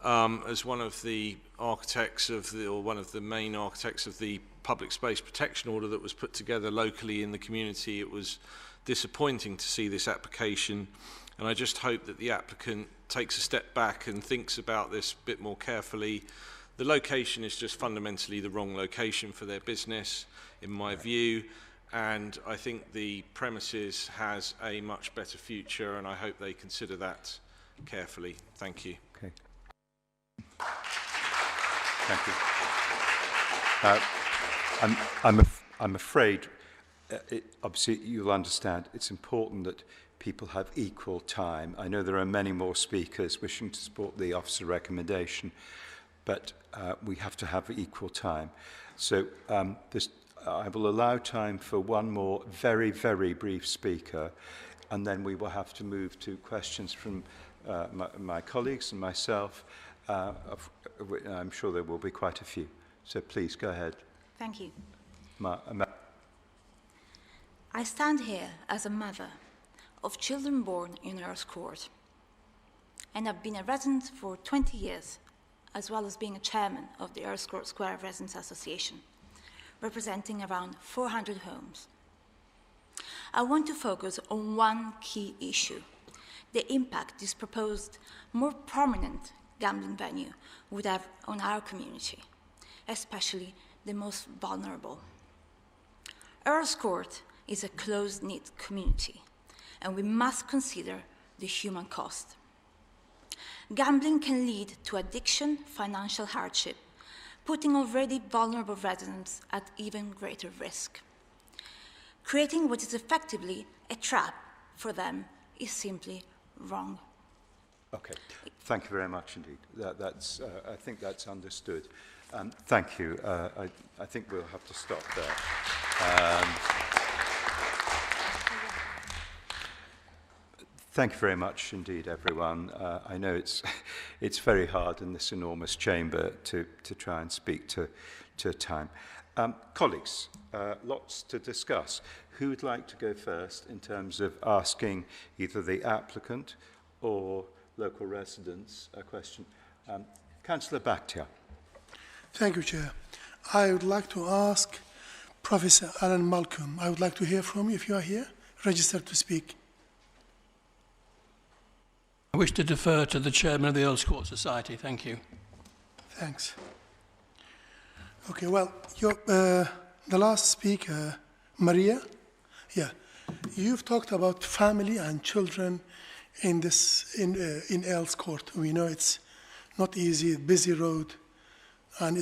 As one of the architects of the, or one of the main architects of the public space protection order that was put together locally in the community, it was disappointing to see this application, and I just hope that the applicant takes a step back and thinks about this a bit more carefully. The location is just fundamentally the wrong location for their business, in my view, and I think the premises has a much better future, and I hope they consider that carefully. Thank you.
Okay. Thank you. I'm afraid, obviously you'll understand, it's important that people have equal time. I know there are many more speakers wishing to support the officer recommendation, but we have to have equal time. So I will allow time for one more very, very brief speaker, and then we will have to move to questions from my colleagues and myself. I'm sure there will be quite a few. So please, go ahead.
Thank you. I stand here as a mother of children born in Earls Court, and I've been a resident for 20 years, as well as being a chairman of the Earls Court Square Residents Association, representing around 400 homes. I want to focus on one key issue: the impact this proposed more prominent gambling venue would have on our community, especially the most vulnerable. Earls Court is a close-knit community, and we must consider the human cost. Gambling can lead to addiction, financial hardship, putting already vulnerable residents at even greater risk. Creating what is effectively a trap for them is simply wrong.
Okay, thank you very much indeed. That's, I think that's understood. Thank you. I think we'll have to stop there. Thank you very much indeed, everyone. I know it's very hard in this enormous chamber to try and speak to time. Colleagues, lots to discuss. Who would like to go first in terms of asking either the applicant or local residents a question? Councillor Bactia.
Thank you, Chair. I would like to ask Professor Alan Malcolm. I would like to hear from you if you are here, registered to speak.
I wish to defer to the chairman of the Earls Court Society. Thank you.
Thanks. Okay, well, the last speaker, Maria, you've talked about family and children in Earls Court. We know it's not easy, busy road, and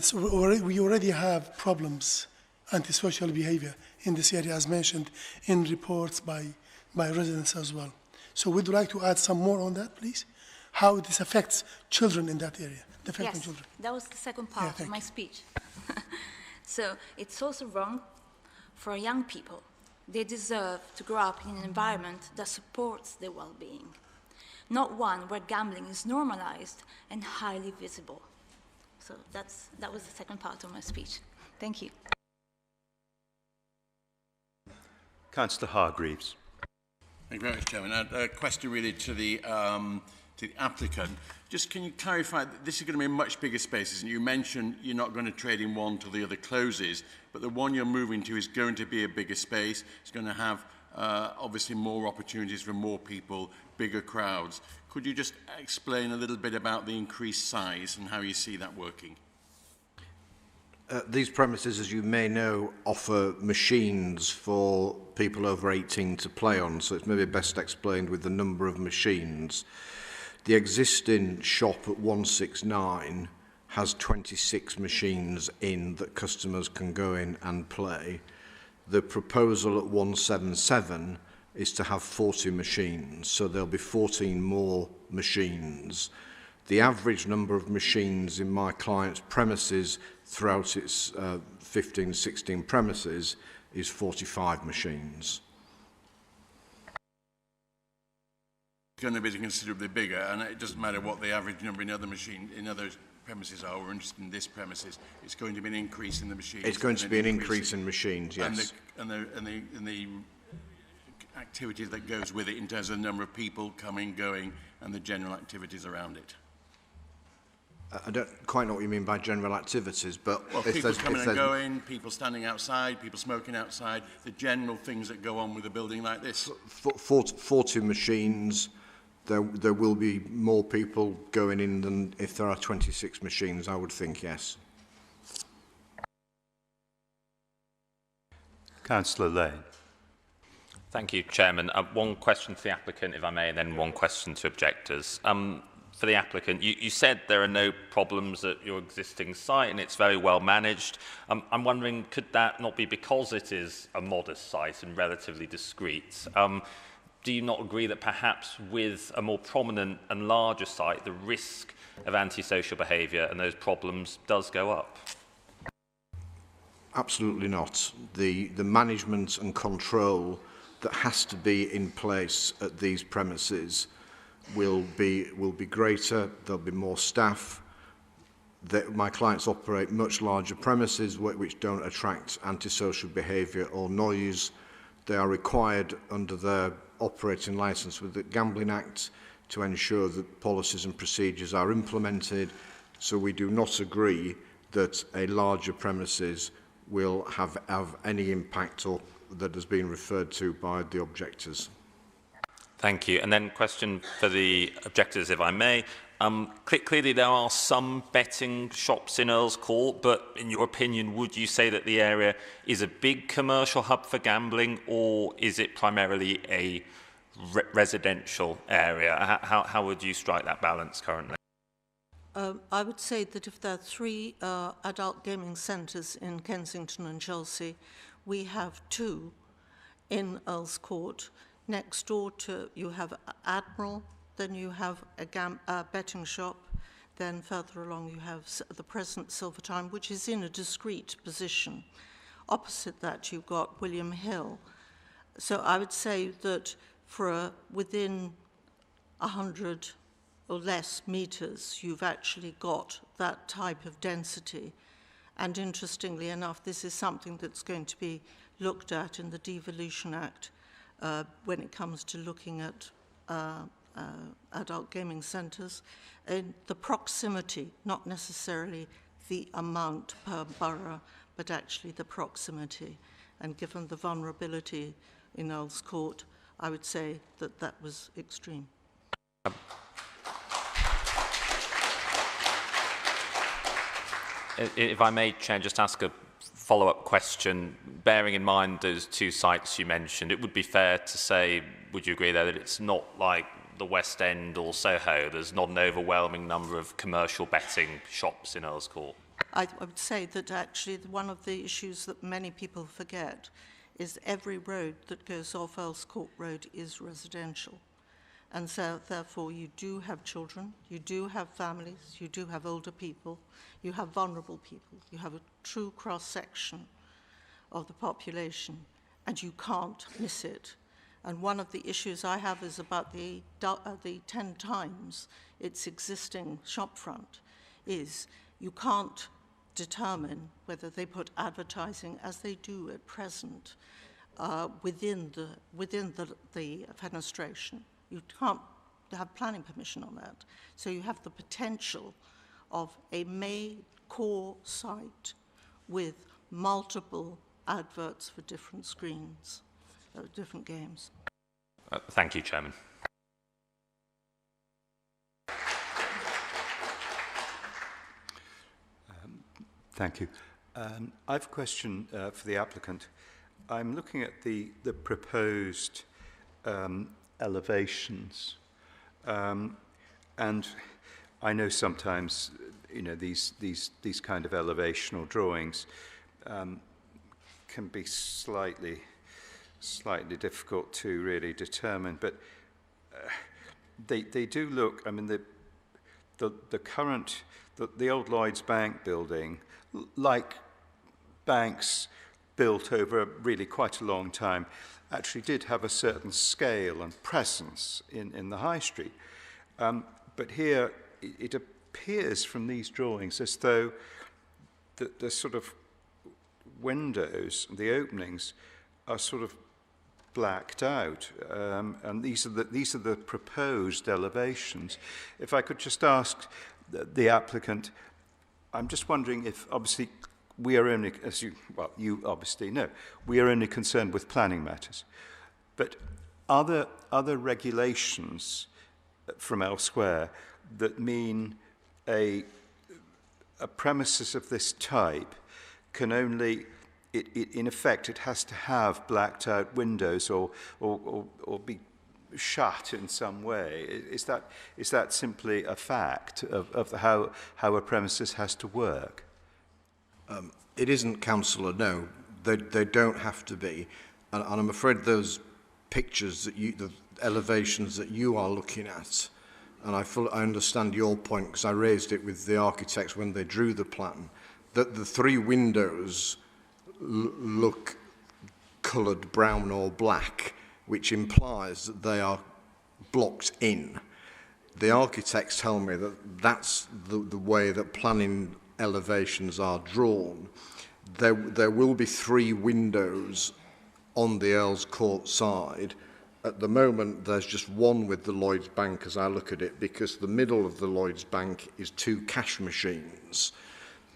we already have problems, antisocial behavior in this area, as mentioned in reports by residents as well. So would you like to add some more on that, please? How this affects children in that area, the effect on children?
That was the second part of my speech. So it's also wrong for young people. They deserve to grow up in an environment that supports their well-being, not one where gambling is normalized and highly visible. So that was the second part of my speech. Thank you.
Councillor Hargreaves.
Thank you very much, Chairman. A question really to the applicant. Just can you clarify, this is going to be a much bigger space, and you mentioned you're not going to trade in one till the other closes, but the one you're moving to is going to be a bigger space. It's going to have obviously more opportunities for more people, bigger crowds. Could you just explain a little bit about the increased size and how you see that working?
These premises, as you may know, offer machines for people over 18 to play on, so it's maybe best explained with the number of machines. The existing shop at 169 has 26 machines in that customers can go in and play. The proposal at 177 is to have 40 machines, so there'll be 14 more machines. The average number of machines in my client's premises throughout its 15, 16 premises is 45 machines.
It's going to be considerably bigger, and it doesn't matter what the average number in other premises are. We're interested in this premises. It's going to be an increase in the machines.
It's going to be an increase in machines, yes.
And the activities that goes with it in terms of the number of people coming, going, and the general activities around it.
I don't quite know what you mean by general activities, but
well, people coming and going, people standing outside, people smoking outside, the general things that go on with a building like this.
40 machines, there will be more people going in than if there are 26 machines, I would think, yes.
Councillor Lane.
Thank you, Chairman. One question to the applicant, if I may, and then one question to objectors. For the applicant, you said there are no problems at your existing site and it's very well managed. I'm wondering, could that not be because it is a modest site and relatively discreet? Do you not agree that perhaps with a more prominent and larger site, the risk of antisocial behaviour and those problems does go up?
Absolutely not. The management and control that has to be in place at these premises will be greater. There'll be more staff. My clients operate much larger premises which don't attract antisocial behaviour or noise. They are required under their operating licence with the Gambling Act to ensure that policies and procedures are implemented. So we do not agree that a larger premises will have any impact or that has been referred to by the objectors.
Thank you. And then question for the objectors, if I may. Clearly there are some betting shops in Earls Court, but in your opinion, would you say that the area is a big commercial hub for gambling, or is it primarily a residential area? How would you strike that balance currently?
I would say that if there are 3 adult gaming centres in Kensington and Chelsea, we have 2 in Earls Court. Next door to you have Admiral, then you have a betting shop, then further along you have the present Silver Time, which is in a discrete position. Opposite that you've got William Hill. So I would say that for within 100 or less metres, you've actually got that type of density. And interestingly enough, this is something that's going to be looked at in the Devolution Act when it comes to looking at adult gaming centres. In the proximity, not necessarily the amount per borough, but actually the proximity. And given the vulnerability in Earls Court, I would say that that was extreme.
If I may, Chair, just ask a follow-up question. Bearing in mind those 2 sites you mentioned, it would be fair to say, would you agree there, that it's not like the West End or Soho? There's not an overwhelming number of commercial betting shops in Earls Court?
I would say that actually one of the issues that many people forget is every road that goes off Earls Court Road is residential. And so, therefore, you do have children, you do have families, you do have older people, you have vulnerable people, you have a true cross-section of the population, and you can't miss it. And one of the issues I have is about the 10 times its existing shopfront is you can't determine whether they put advertising, as they do at present, within the fenestration. You can't have planning permission on that. So you have the potential of a main core site with multiple adverts for different screens, different games.
Thank you, Chairman.
Thank you. I have a question for the applicant. I'm looking at the proposed elevations, and I know sometimes these kind of elevational drawings can be slightly difficult to really determine, but they do look. I mean, the current, the old Lloyd's Bank building, like banks built over really quite a long time, actually did have a certain scale and presence in the high street. But here it appears from these drawings as though the sort of windows, the openings, are sort of blacked out, and these are the proposed elevations. If I could just ask the applicant, I'm just wondering if, obviously, we are only, as you obviously know, we are only concerned with planning matters, but are there other regulations from elsewhere that mean a premises of this type can only, in effect, it has to have blacked out windows or be shut in some way? Is that simply a fact of how a premises has to work?
It isn't, Councillor, no. They don't have to be. And I'm afraid those pictures, the elevations that you are looking at, and I understand your point because I raised it with the architects when they drew the plan, that the three windows look coloured brown or black, which implies that they are blocked in. The architects tell me that that's the way that planning elevations are drawn. There will be three windows on the Earls Court side. At the moment, there's just one with the Lloyds Bank as I look at it, because the middle of the Lloyds Bank is two cash machines.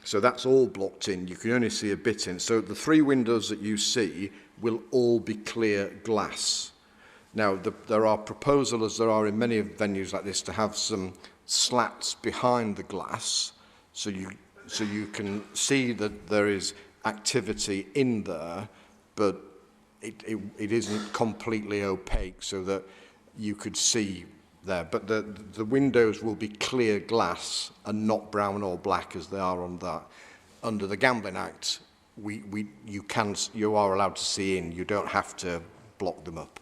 So that's all blocked in. You can only see a bit in. So the three windows that you see will all be clear glass. Now, there are proposals, as there are in many venues like this, to have some slats behind the glass, so you can see that there is activity in there, but it isn't completely opaque so that you could see there. But the windows will be clear glass and not brown or black as they are on that. Under the Gambling Act, you are allowed to see in. You don't have to block them up.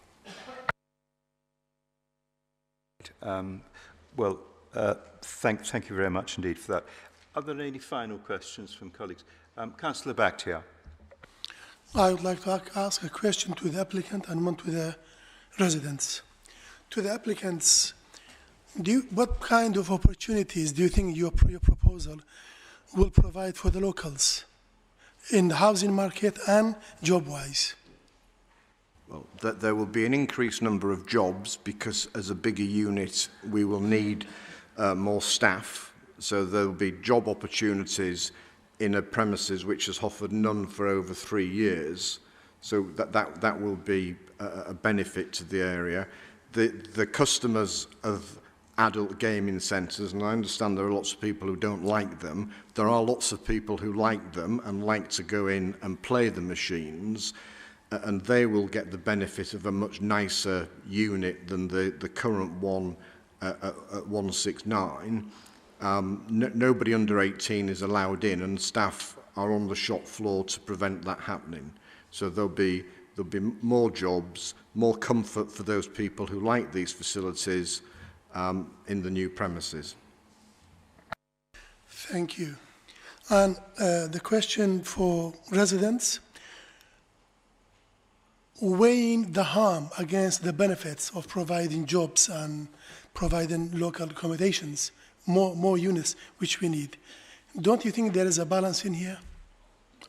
Thank you very much indeed for that. Are there any final questions from colleagues? Councillor Bakhtiar.
I would like to ask a question to the applicant and one to the residents. To the applicants, what kind of opportunities do you think your proposal will provide for the locals in the housing market and job-wise?
Well, there will be an increased number of jobs because as a bigger unit we will need more staff. So there will be job opportunities in a premises which has offered none for over 3 years. So that will be a benefit to the area. The customers of adult gaming centres, and I understand there are lots of people who don't like them, there are lots of people who like them and like to go in and play the machines, and they will get the benefit of a much nicer unit than the current one at 169. Nobody under 18 is allowed in, and staff are on the shop floor to prevent that happening. So there'll be more jobs, more comfort for those people who like these facilities in the new premises.
Thank you. And the question for residents, weighing the harm against the benefits of providing jobs and providing local accommodations, more units, which we need. Don't you think there is a balance in here?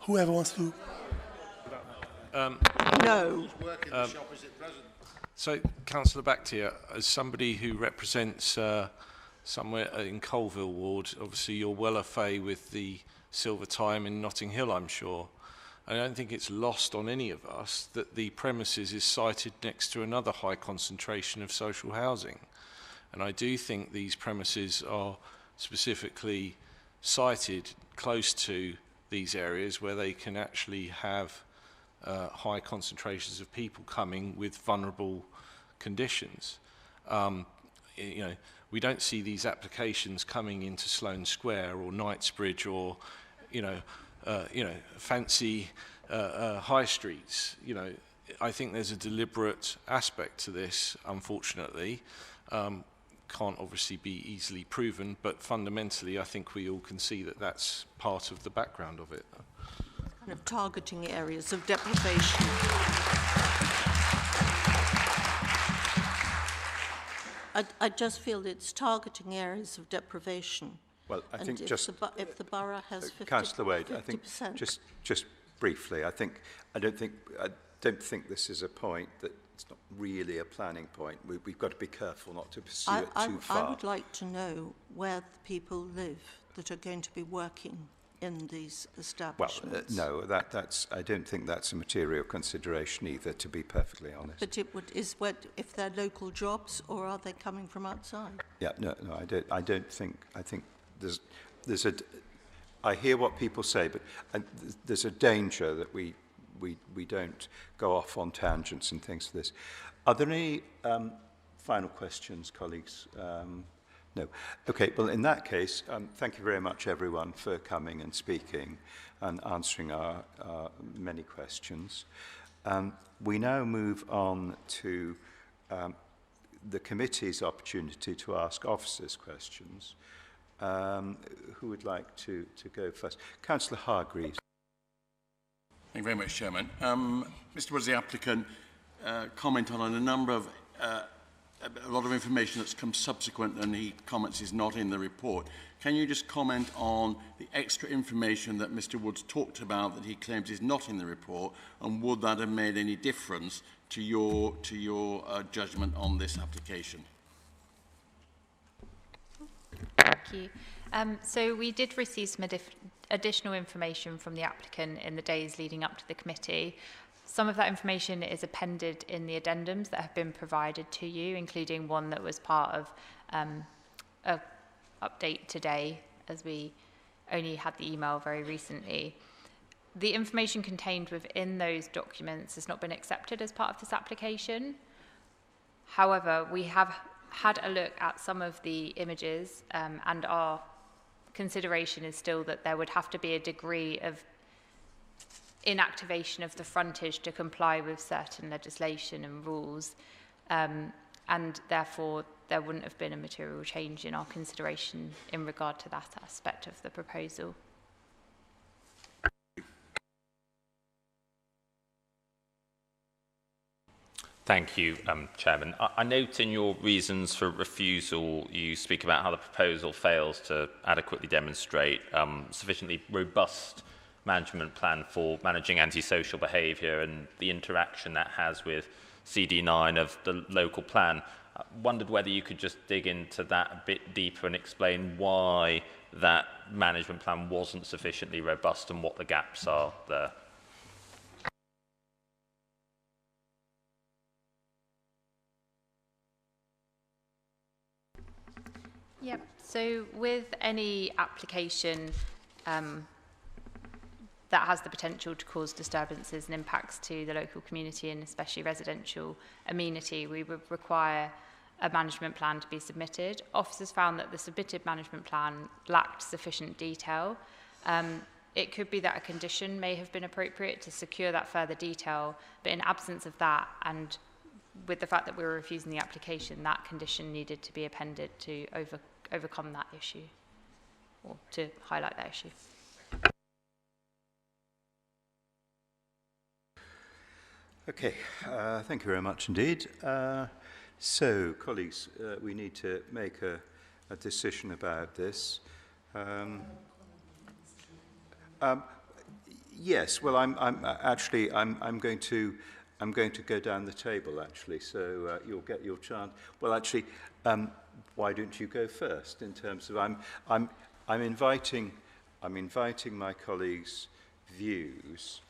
Whoever wants to...
No.
So, Councillor Bakhtiar, as somebody who represents somewhere in Colville Ward, obviously you're well au fait with the Silver Time in Notting Hill, I'm sure. I don't think it's lost on any of us that the premises is sited next to another high concentration of social housing. And I do think these premises are specifically sited close to these areas where they can actually have high concentrations of people coming with vulnerable conditions. We don't see these applications coming into Sloane Square or Knightsbridge or, fancy high streets. I think there's a deliberate aspect to this, unfortunately. can't obviously be easily proven, but fundamentally I think we all can see that that's part of the background of it.
Kind of targeting areas of deprivation. I just feel it's targeting areas of deprivation.
Well, I think
if
just
if the borough has 50%,
Councillor Wade, I think just briefly, I don't think this is a point that it's not really a planning point. We've got to be careful not to pursue it too far.
I would like to know where the people live that are going to be working in these establishments.
Well, no, I don't think that's a material consideration either, to be perfectly honest.
But if they're local jobs, or are they coming from outside?
Yeah, no, I don't think. I think there's a. I hear what people say, but there's a danger that we don't go off on tangents and things like this. Are there any final questions, colleagues? No. Okay, well, in that case, thank you very much, everyone, for coming and speaking and answering our many questions. We now move on to the committee's opportunity to ask officers questions. Who would like to go first? Councillor Hargreaves.
Thank you very much, Chairman. Mr. Woods, the applicant, comment on a number of a lot of information that's come subsequent, and he comments is not in the report. Can you just comment on the extra information that Mr. Woods talked about that he claims is not in the report, and would that have made any difference to your judgment on this application?
Thank you. So we did receive some additional information from the applicant in the days leading up to the committee. Some of that information is appended in the addendums that have been provided to you, including one that was part of an update today, as we only had the email very recently. The information contained within those documents has not been accepted as part of this application. However, we have had a look at some of the images, and our consideration is still that there would have to be a degree of inactivation of the frontage to comply with certain legislation and rules, and therefore there wouldn't have been a material change in our consideration in regard to that aspect of the proposal.
Thank you, Chairman. I note in your reasons for refusal, you speak about how the proposal fails to adequately demonstrate sufficiently robust management plan for managing antisocial behaviour and the interaction that has with CD9 of the local plan. I wondered whether you could just dig into that a bit deeper and explain why that management plan wasn't sufficiently robust and what the gaps are there.
Yep. So with any application that has the potential to cause disturbances and impacts to the local community and especially residential amenity, we would require a management plan to be submitted. Officers found that the submitted management plan lacked sufficient detail. It could be that a condition may have been appropriate to secure that further detail, but in absence of that, and with the fact that we were refusing the application, that condition needed to be appended to overcome that issue, or to highlight that issue.
Okay, thank you very much indeed. So, colleagues, we need to make a decision about this. Yes, well, I'm going to go down the table actually, so you'll get your chance. Well, actually, why don't you go first? In terms of I'm inviting my colleagues' views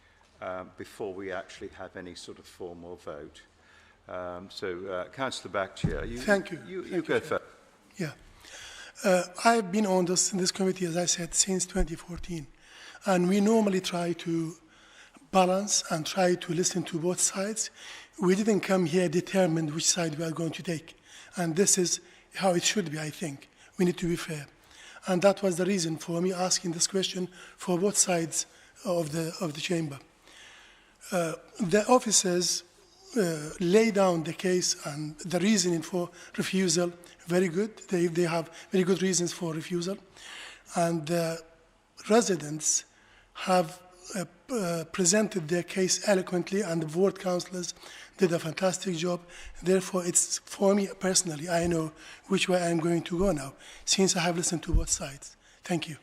before we actually have any sort of formal vote. So, Councillor Bakhtiar,
Thank you.
You go first.
Yeah. I've been on this committee, as I said, since 2014. And we normally try to balance and try to listen to both sides. We didn't come here determined which side we are going to take. And this is how it should be, I think. We need to be fair. And that was the reason for me asking this question for both sides of the chamber. The officers lay down the case and the reasoning for refusal very good. They have very good reasons for refusal. And the residents have presented their case eloquently, and the ward councillors did a fantastic job. Therefore, it's for me personally, I know which way I'm going to go now, since I have listened to both sides. Thank you.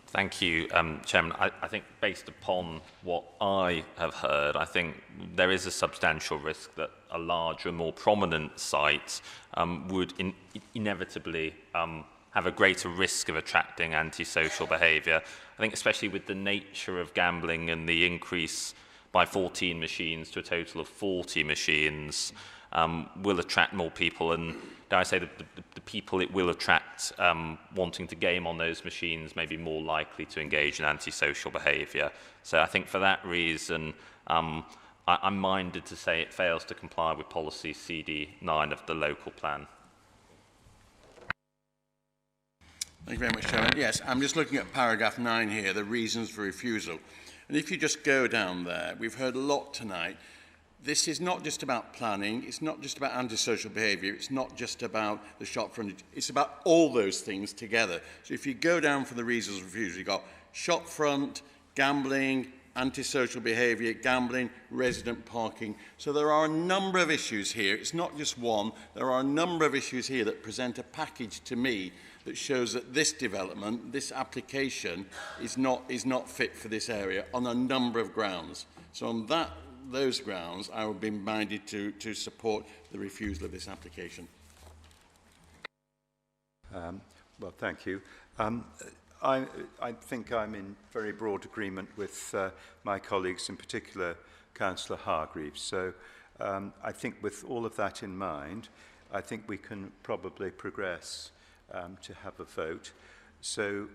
Thank you, Chairman. I think based upon what I have heard, I think there is a substantial risk that a larger, more prominent site would inevitably have a greater risk of attracting antisocial behaviour. I think especially with the nature of gambling and the increase by 14 machines to a total of 40 machines will attract more people, and dare I say the people it will attract wanting to game on those machines may be more likely to engage in antisocial behaviour. So I think for that reason I'm minded to say it fails to comply with policy CD9 of the local plan.
Thank you very much, Chairman. Yes, I'm just looking at paragraph 9 here, the reasons for refusal. And if you just go down there, we've heard a lot tonight. This is not just about planning, it's not just about antisocial behaviour, it's not just about the shop frontage, it's about all those things together. So if you go down for the reasons for refusal, you've got shop front, gambling, antisocial behaviour, gambling, resident parking. So there are a number of issues here. It's not just one. There are a number of issues here that present a package to me that shows that this development, this application, is not fit for this area on a number of grounds. So on those grounds, I would be minded to support the refusal of this application.
Well, thank you. I think I'm in very broad agreement with my colleagues, in particular Councillor Hargreaves. So I think with all of that in mind, I think we can probably progress to have a vote. So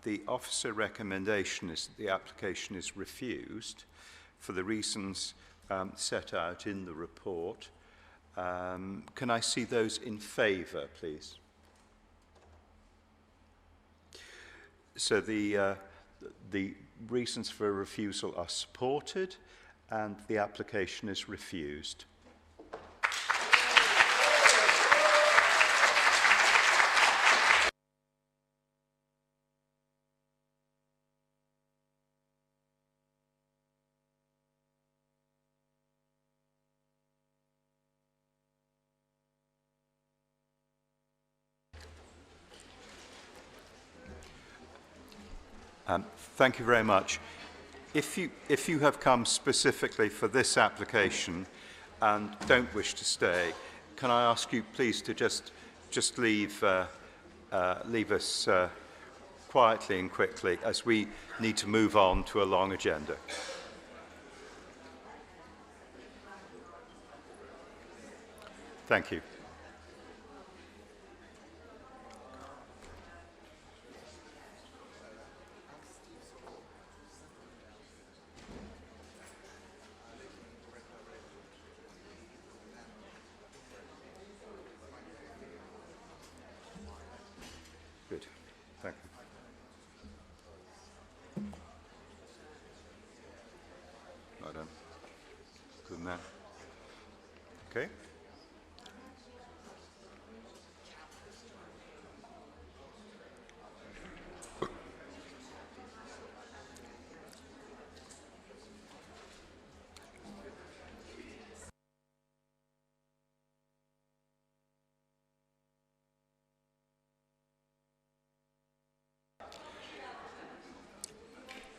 the officer recommendation is that the application is refused for the reasons set out in the report. Can I see those in favour, please? So the reasons for refusal are supported and the application is refused. Thank you very much. If you have come specifically for this application and don't wish to stay, can I ask you please to just leave us quietly and quickly, as we need to move on to a long agenda. Thank you. Good. Thank you. Well done. Good man. Okay.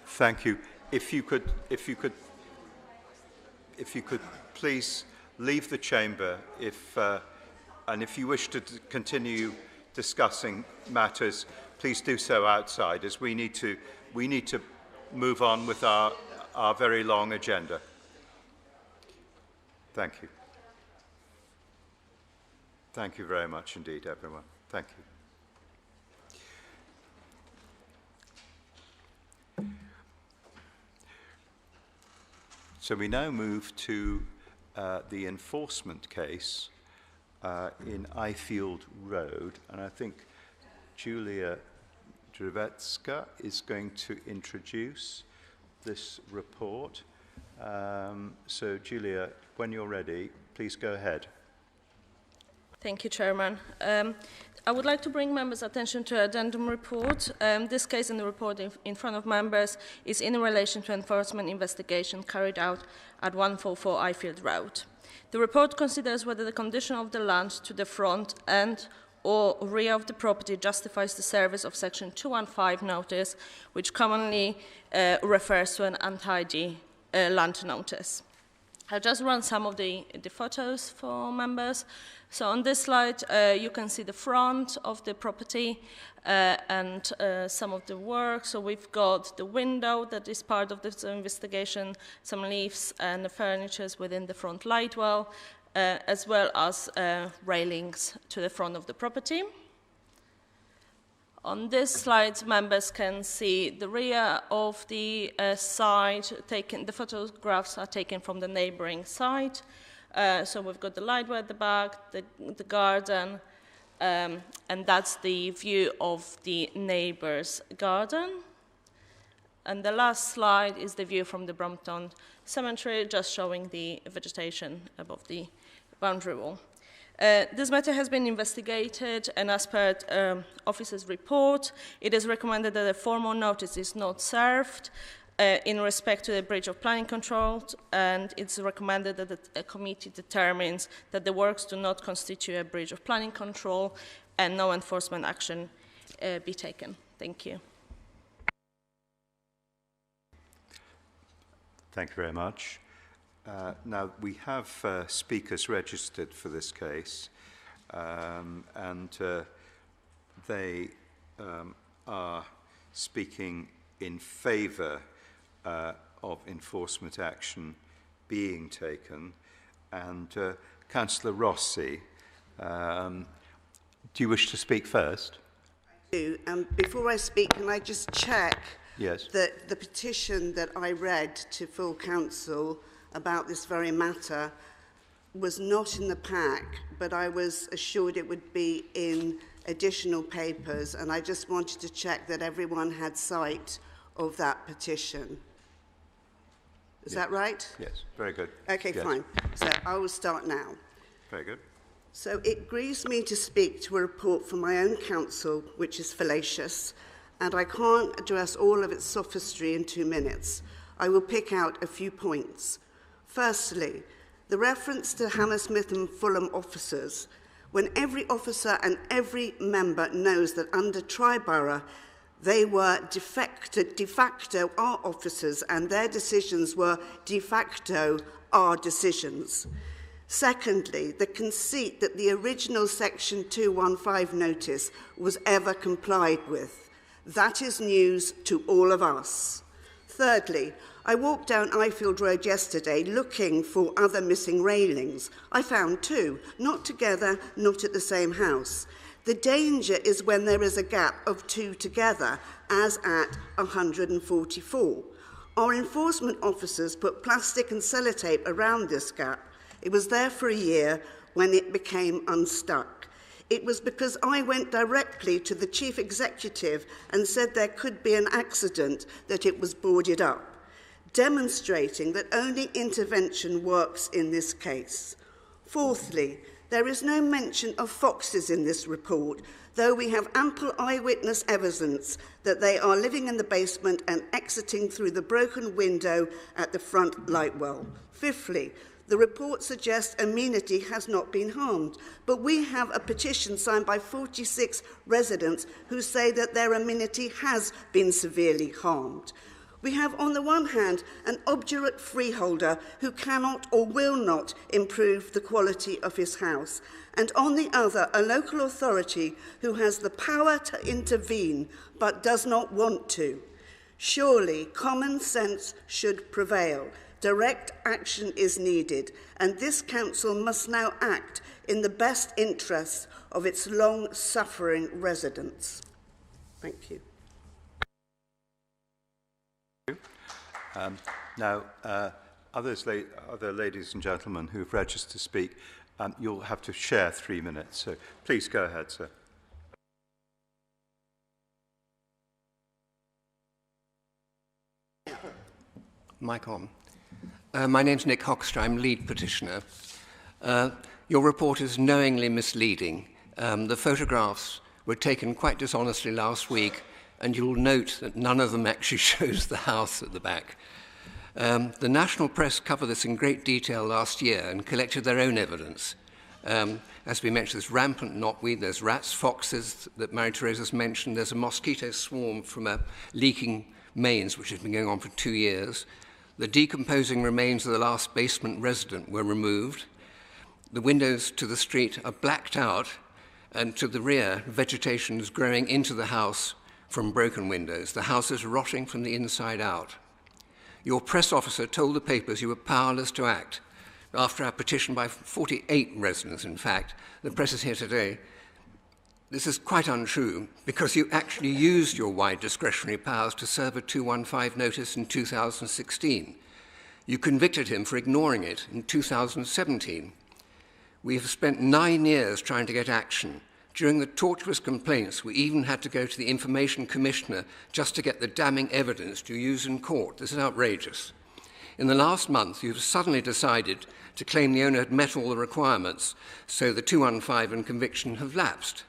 Thank you. If you could please leave the chamber, and if you wish to continue discussing matters, please do so outside, as we need to move on with our very long agenda. Thank you. Thank you very much indeed, everyone. Thank you. So we now move to the enforcement case in Ifield Road, and I think Julia Drevecka is going to introduce this report. So, Julia, when you're ready, please go ahead.
Thank you, Chairman. I would like to bring members' attention to addendum report. This case in the report in front of members is in relation to enforcement investigation carried out at 144 Ifield Road. The report considers whether the condition of the land to the front and or rear of the property justifies the service of Section 215 notice, which commonly refers to an untidy land notice. I'll just run some of the photos for members. So on this slide, you can see the front of the property and some of the work. So we've got the window that is part of this investigation, some leaves and the furniture within the front light well, as well as railings to the front of the property. On this slide, members can see the rear of the side. The photographs are taken from the neighbouring side. So we've got the lightware at the back, the garden, and that's the view of the neighbour's garden. And the last slide is the view from the Brompton Cemetery, just showing the vegetation above the boundary wall. This matter has been investigated, and as per officer's report, it is recommended that a formal notice is not served in respect to the breach of planning control, and it's recommended that a committee determines that the works do not constitute a breach of planning control and no enforcement action be taken. Thank you.
Thank you very much. Now, we have speakers registered for this case, and they are speaking in favour of enforcement action being taken. And Councillor Rossi, do you wish to speak first?
I do. Before I speak, can I just check
yes.
that the petition that I read to full council about this very matter was not in the pack, but I was assured it would be in additional papers, and I just wanted to check that everyone had sight of that petition. Is that right?
Yes, very good.
Okay,
yes.
fine. So I will start now.
Very good.
So it grieves me to speak to a report from my own council, which is fallacious, and I can't address all of its sophistry in 2 minutes. I will pick out a few points. Firstly, the reference to Hammersmith and Fulham officers, when every officer and every member knows that under Triborough they were de facto our officers and their decisions were de facto our decisions. Secondly, the conceit that the original Section 215 notice was ever complied with. That is news to all of us. Thirdly, I walked down Ifield Road yesterday looking for other missing railings. I found 2, not together, not at the same house. The danger is when there is a gap of 2 together, as at 144. Our enforcement officers put plastic and sellotape around this gap. It was there for a year when it became unstuck. It was because I went directly to the chief executive and said there could be an accident that it was boarded up, demonstrating that only intervention works in this case. Fourthly, there is no mention of foxes in this report, though we have ample eyewitness evidence that they are living in the basement and exiting through the broken window at the front light well. Fifthly, the report suggests amenity has not been harmed, but we have a petition signed by 46 residents who say that their amenity has been severely harmed. We have, on the one hand, an obdurate freeholder who cannot or will not improve the quality of his house, and on the other, a local authority who has the power to intervene but does not want to. Surely, common sense should prevail. Direct action is needed, and this council must now act in the best interests of its long-suffering residents. Thank you.
Now, other ladies and gentlemen who have registered to speak, you'll have to share 3 minutes. So please go ahead, sir.
Mic on. My name's Nick Hoxter. I'm lead petitioner. Your report is knowingly misleading. The photographs were taken quite dishonestly last week, and you'll note that none of them actually shows the house at the back. The national press covered this in great detail last year and collected their own evidence. As we mentioned, there's rampant knotweed, there's rats, foxes that Marie-Thérèse mentioned, there's a mosquito swarm from a leaking mains which has been going on for 2 years. The decomposing remains of the last basement resident were removed. The windows to the street are blacked out, and to the rear, vegetation is growing into the house from broken windows. The house is rotting from the inside out. Your press officer told the papers you were powerless to act. After our petition by 48 residents, in fact, the press is here today. This is quite untrue, because you actually used your wide discretionary powers to serve a 215 notice in 2016. You convicted him for ignoring it in 2017. We have spent 9 years trying to get action. During the tortuous complaints, we even had to go to the Information Commissioner just to get the damning evidence to use in court. This is outrageous. In the last month, you've suddenly decided to claim the owner had met all the requirements, so the 215 and conviction have lapsed.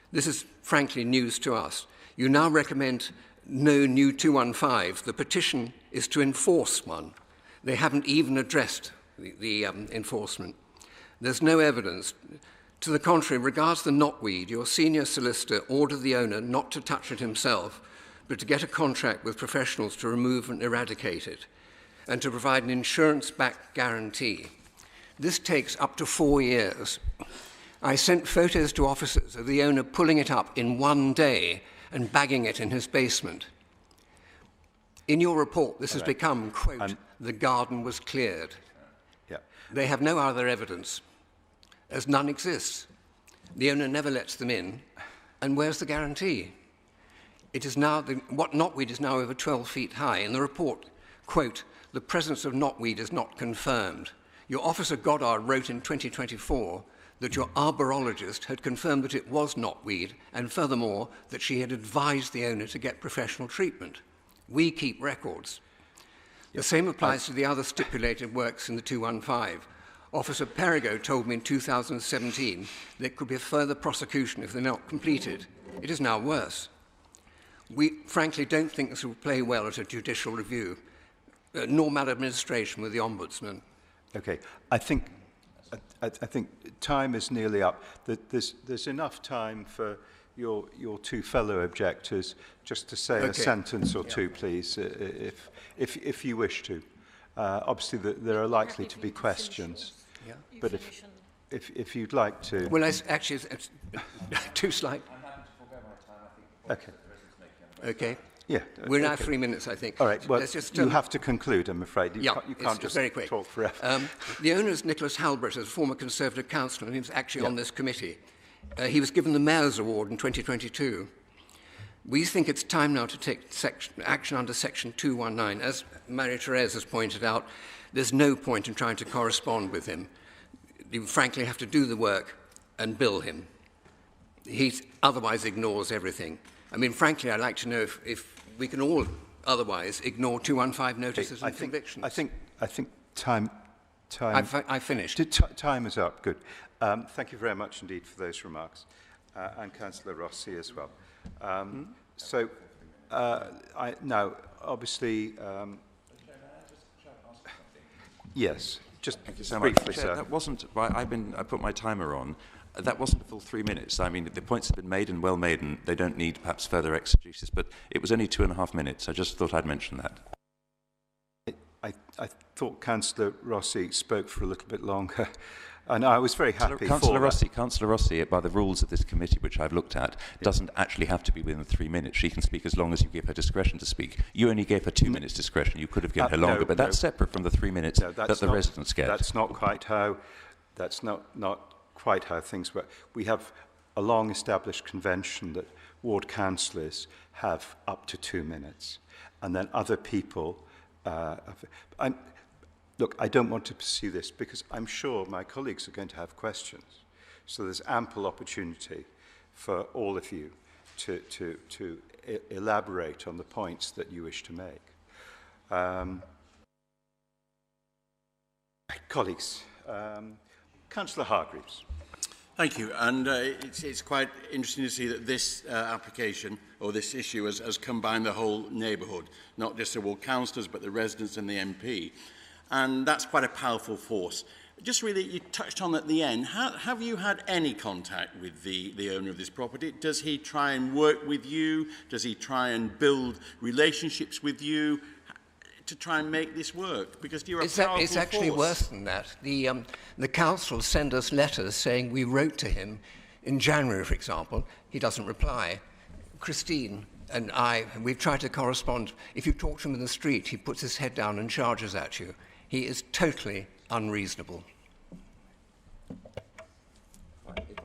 This is frankly news to us. You now recommend no new 215. The petition is to enforce one. They haven't even addressed the enforcement. There's no evidence. To the contrary, regards the knotweed, your senior solicitor ordered the owner not to touch it himself, but to get a contract with professionals to remove and eradicate it, and to provide an insurance-backed guarantee. This takes up to 4 years. I sent photos to officers of the owner pulling it up in 1 day and bagging it in his basement. In your report, this has become, quote, the garden was cleared.
Yeah.
They have no other evidence, as none exists. The owner never lets them in, and where's the guarantee? It is now, what knotweed is now over 12 feet high. In the report, quote, the presence of knotweed is not confirmed. Your officer Goddard wrote in 2024 that your arborologist had confirmed that it was knotweed, and furthermore, that she had advised the owner to get professional treatment. We keep records. The same applies to the other stipulated works in the 215. Officer Perigo told me in 2017 there could be a further prosecution if they're not completed. It is now worse. We frankly don't think this will play well at a judicial review, nor maladministration with the Ombudsman.
Okay, I think time is nearly up. There's enough time for your two fellow objectors just to say a sentence or two, please, if you wish to. Obviously, there are likely to be questions, but if you'd like to.
Well, actually, it's too slight.
I'm happy to forego my time. I think
Okay. Okay.
Yeah.
We're now 3 minutes, I think.
All right. Well,
just,
you have to conclude, I'm afraid. You can't just
very quick.
talk forever.
The owner is Nicholas Halbert, a former Conservative councillor, and he was actually on this committee. He was given the Mayor's Award in 2022. We think it's time now to take action under Section 219. As Marie-Thérèse has pointed out, there's no point in trying to correspond with him. You frankly have to do the work and bill him. He otherwise ignores everything. I mean, frankly, I'd like to know if we can all otherwise ignore 215 notices and convictions.
I think time.
I've finished.
Time is up. Good. Thank you very much indeed for those remarks, and Councillor Rossi as well. Now, obviously, yes. Just
Thank you so
briefly,
much.
sir.
Chair, that wasn't. I put my timer on. That wasn't a full 3 minutes. I mean, the points have been made and well made, and they don't need perhaps further exegesis. But it was only 2.5 minutes. I just thought I'd mention that.
I thought Councillor Rossi spoke for a little bit longer, and I was very happy
Councillor Rossi, by the rules of this committee, which I've looked at, doesn't actually have to be within 3 minutes. She can speak as long as you give her discretion to speak. You only gave her 2 minutes discretion. You could have given her longer, but that's separate from the 3 minutes that the residents get.
That's not quite how. That's not quite how things work. We have a long-established convention that ward councillors have up to 2 minutes, and then other people. Look, I don't want to pursue this because I'm sure my colleagues are going to have questions. So there's ample opportunity for all of you to elaborate on the points that you wish to make. Colleagues, Councillor Hargreaves.
Thank you. And it's quite interesting to see that this application or this issue has combined the whole neighbourhood, not just the ward councillors, but the residents and the MP. And that's quite a powerful force. Just really, you touched on at the end, have you had any contact with the owner of this property? Does he try and work with you? Does he try and build relationships with you to try and make this work? Because you're a powerful
It's actually
force.
worse than that. The council send us letters saying we wrote to him in January, for example. He doesn't reply. Christine and we've tried to correspond. If you talk to him in the street, he puts his head down and charges at you. He is totally unreasonable.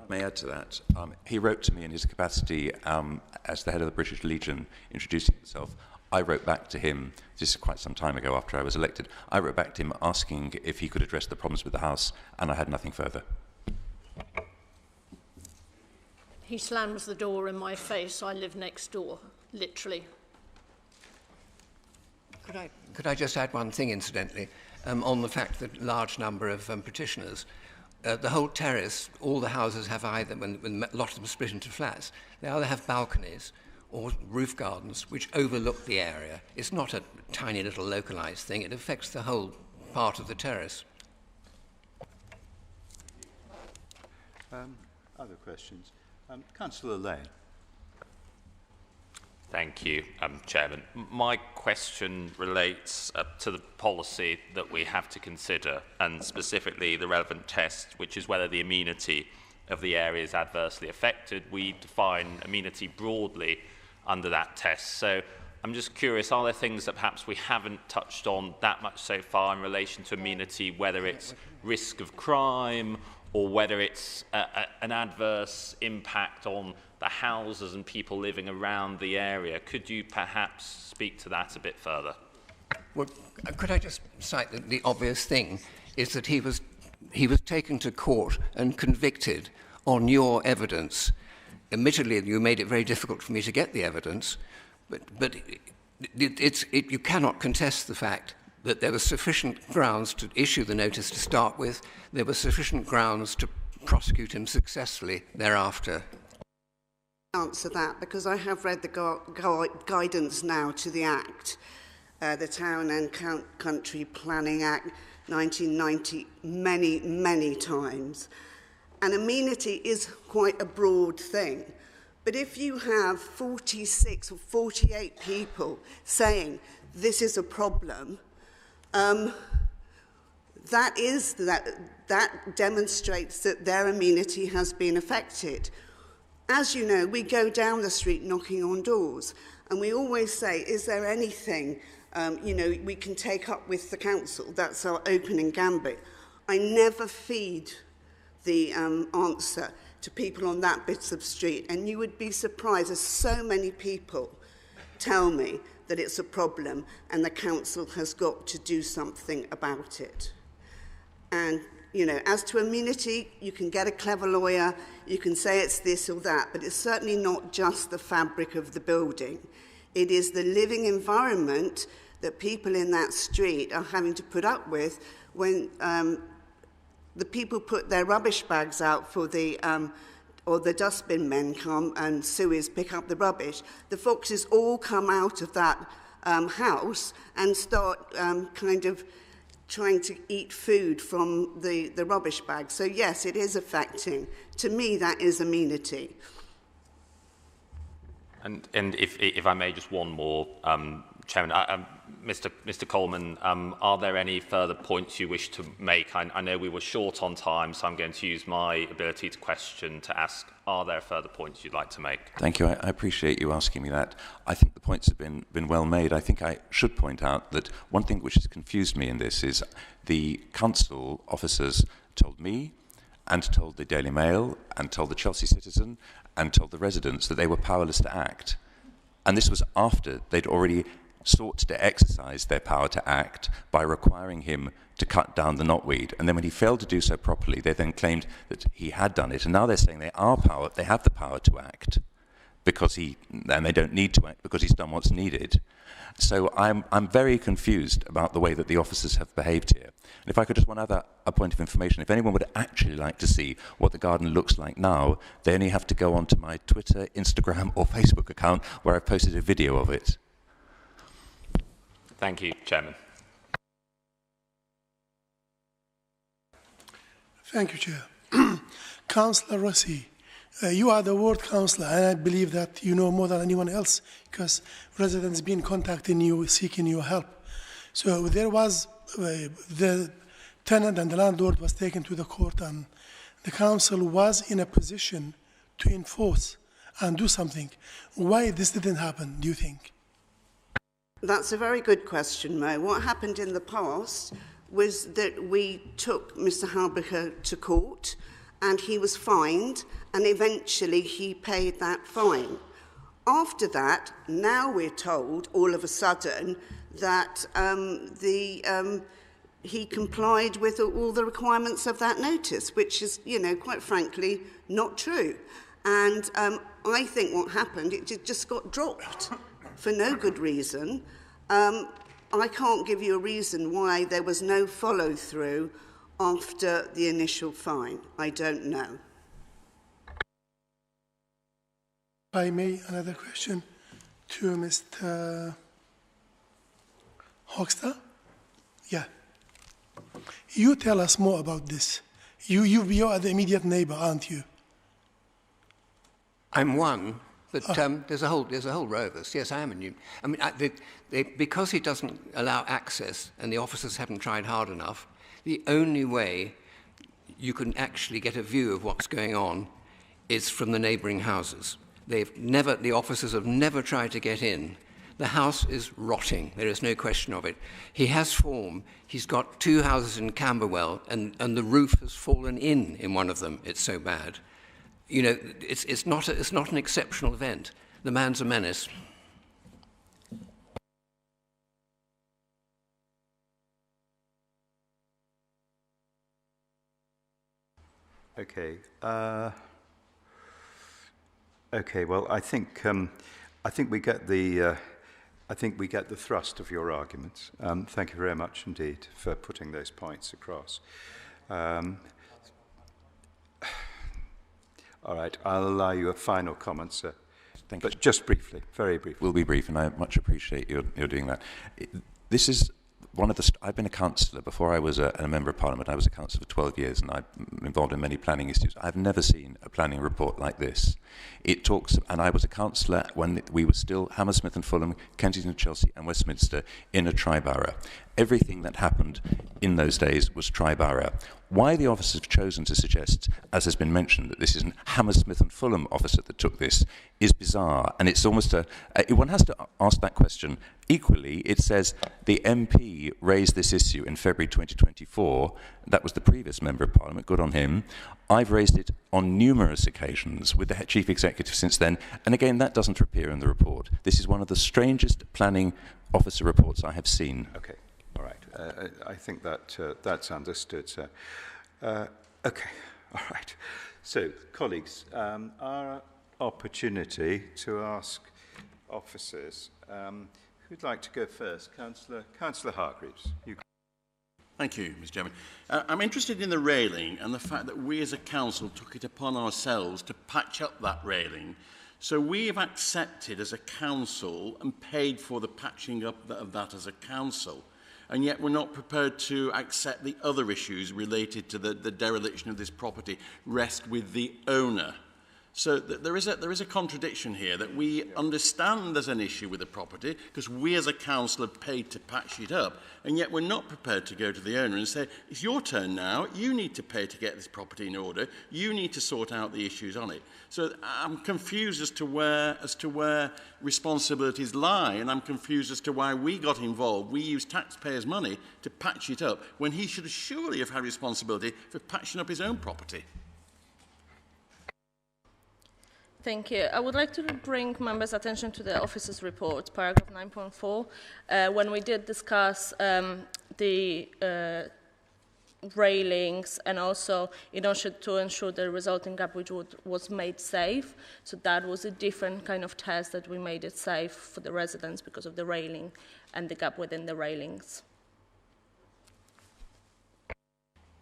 May I add to that? He wrote to me in his capacity as the head of the British Legion, introducing himself. I wrote back to him, this is quite some time ago after I was elected, I wrote back to him asking if he could address the problems with the house, and I had nothing further.
He slams the door in my face. I live next door, literally.
Could I just add one thing, incidentally, on the fact that large number of petitioners, the whole terrace, all the houses have either, when a lot of them split into flats, they either have balconies or roof gardens which overlook the area. It's not a tiny little localised thing, it affects the whole part of the terrace.
Other questions? Councillor Lane.
Thank you, Chairman. My question relates to the policy that we have to consider, and specifically the relevant test, which is whether the amenity of the area is adversely affected. We define amenity broadly under that test. So I'm just curious, are there things that perhaps we haven't touched on that much so far in relation to amenity, whether it's risk of crime or whether it's an adverse impact on the houses and people living around the area? Could you perhaps speak to that a bit further?
Well, could I just cite the obvious thing is that he was taken to court and convicted on your evidence. Admittedly, you made it very difficult for me to get the evidence, but you cannot contest the fact that there was sufficient grounds to issue the notice to start with. There were sufficient grounds to prosecute him successfully thereafter.
Answer that because I have read the guidance now to the Act, the Town and Country Planning Act 1990 many times. And amenity is quite a broad thing. But if you have 46 or 48 people saying this is a problem, that demonstrates that their amenity has been affected. As you know, we go down the street knocking on doors, and we always say, is there anything we can take up with the council? That's our opening gambit. I never feed the answer to people on that bit of street, and you would be surprised as so many people tell me that it's a problem and the council has got to do something about it. And as to amenity, you can get a clever lawyer, you can say it's this or that, but it's certainly not just the fabric of the building. It is the living environment that people in that street are having to put up with when the people put their rubbish bags out for or the dustbin men come and Suez pick up the rubbish. The foxes all come out of that house and start kind of trying to eat food from the rubbish bag. So yes, it is affecting. To me, that is amenity.
And if I may, just one more, Chairman. Mr. Coleman, are there any further points you wish to make? I know we were short on time, so I'm going to use my ability to question to ask, are there further points you'd like to make?
Thank you. I appreciate you asking me that. I think the points have been well made. I think I should point out that one thing which has confused me in this is the council officers told me and told the Daily Mail and told the Chelsea Citizen and told the residents that they were powerless to act. And this was after they'd already sought to exercise their power to act by requiring him to cut down the knotweed. And then when he failed to do so properly, they then claimed that he had done it. And now they're saying they have the power to act. and they don't need to act because he's done what's needed. So I'm very confused about the way that the officers have behaved here. And if I could just one other point of information, if anyone would actually like to see what the garden looks like now, they only have to go onto my Twitter, Instagram or Facebook account where I've posted a video of it.
Thank you, Chairman.
Thank you, Chair. Councillor Rossi, you are the ward councillor, and I believe that you know more than anyone else because residents have been contacting you, seeking your help. So there was the tenant and the landlord was taken to the court, and the council was in a position to enforce and do something. Why this didn't happen, do you think?
That's a very good question, Mo. What happened in the past was that we took Mr. Halbecker to court and he was fined, and eventually he paid that fine. After that, now we're told all of a sudden that he complied with all the requirements of that notice, which is, you know, quite frankly, not true. And I think what happened, it just got dropped for no good reason. I can't give you a reason why there was no follow-through after the initial fine. I don't know.
If I may, another question to Mr. Hoxter. Yeah. You tell us more about this. You are the immediate neighbour, aren't you?
I'm one, but there's a whole row of us. Yes, I am a new. I mean, because he doesn't allow access, and the officers haven't tried hard enough, the only way you can actually get a view of what's going on is from the neighbouring houses. The officers have never tried to get in. The house is rotting. There is no question of it. He has form. He's got 2 houses in Camberwell, and the roof has fallen in one of them. It's so bad. You know, it's not an exceptional event. The man's a menace.
Okay. Okay. Well, I think we get the thrust of your arguments. Thank you very much indeed for putting those points across. All right. I'll allow you a final comment, sir.
Thank you.
But just briefly, very briefly.
We'll be brief, and I much appreciate you're doing that. This is one of the. I've been a councillor before I was a member of Parliament. I was a councillor for 12 years, and I'm involved in many planning issues. I've never seen a planning report like this. It talks, and I was a councillor when we were still Hammersmith and Fulham, Kensington, Chelsea, and Westminster in a tri-borough. Everything that happened in those days was tri-borough. Why the officers have chosen to suggest, as has been mentioned, that this is an Hammersmith and Fulham officer that took this is bizarre, and it's almost one has to ask that question. Equally, it says the MP raised this issue in February 2024. That was the previous Member of Parliament, good on him. I've raised it on numerous occasions with the Chief Executive since then, and again, that doesn't appear in the report. This is one of the strangest planning officer reports I have seen.
Okay, all right. I think that that's understood, sir. Okay, all right. So, colleagues, our opportunity to ask officers. Who'd like to go first? Councillor Hargreaves.
Thank you, Mr. Chairman. I'm interested in the railing and the fact that we as a council took it upon ourselves to patch up that railing. So we have accepted as a council and paid for the patching up of that as a council. And yet we're not prepared to accept the other issues related to the dereliction of this property rest with the owner. So there is a contradiction here that we understand there's an issue with the property because we as a council have paid to patch it up, and yet we're not prepared to go to the owner and say, it's your turn now, you need to pay to get this property in order, you need to sort out the issues on it. So I'm confused as to where responsibilities lie, and I'm confused as to why we got involved. We used taxpayers' money to patch it up when he should surely have had responsibility for patching up his own property.
Thank you. I would like to bring members' attention to the officer's report, paragraph 9.4, when we did discuss the railings, and also in order to ensure the resulting gap which was made safe. So that was a different kind of test that we made it safe for the residents because of the railing and the gap within the railings.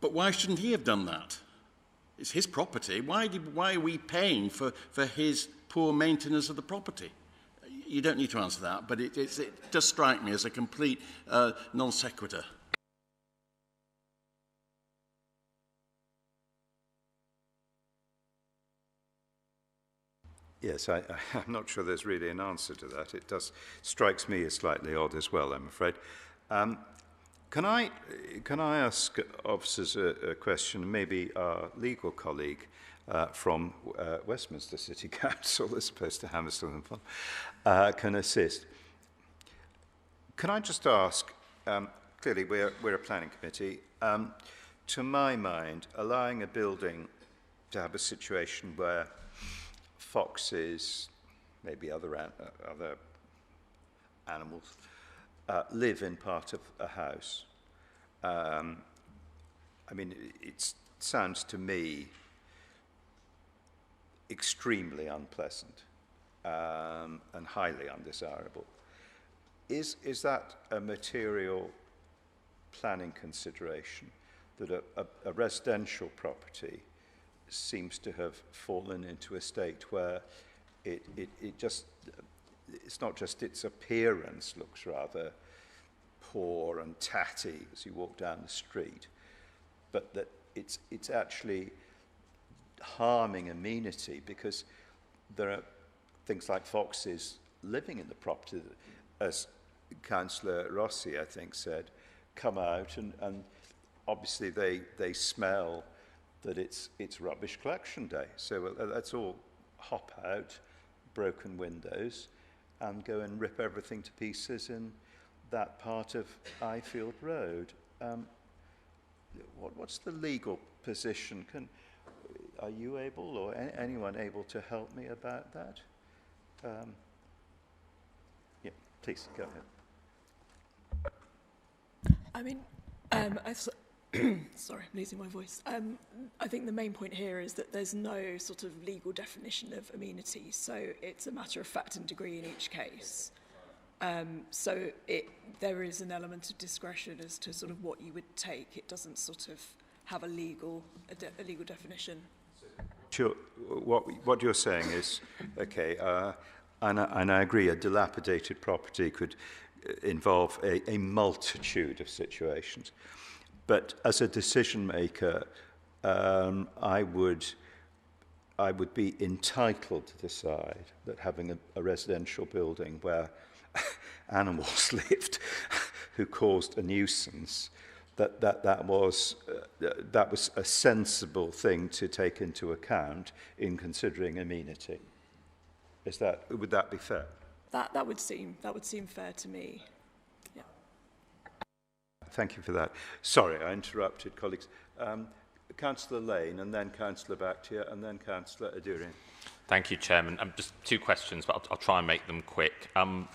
But why shouldn't he have done that? It's his property. Why are we paying for his poor maintenance of the property? You don't need to answer that, but it does strike me as a complete non sequitur.
Yes, I'm not sure there's really an answer to that. It does strikes me as slightly odd as well, I'm afraid. Can I ask officers a question? Maybe our legal colleague from Westminster City Council, as opposed to Hammersmith and Fulham, can assist. Can I just ask? Clearly, we're a planning committee. To my mind, allowing a building to have a situation where foxes, maybe other animals, live in part of a house. I mean, it sounds to me extremely unpleasant and highly undesirable. Is that a material planning consideration that a residential property seems to have fallen into a state where it just, it's not just its appearance looks rather poor and tatty as you walk down the street, but that it's actually harming amenity because there are things like foxes living in the property that, as Councillor Rossi, I think, said, come out and obviously they smell that it's rubbish collection day. So let's all hop out, broken windows, and go and rip everything to pieces in that part of Ifield Road. What's the legal position? Are you able, or anyone able to help me about that? Yeah, please, go ahead.
I mean, sorry, I'm losing my voice. I think the main point here is that there's no sort of legal definition of amenity, so it's a matter of fact and degree in each case. So there is an element of discretion as to sort of what you would take. It doesn't sort of have a legal definition.
Sure. What you're saying is, okay, and I agree, a dilapidated property could involve a multitude of situations. But as a decision maker, I would be entitled to decide that having a residential building where animals lived who caused a nuisance, that was a sensible thing to take into account in considering amenity. Would that be fair?
That would seem fair to me. Yeah.
Thank you for that. Sorry, I interrupted, colleagues. Councillor Lane, and then Councillor Bakhtia, and then Councillor Adurian.
Thank you, Chairman. Just two questions, but I'll try and make them quick.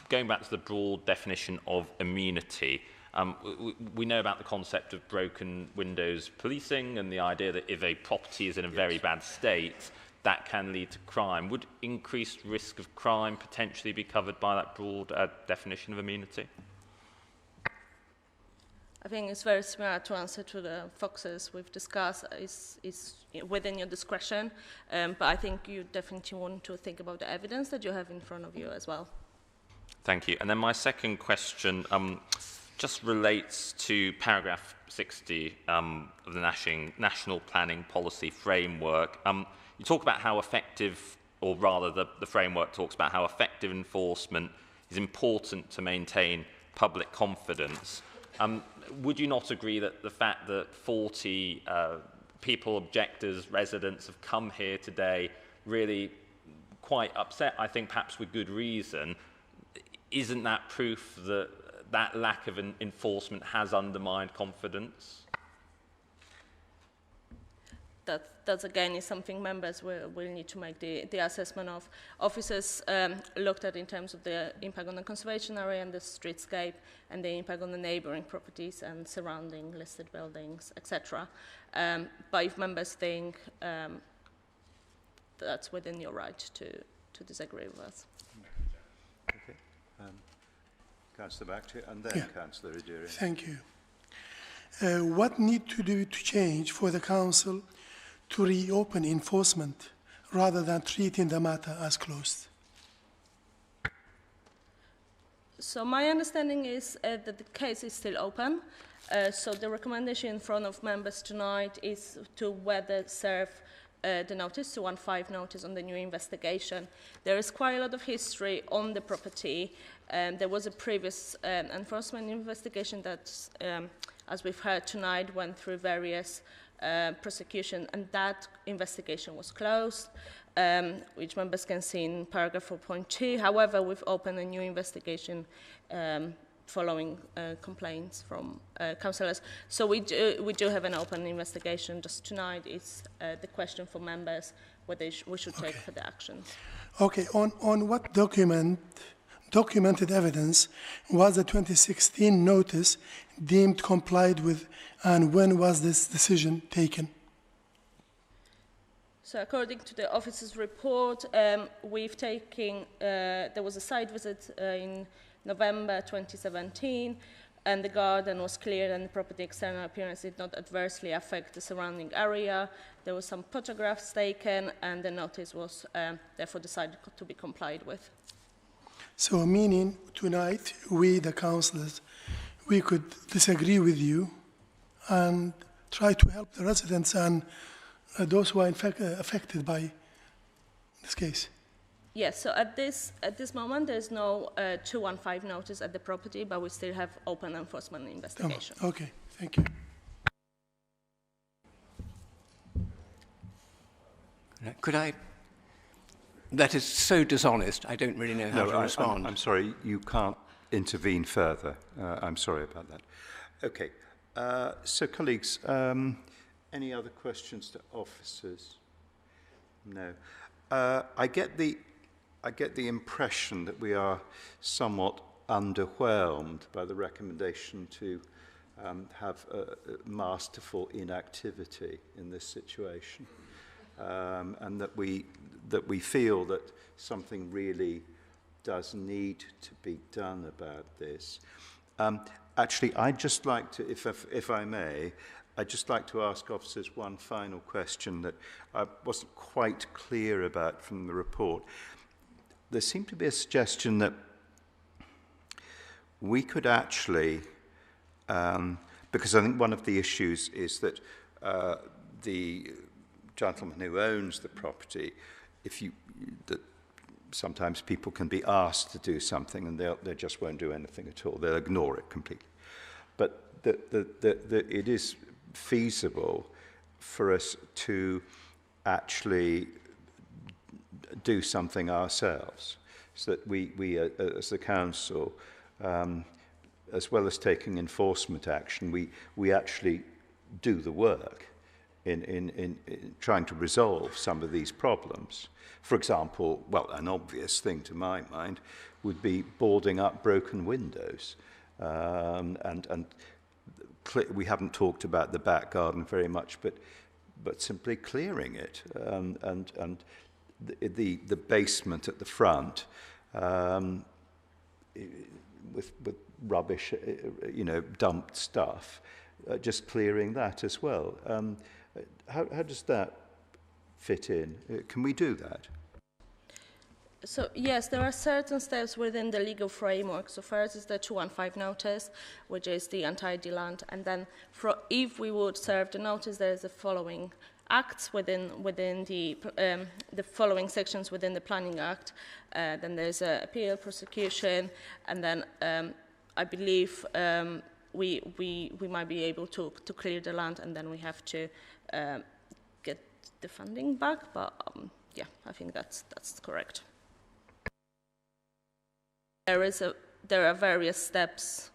Going back to the broad definition of amenity, we know about the concept of broken windows policing and the idea that if a property is in a very bad state, that can lead to crime. Would increased risk of crime potentially be covered by that broad definition of amenity?
I think it's very similar to answer to the foxes we've discussed. Is within your discretion, but I think you definitely want to think about the evidence that you have in front of you as well.
Thank you. And then my second question just relates to paragraph 60 of the National Planning Policy Framework. You talk about how effective, or rather the framework talks about how effective enforcement is important to maintain public confidence. Would you not agree that the fact that 40 people, objectors, residents have come here today really quite upset, I think perhaps with good reason, isn't that proof that that lack of enforcement has undermined confidence?
That's again is something members will need to make the assessment of. Officers looked at in terms of the impact on the conservation area and the streetscape, and the impact on the neighbouring properties and surrounding listed buildings, etc. But if members think that's within your right to disagree with us.
Okay. Councillor Bakhti, and then Councillor Adjournment.
Thank you. What need to do to change for the council to reopen enforcement rather than treating the matter as closed?
So my understanding is that the case is still open. So the recommendation in front of members tonight is to whether serve the notice, 215 notice on the new investigation. There is quite a lot of history on the property. There was a previous enforcement investigation that, as we've heard tonight, went through various prosecution, and that investigation was closed, which members can see in paragraph 4.2. However, we've opened a new investigation following complaints from councillors. So we do have an open investigation. Just tonight is the question for members whether we should take further actions.
Okay, on what documented evidence was the 2016 notice deemed complied with, and when was this decision taken?
So according to the officer's report, we've taken, there was a site visit in November 2017, and the garden was cleared and the property external appearance did not adversely affect the surrounding area. There were some photographs taken, and the notice was therefore decided to be complied with.
So meaning tonight, we, the councillors, we could disagree with you and try to help the residents and those who are in fact affected by this case.
Yes, so at this moment, there's no 215 notice at the property, but we still have open enforcement investigation.
Oh, okay, thank you.
Could I? That is so dishonest, I don't really know how to respond.
I'm sorry, you can't intervene further. I'm sorry about that. Okay, so colleagues, any other questions to officers? No. I get the impression that we are somewhat underwhelmed by the recommendation to have masterful inactivity in this situation, and that we feel that something really does need to be done about this. Actually, I'd just like to, if I may, I'd just like to ask officers one final question that I wasn't quite clear about from the report. There seemed to be a suggestion that we could actually, because I think one of the issues is that the gentleman who owns the property, that sometimes people can be asked to do something and they just won't do anything at all. They'll ignore it completely. But it is feasible for us to actually do something ourselves, so that we as the council, as well as taking enforcement action, we actually do the work in trying to resolve some of these problems. For example, well, an obvious thing to my mind would be boarding up broken windows, and we haven't talked about the back garden very much, but simply clearing it, and the basement at the front with rubbish, dumped stuff, just clearing that as well. How does that fit in? Can we do that?
So yes, there are certain steps within the legal framework. So first is the 215 notice, which is the untidy land, and then if we would serve the notice, there is the following acts within the following sections within the Planning Act. Then there's appeal, prosecution, and then I believe we might be able to clear the land, and then we have to get the funding back. But yeah, I think that's correct. There are various steps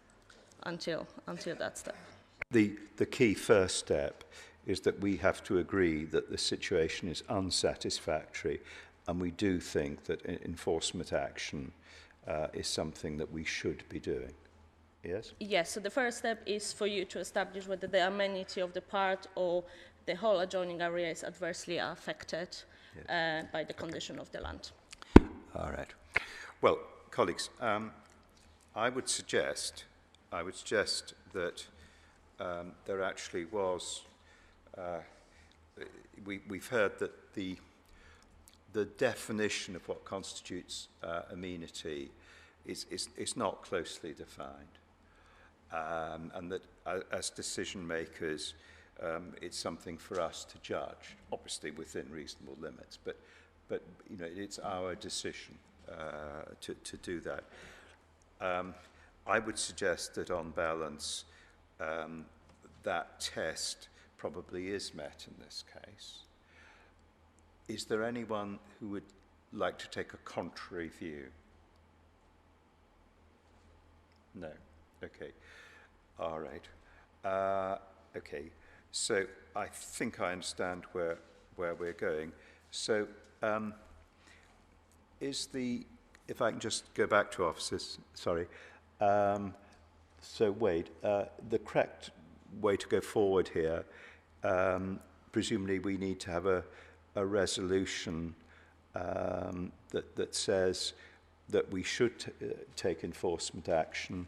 until that step.
The key first step is that we have to agree that the situation is unsatisfactory, and we do think that enforcement action is something that we should be doing. Yes?
Yes, so the first step is for you to establish whether the amenity of the part or the whole adjoining area is adversely affected by the condition of the land.
All right. Well, colleagues, I would suggest that there actually was. We've heard that the definition of what constitutes amenity is not closely defined, and that as decision makers, it's something for us to judge, obviously within reasonable limits. But you know, it's our decision to do that. I would suggest that on balance, that test probably is met in this case. Is there anyone who would like to take a contrary view? No. Okay. All right. Okay. So I think I understand where we're going. So if I can just go back to officers, sorry. So Wade, the correct way to go forward here, presumably we need to have a resolution that says that we should take enforcement action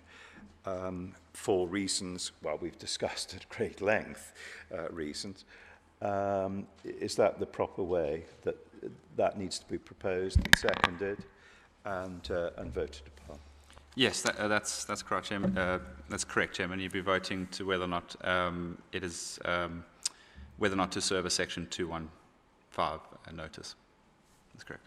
for reasons, well, we've discussed at great length reasons. Is that the proper way that needs to be proposed and seconded and voted upon?
Yes, that's correct, Chairman. That's correct, Chairman. You'd be voting to whether or not it is whether or not to serve a Section 215 notice. That's correct.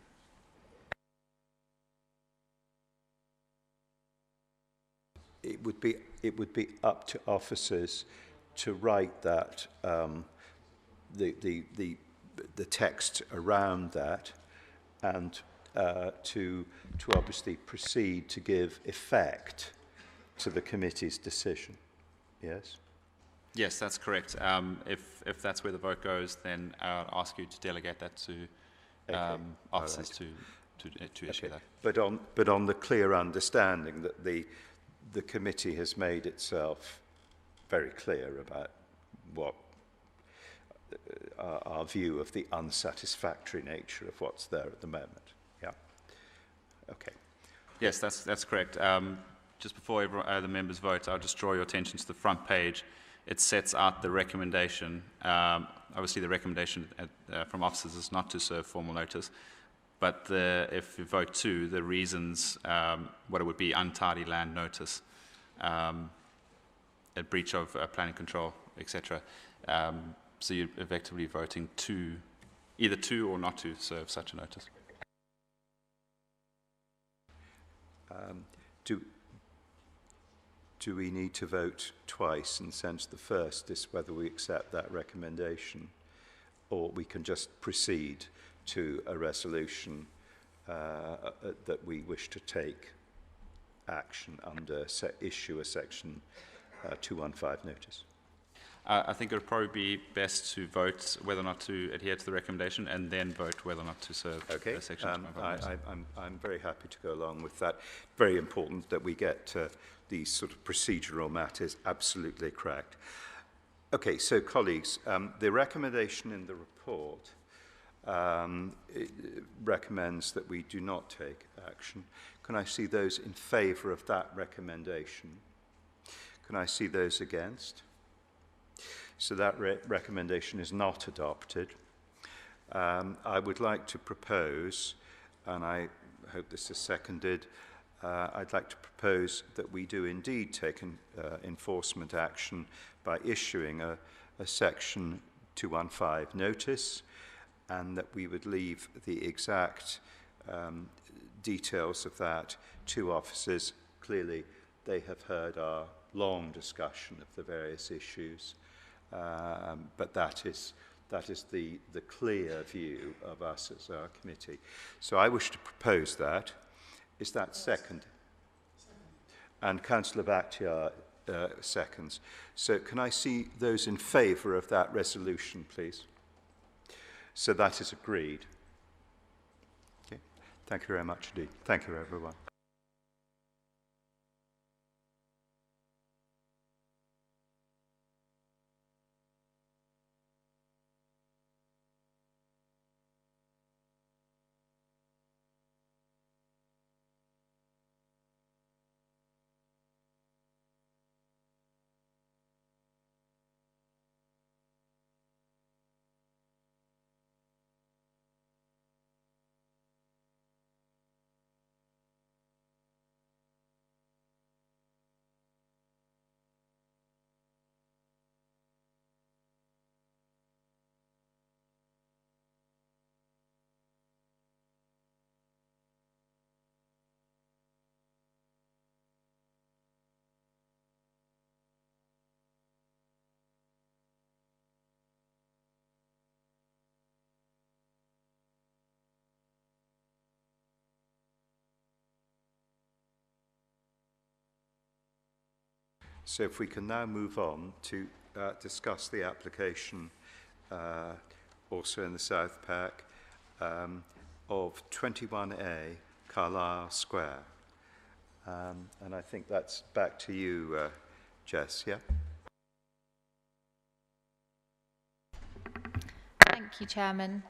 It would be up to officers to write that the text around that, and to obviously proceed to give effect to the committee's decision. Yes?
Yes, that's correct. If that's where the vote goes, then I'll ask you to delegate that to officers to issue that.
But on the clear understanding that the committee has made itself very clear about what our view of the unsatisfactory nature of what's there at the moment. Yeah. Okay.
Yes, that's correct. Just before the members vote, I'll just draw your attention to the front page. It sets out the recommendation. Obviously, the recommendation from officers is not to serve formal notice, but if you vote to, the reasons, what it would be untidy land notice, a breach of planning control, etc. So you're effectively voting to, either to or not to serve such a notice.
Do we need to vote twice? In the sense, the first is whether we accept that recommendation, or we can just proceed to a resolution that we wish to take action under, issue a Section 215 notice.
I think it would probably be best to vote whether or not to adhere to the recommendation, and then vote whether or not to serve a Section 215 notice.
I'm very happy to go along with that. Very important that we get these sort of procedural matters absolutely correct. Okay, so colleagues, the recommendation in the report it recommends that we do not take action. Can I see those in favour of that recommendation? Can I see those against? So that recommendation is not adopted. I would like to propose, and I hope this is seconded, I'd like to propose that we do indeed take enforcement action by issuing a Section 215 notice, and that we would leave the exact details of that to officers. Clearly, they have heard our long discussion of the various issues, but that is the clear view of us as our committee. So I wish to propose that. Is that second? And Councillor Bhatia seconds. So can I see those in favour of that resolution, please? So that is agreed. Okay. Thank you very much indeed. Thank you, everyone. So if we can now move on to discuss the application, also in the South Park, of 21A Carlisle Square. And I think that's back to you, Jess, yeah?
Thank you, Chairman.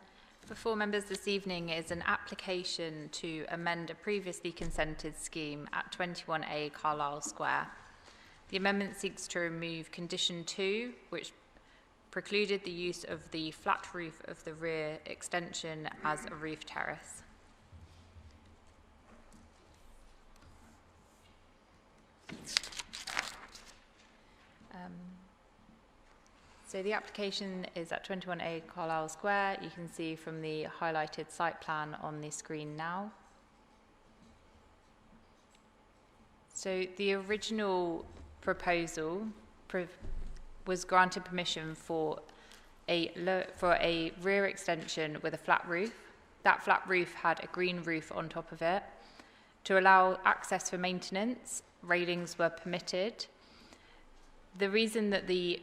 Before members this evening is an application to amend a previously consented scheme at 21A Carlisle Square. The amendment seeks to remove condition 2, which precluded the use of the flat roof of the rear extension as a roof terrace. So the application is at 21A Carlisle Square. You can see from the highlighted site plan on the screen now. So the original proposal was granted permission for a rear extension with a flat roof. That flat roof had a green roof on top of it. To allow access for maintenance, railings were permitted. The reason that the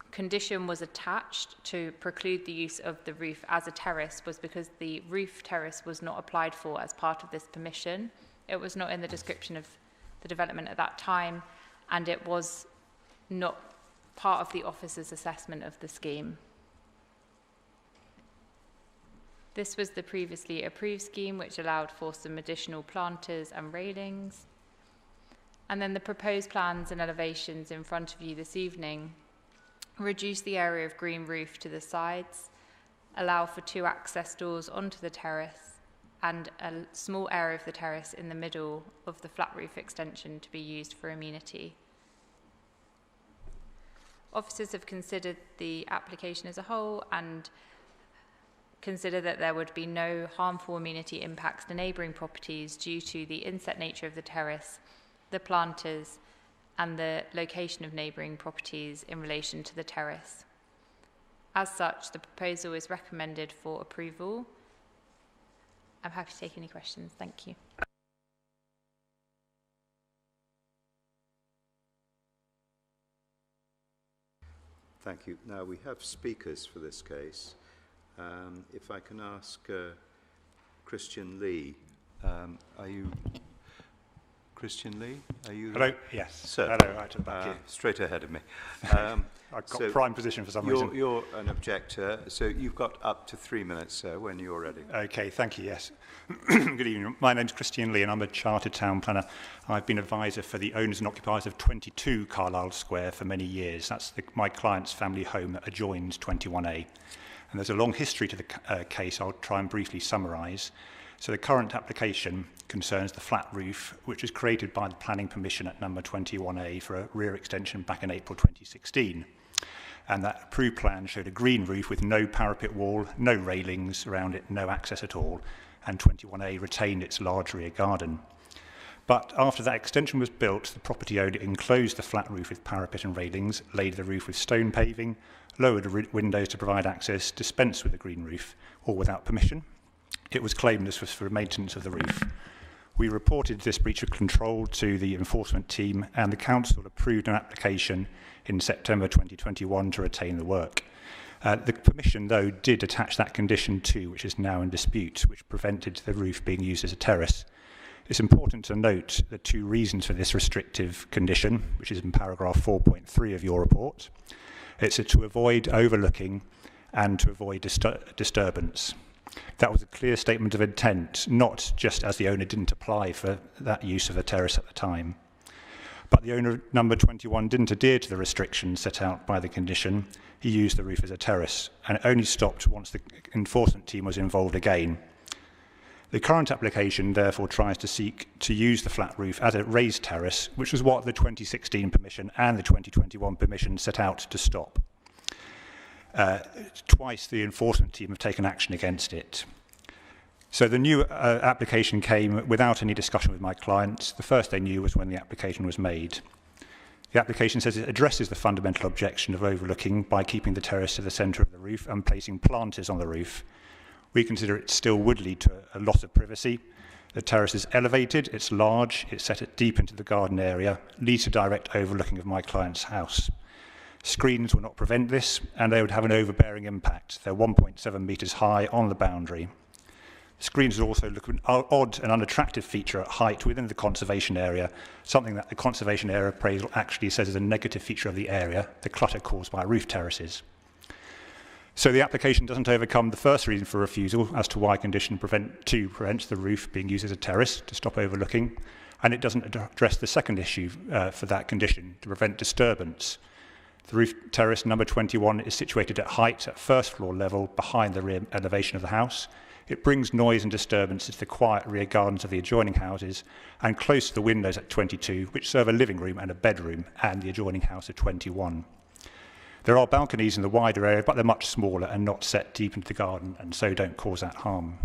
condition was attached to preclude the use of the roof as a terrace was because the roof terrace was not applied for as part of this permission. It was not in the description of the development at that time, and it was not part of the officer's assessment of the scheme. This was the previously approved scheme, which allowed for some additional planters and railings. And then the proposed plans and elevations in front of you this evening reduce the area of green roof to the sides, allow for 2 access doors onto the terrace, and a small area of the terrace in the middle of the flat roof extension to be used for amenity. Officers have considered the application as a whole and consider that there would be no harmful amenity impacts to neighbouring properties due to the inset nature of the terrace, the planters, and the location of neighbouring properties in relation to the terrace. As such, the proposal is recommended for approval. I'm happy to take any questions. Thank you.
Thank you. Now, we have speakers for this case. If I can ask Christian Lee, are you... Christian Lee, are you...
Hello, yes.
Sir.
Hello, right to the back here.
Straight ahead of me.
I've got prime position for some reason.
You're an objector, so you've got up to 3 minutes, sir, when you're ready.
Okay, thank you, yes. Good evening. My name's Christian Lee and I'm a chartered town planner. I've been advisor for the owners and occupiers of 22 Carlisle Square for many years. That's my client's family home that adjoins 21A. And there's a long history to the case I'll try and briefly summarise. So the current application concerns the flat roof, which was created by the planning permission at number 21A for a rear extension back in April 2016. And that approved plan showed a green roof with no parapet wall, no railings around it, no access at all, and 21A retained its large rear garden. But after that extension was built, the property owner enclosed the flat roof with parapet and railings, laid the roof with stone paving, lowered the windows to provide access, dispensed with the green roof, all without permission. It was claimed this was for maintenance of the roof. We reported this breach of control to the enforcement team, and the council approved an application in September 2021 to retain the work. The permission, though, did attach that condition 2, which is now in dispute, which prevented the roof being used as a terrace. It's important to note the 2 reasons for this restrictive condition, which is in paragraph 4.3 of your report. It's to avoid overlooking and to avoid disturbance. That was a clear statement of intent, not just as the owner didn't apply for that use of the terrace at the time. But the owner, number 21, didn't adhere to the restrictions set out by the condition. He used the roof as a terrace, and it only stopped once the enforcement team was involved again. The current application therefore tries to seek to use the flat roof as a raised terrace, which was what the 2016 permission and the 2021 permission set out to stop. Twice the enforcement team have taken action against it. So the new application came without any discussion with my clients. The first they knew was when the application was made. The application says it addresses the fundamental objection of overlooking by keeping the terrace to the centre of the roof and placing planters on the roof. We consider it still would lead to a loss of privacy. The terrace is elevated, it's large, it's set it deep into the garden area, leads to direct overlooking of my client's house. Screens will not prevent this, and they would have an overbearing impact. They're 1.7 metres high on the boundary. Screens would also look an odd and unattractive feature at height within the conservation area, something that the conservation area appraisal actually says is a negative feature of the area, the clutter caused by roof terraces. So the application doesn't overcome the first reason for refusal as to why condition 2 prevents the roof being used as a terrace to stop overlooking, and it doesn't address the second issue for that condition to prevent disturbance. The roof terrace number 21 is situated at height at first floor level behind the rear elevation of the house. It brings noise and disturbance into the quiet rear gardens of the adjoining houses and close to the windows at 22, which serve a living room and a bedroom, and the adjoining house at 21. There are balconies in the wider area, but they're much smaller and not set deep into the garden, and so don't cause that harm.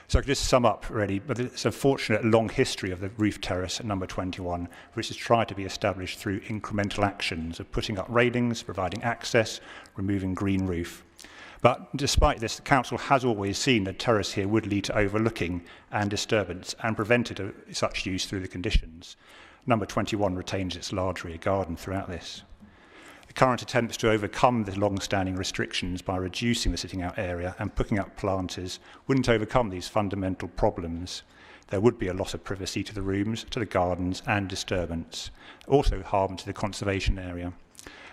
So I could just sum up, really, but it's a fortunate long history of the roof terrace at number 21, which has tried to be established through incremental actions of putting up railings, providing access, removing green roof. But despite this, the council has always seen that terrace here would lead to overlooking and disturbance and prevented such use through the conditions. Number 21 retains its large rear garden throughout this. The current attempts to overcome the long-standing restrictions by reducing the sitting-out area and putting up planters wouldn't overcome these fundamental problems. There would be a loss of privacy to the rooms, to the gardens, and disturbance, also harm to the conservation area.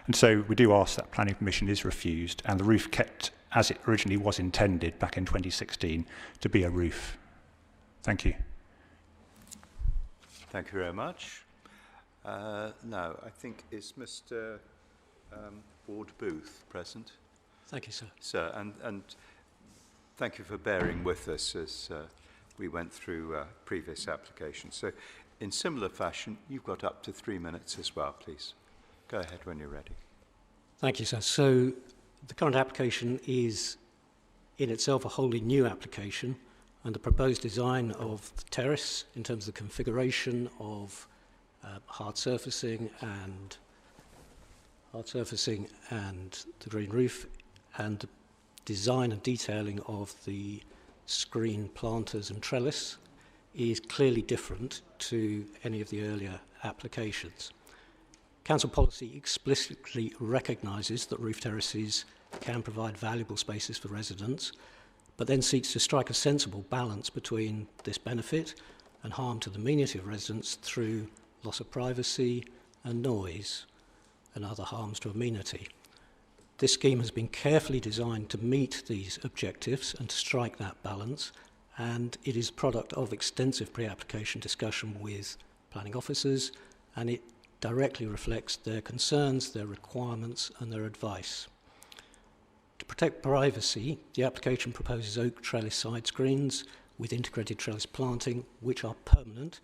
And so we do ask that planning permission is refused and the roof kept as it originally was intended back in 2016 to be a roof. Thank you.
Thank you very much. Now, I think is Mr. Ward Booth present.
Thank you, sir.
Sir, and thank you for bearing with us as we went through previous applications. So, in similar fashion, you've got up to 3 minutes as well, please. Go ahead when you're ready.
Thank you, sir. So, the current application is in itself a wholly new application, and the proposed design of the terrace in terms of the configuration of hard surfacing and the green roof, and the design and detailing of the screen planters and trellis is clearly different to any of the earlier applications. Council policy explicitly recognises that roof terraces can provide valuable spaces for residents, but then seeks to strike a sensible balance between this benefit and harm to the amenity of residents through loss of privacy and noise and other harms to amenity. This scheme has been carefully designed to meet these objectives and to strike that balance, and it is a product of extensive pre-application discussion with planning officers, and it directly reflects their concerns, their requirements, and their advice. To protect privacy, the application proposes oak trellis side screens with integrated trellis planting, which are permanent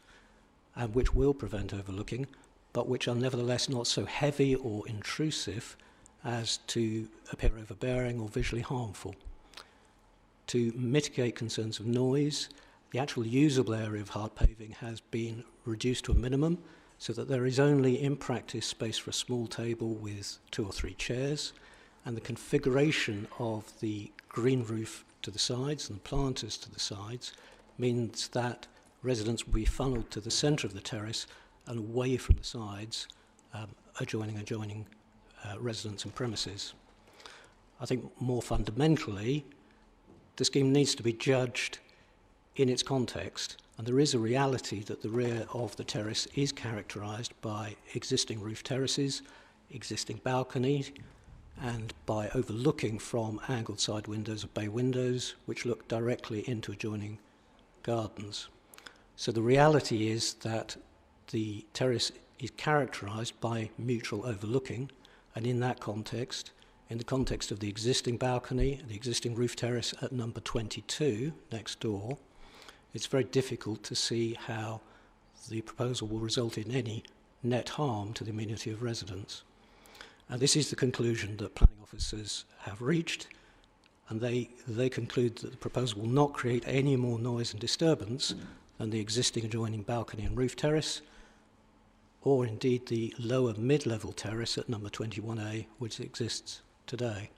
and which will prevent overlooking, but which are nevertheless not so heavy or intrusive as to appear overbearing or visually harmful. To mitigate concerns of noise, the actual usable area of hard paving has been reduced to a minimum so that there is only in practice space for a small table with 2 or 3 chairs, and the configuration of the green roof to the sides and the planters to the sides means that residents will be funneled to the centre of the terrace and away from the sides, adjoining residents and premises. I think more fundamentally, the scheme needs to be judged in its context, and there is a reality that the rear of the terrace is characterised by existing roof terraces, existing balconies, and by overlooking from angled side windows of bay windows which look directly into adjoining gardens. So the reality is that the terrace is characterised by mutual overlooking, and in that context, in the context of the existing balcony, the existing roof terrace at number 22 next door, it's very difficult to see how the proposal will result in any net harm to the amenity of residents. And this is the conclusion that planning officers have reached, and they conclude that the proposal will not create any more noise and disturbance than the existing adjoining balcony and roof terrace, or indeed the lower mid-level terrace at number 21A, which exists today.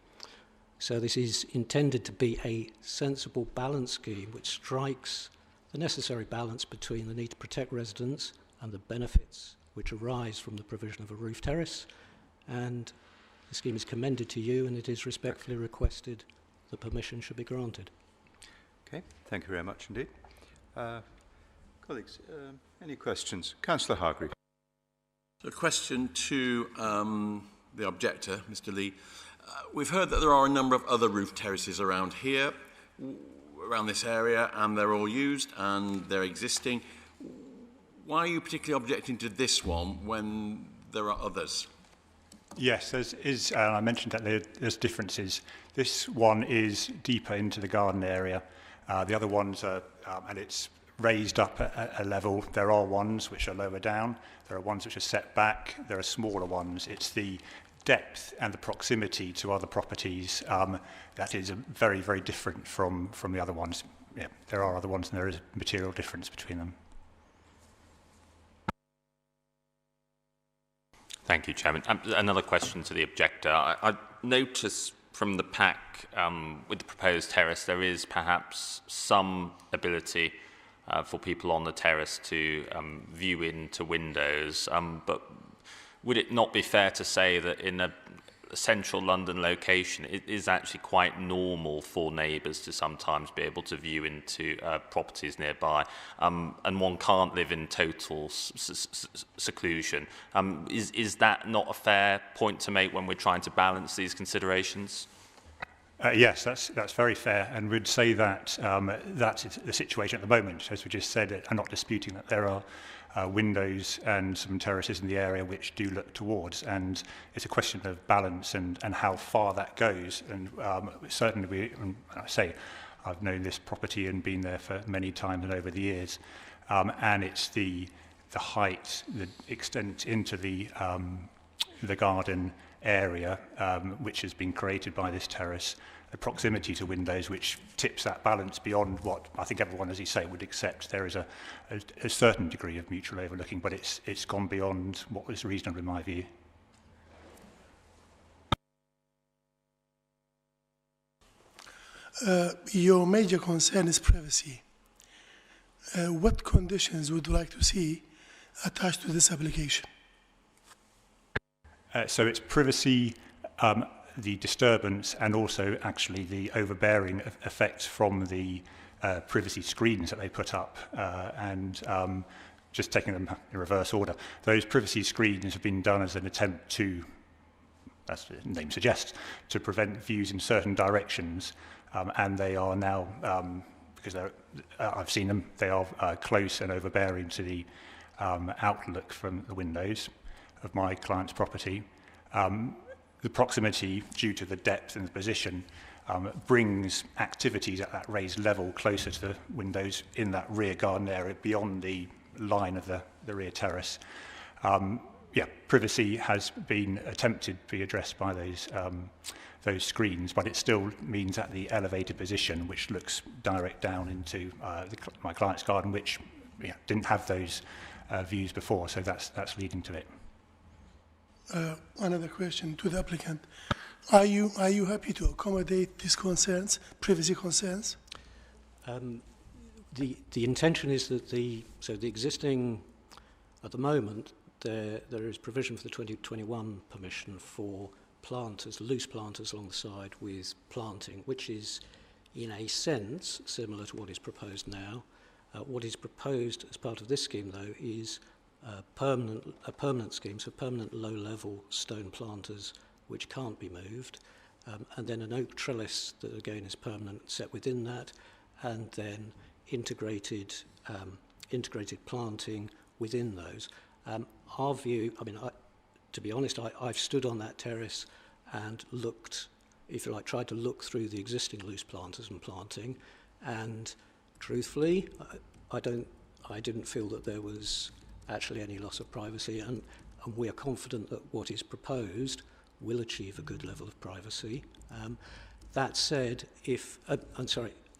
So this is intended to be a sensible balance scheme which strikes the necessary balance between the need to protect residents and the benefits which arise from the provision of a roof terrace, and the scheme is commended to you, and it is respectfully requested the permission should be granted.
Okay, thank you very much indeed. Colleagues, any questions? Councillor Hargreaves.
So a question to the objector, Mr. Lee. We've heard that there are a number of other roof terraces around here, around this area, and they're all used and they're existing. Why are you particularly objecting to this one when there are others?
Yes, I mentioned that there's differences. This one is deeper into the garden area. The other ones are, and it's raised up at a level. There are ones which are lower down. There are ones which are set back. There are smaller ones. It's the depth and the proximity to other properties that is very, very different from the other ones. Yeah, there are other ones and there is a material difference between them.
Thank you, Chairman. Another question to the objector. I notice from the pack with the proposed terrace there is perhaps some ability for people on the terrace to view into windows, but would it not be fair to say that in a central London location it is actually quite normal for neighbours to sometimes be able to view into properties nearby, and one can't live in total seclusion? Is that not a fair point to make when we're trying to balance these considerations?
Yes, that's very fair, and we'd say that that is the situation at the moment. As we just said, I'm not disputing that there are windows and some terraces in the area which do look towards, and it's a question of balance and how far that goes. And certainly, I've known this property and been there for many times and over the years, and it's the height, the extent into the garden area which has been created by this terrace, the proximity to windows which tips that balance beyond what I think everyone, as you say, would accept. There is a certain degree of mutual overlooking, but it's gone beyond what was reasonable in my view.
Your major concern is privacy. What conditions would you like to see attached to this application?
So it's privacy, the disturbance, and also actually the overbearing effect from the privacy screens that they put up, and just taking them in reverse order. Those privacy screens have been done as an attempt to, as the name suggests, to prevent views in certain directions, and they are now, because I've seen them, they are close and overbearing to the outlook from the windows of my client's property. The proximity, due to the depth and the position, brings activities at that raised level closer to the windows in that rear garden area beyond the line of the rear terrace. Privacy has been attempted to be addressed by those screens, but it still means at the elevated position, which looks direct down into my client's garden, which didn't have those views before, so that's leading to it.
Another question to the applicant. Are you happy to accommodate these concerns, privacy concerns?
the intention is that the existing, at the moment, there is provision for the 2021 permission for planters, loose planters along the side with planting, which is in a sense similar to what is proposed now. What is proposed as part of this scheme, though, is a permanent scheme, so permanent low-level stone planters which can't be moved, and then an oak trellis that again is permanent set within that, and then integrated planting within those. Our view, I mean, to be honest, I've stood on that terrace and looked, if you like, tried to look through the existing loose planters and planting, and truthfully, I didn't feel that there was actually any loss of privacy, and we are confident that what is proposed will achieve a good level of privacy. That said,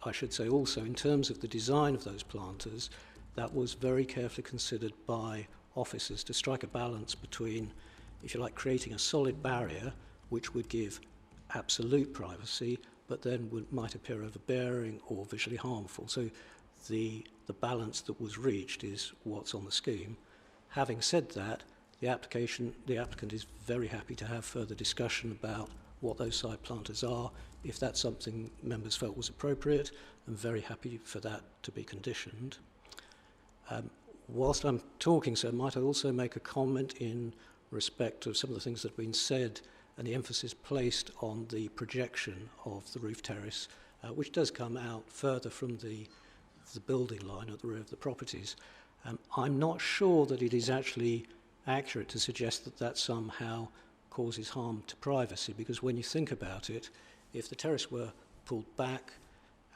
I should say also, in terms of the design of those planters, that was very carefully considered by officers to strike a balance between, if you like, creating a solid barrier which would give absolute privacy, but then might appear overbearing or visually harmful. So the balance that was reached is what's on the scheme. Having said that, the applicant is very happy to have further discussion about what those side planters are, if that's something members felt was appropriate, and very happy for that to be conditioned. Whilst I'm talking, sir, might I also make a comment in respect of some of the things that have been said and the emphasis placed on the projection of the roof terrace, which does come out further from the building line at the rear of the properties. I'm not sure that it is actually accurate to suggest that that somehow causes harm to privacy, because when you think about it, if the terrace were pulled back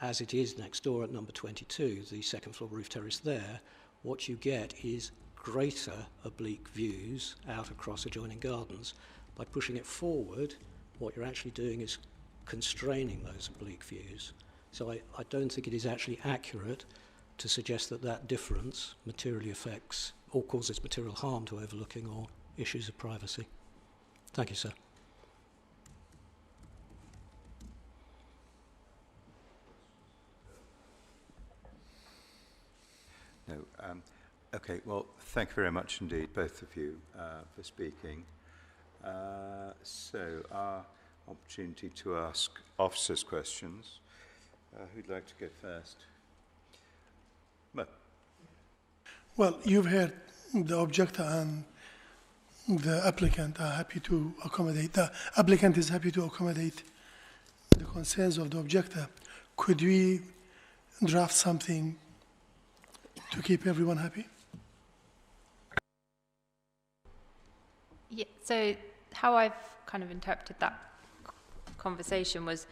as it is next door at number 22, the second floor roof terrace there, what you get is greater oblique views out across adjoining gardens. By pushing it forward, what you're actually doing is constraining those oblique views. So I don't think it is actually accurate to suggest that that difference materially affects or causes material harm to overlooking or issues of privacy. Thank you, sir.
No. Okay, well, thank you very much indeed, both of you, for speaking. So our opportunity to ask officers questions. Who'd like to go first? Mo.
Well, you've heard the objector and the applicant are happy to accommodate. The applicant is happy to accommodate the concerns of the objector. Could we draft something to keep everyone happy?
Yeah, so how I've kind of interpreted that conversation was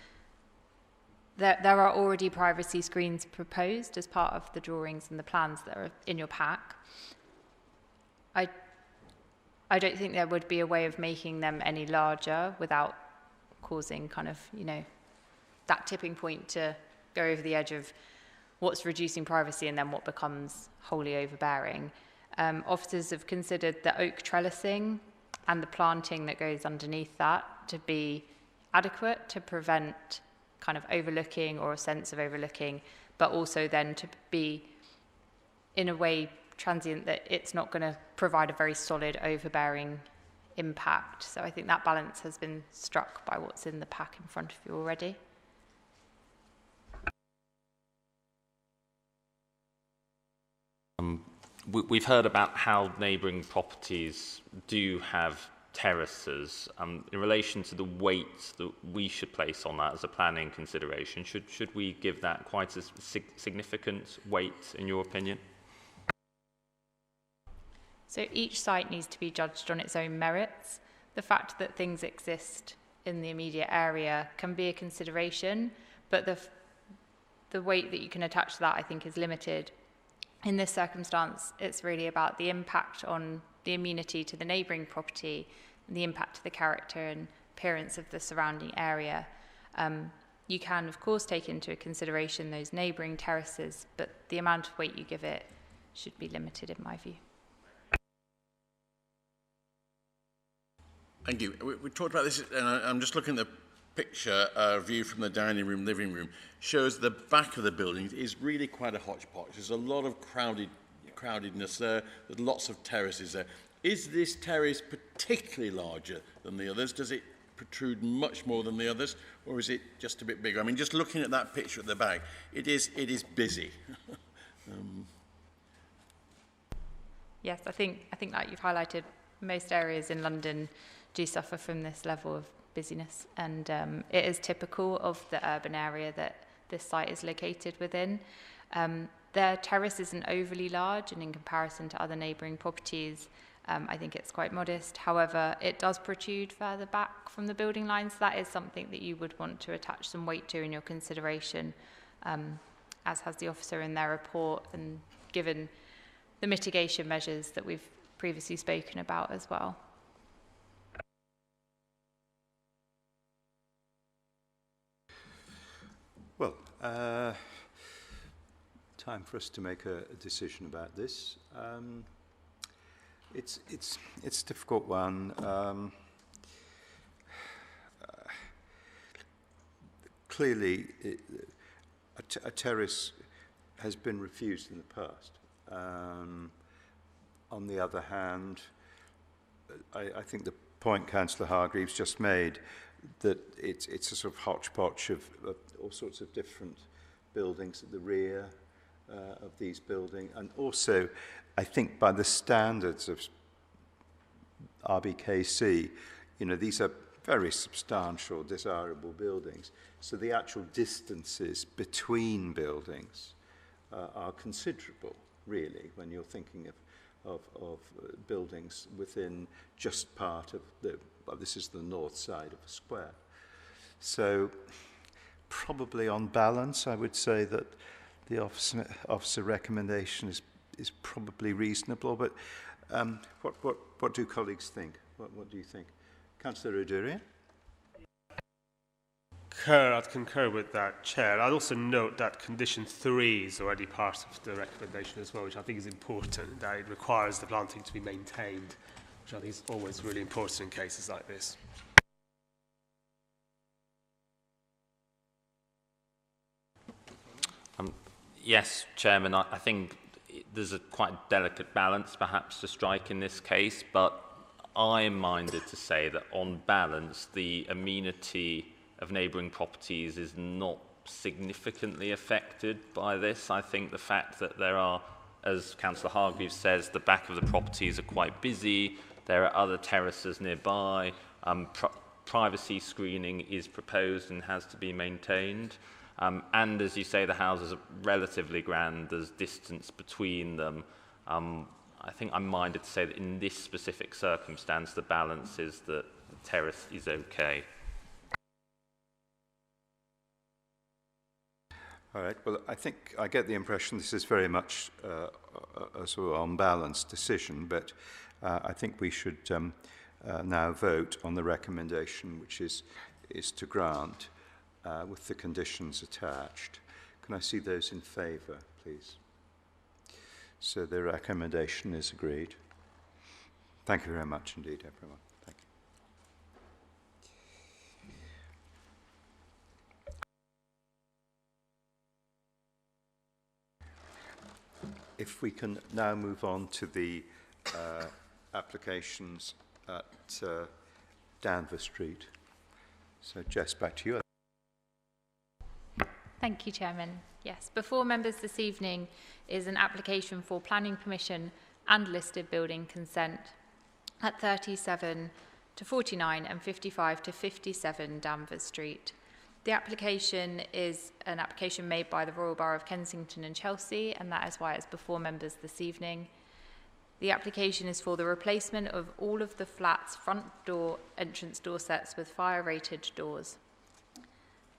that there are already privacy screens proposed as part of the drawings and the plans that are in your pack. I don't think there would be a way of making them any larger without causing kind of, you know, that tipping point to go over the edge of what's reducing privacy and then what becomes wholly overbearing. Officers have considered the oak trellising and the planting that goes underneath that to be adequate to prevent kind of overlooking or a sense of overlooking, but also then to be in a way transient that it's not going to provide a very solid overbearing impact. So I think that balance has been struck by what's in the pack in front of you already.
We've heard about how neighbouring properties do have terraces. In relation to the weight that we should place on that as a planning consideration, should we give that quite a significant weight, in your opinion?
So each site needs to be judged on its own merits. The fact that things exist in the immediate area can be a consideration, but the weight that you can attach to that, I think, is limited. In this circumstance, it's really about the impact on the amenity to the neighbouring property and the impact to the character and appearance of the surrounding area. You can, of course, take into consideration those neighbouring terraces, but the amount of weight you give it should be limited, in my view.
Thank you. We talked about this, and I'm just looking at the picture, view from the dining room, living room, shows the back of the building is really quite a hodgepodge. There's a lot of crowdedness there. There's lots of terraces there. Is this terrace particularly larger than the others? Does it protrude much more than the others, or is it just a bit bigger? I mean, just looking at that picture at the back, it is busy.
Yes, I think like you've highlighted, most areas in London do suffer from this level of busyness, and it is typical of the urban area that this site is located within. Their terrace isn't overly large, and in comparison to other neighbouring properties, I think it's quite modest. However, it does protrude further back from the building lines. That is something that you would want to attach some weight to in your consideration, as has the officer in their report, and given the mitigation measures that we've previously spoken about as well.
Well, time for us to make a decision about this. It's a difficult one. Clearly, a terrace has been refused in the past. On the other hand, I think the point Councillor Hargreaves just made, that it's a sort of hodgepodge of all sorts of different buildings at the rear of these buildings, and also I think by the standards of RBKC, you know, these are very substantial, desirable buildings. So the actual distances between buildings are considerable, really, when you're thinking of buildings within just part of the, well, this is the north side of a square. So probably on balance, I would say that the officer recommendation is probably reasonable, but what do colleagues think? What do you think? Councillor O'Durian?
I'd concur with that, Chair. I'd also note that condition 3 is already part of the recommendation as well, which I think is important, that it requires the planting to be maintained, which I think is always really important in cases like this.
Yes, Chairman, I think there's a quite delicate balance perhaps to strike in this case, but I am minded to say that on balance, the amenity of neighbouring properties is not significantly affected by this. I think the fact that there are, as Councillor Hargreaves says, the back of the properties are quite busy, there are other terraces nearby, privacy screening is proposed and has to be maintained. And as you say, the houses are relatively grand, there's distance between them. I think I'm minded to say that in this specific circumstance, the balance is that the terrace is okay.
All right, well, I think I get the impression this is very much a sort of unbalanced decision, but I think we should now vote on the recommendation, which is to grant with the conditions attached. Can I see those in favour, please? So the recommendation is agreed. Thank you very much indeed, everyone. Thank you. If we can now move on to the applications at Danziger Street. So Jess, back to you.
Thank you, Chairman. Yes, before members this evening is an application for planning permission and listed building consent at 37 to 49 and 55 to 57 Danziger Street. The application is an application made by the Royal Borough of Kensington and Chelsea, and that is why it's before members this evening. The application is for the replacement of all of the flats' front door entrance door sets with fire-rated doors.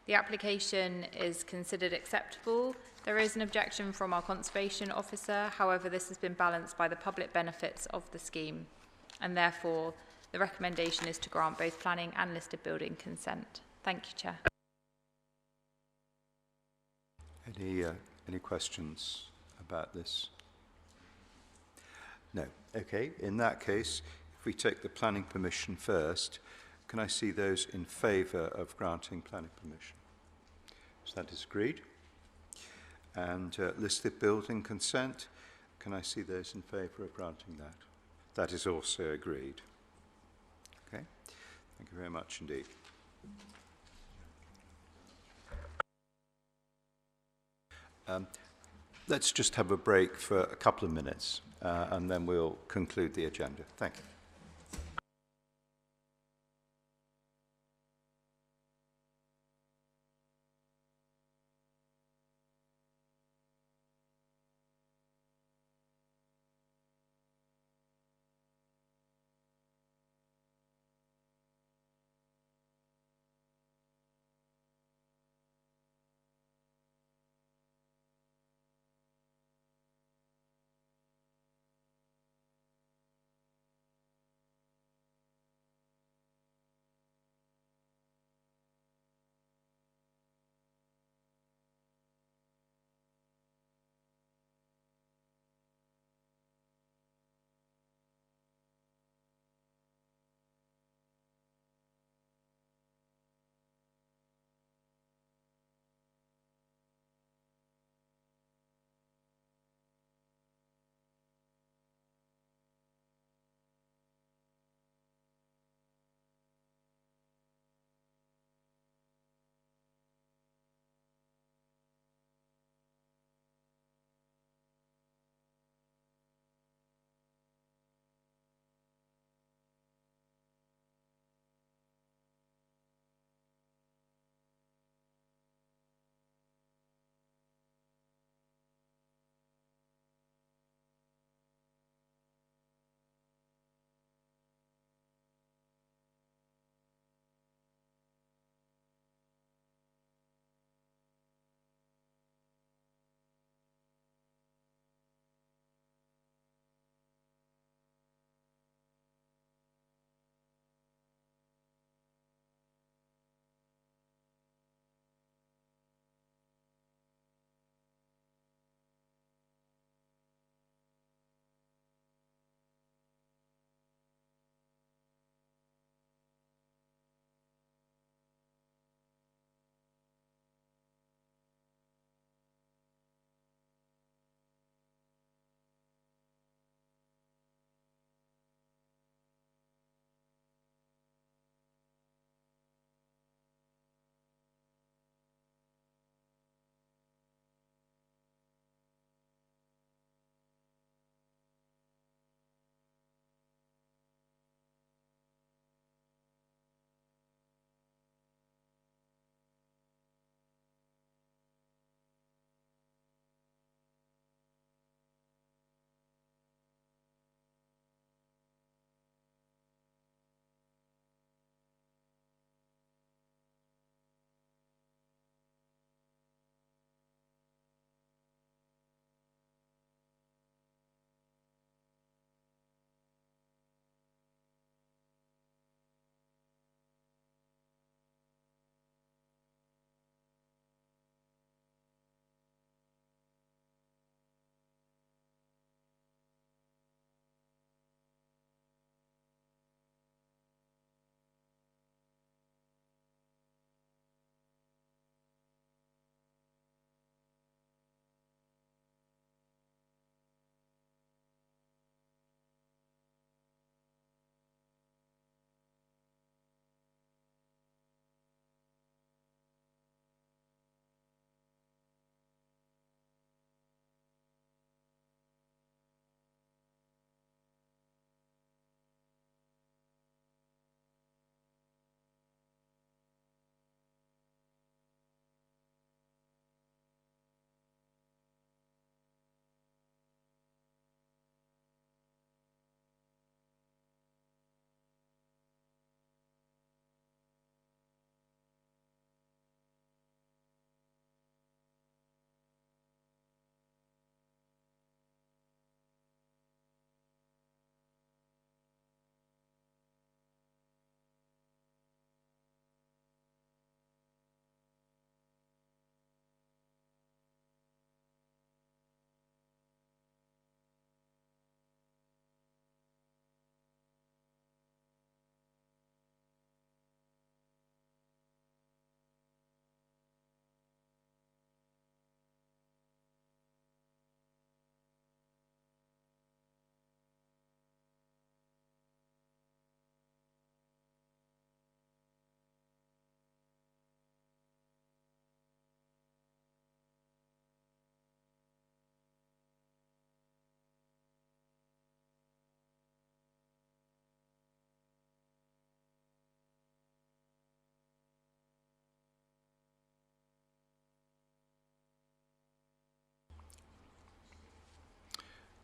The application is considered acceptable. There is an objection from our conservation officer. However, this has been balanced by the public benefits of the scheme, and therefore the recommendation is to grant both planning and listed building consent. Thank you, Chair.
Any questions about this? No. Okay. In that case, if we take the planning permission first, Can I see those in favour of granting planning permission? Is that agreed? And listed building consent. Can I see those in favour of granting that? That is also agreed. Okay. Thank you very much indeed. Let's just have a break for a couple of minutes and then we'll conclude the agenda. Thank you.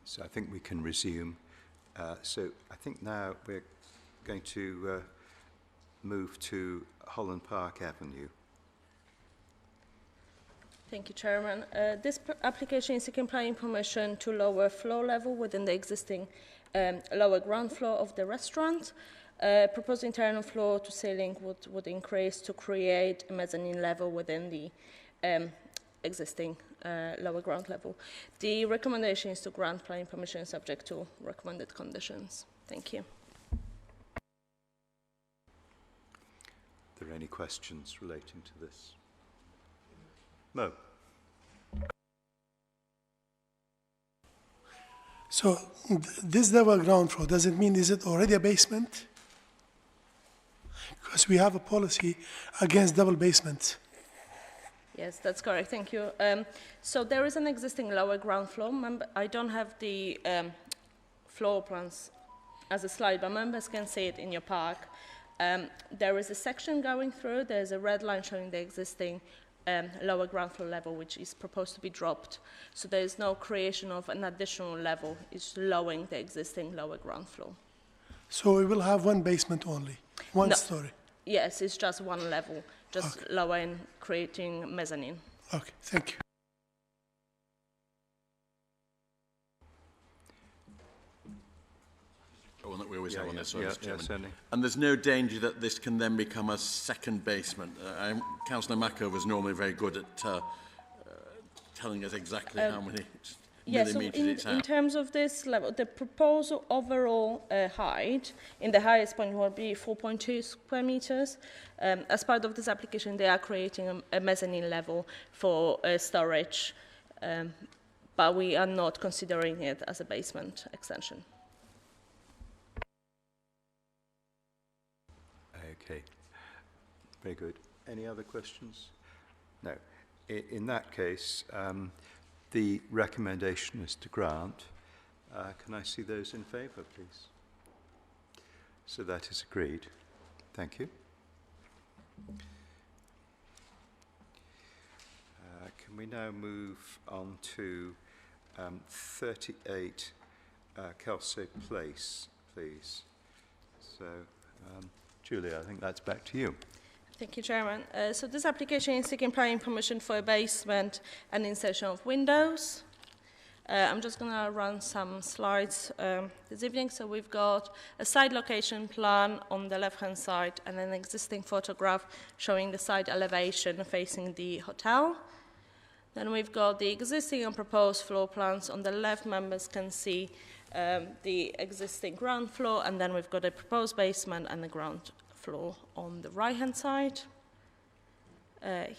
So I think we can resume. So I think now we're going to move to Holland Park Avenue.
Thank you, Chairman. This application is seeking planning permission to lower floor level within the existing lower ground floor of the restaurant. Proposed internal floor to ceiling would increase to create a mezzanine level within the existing lower ground level. The recommendation is to grant planning permission subject to recommended conditions. Thank you.
Are there any questions relating to this? Mo.
So this lower ground floor, does it mean is it already a basement? Because we have a policy against double basements.
Yes, that's correct. Thank you. So there is an existing lower ground floor. I don't have the floor plans as a slide, but members can see it in your park. There is a section going through. There's a red line showing the existing lower ground floor level, which is proposed to be dropped. So there is no creation of an additional level. It's lowering the existing lower ground floor.
So we will have one basement only, one story.
Yes, it's just one level, just lowering, creating mezzanine.
Okay, thank you.
One that we always have on this,
Chairman.
And there's no danger that this can then become a second basement. Councillor Mako was normally very good at telling us exactly how many millimetres
in terms of this level, the proposal overall height in the highest point will be 4.2 square meters. As part of this application, they are creating a mezzanine level for storage, but we are not considering it as a basement extension.
Okay, very good. Any other questions? No. In that case, the recommendation is to grant. Can I see those in favour, please? So that is agreed. Thank you. Can we now move on to 38 Kelso Place, please? So, Julia, I think that's back to you.
Thank you, Chairman. So this application is seeking planning permission for a basement and insertion of windows. I'm just going to run some slides this evening. So we've got a site location plan on the left-hand side and an existing photograph showing the site elevation facing the hotel. Then we've got the existing and proposed floor plans. On the left, members can see the existing ground floor, and then we've got a proposed basement and the ground floor on the right-hand side.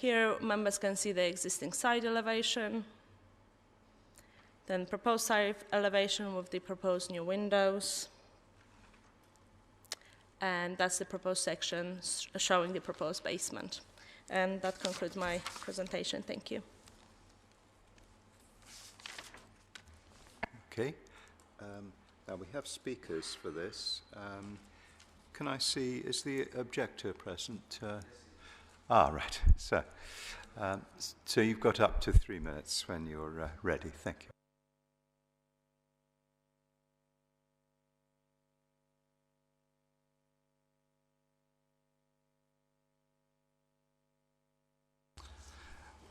Here, members can see the existing side elevation, then proposed side elevation with the proposed new windows, and that's the proposed section showing the proposed basement. And that concludes my presentation. Thank you.
Okay. Now we have speakers for this. Can I see, is the objector present? Right. So you've got up to 3 minutes when you're ready. Thank you.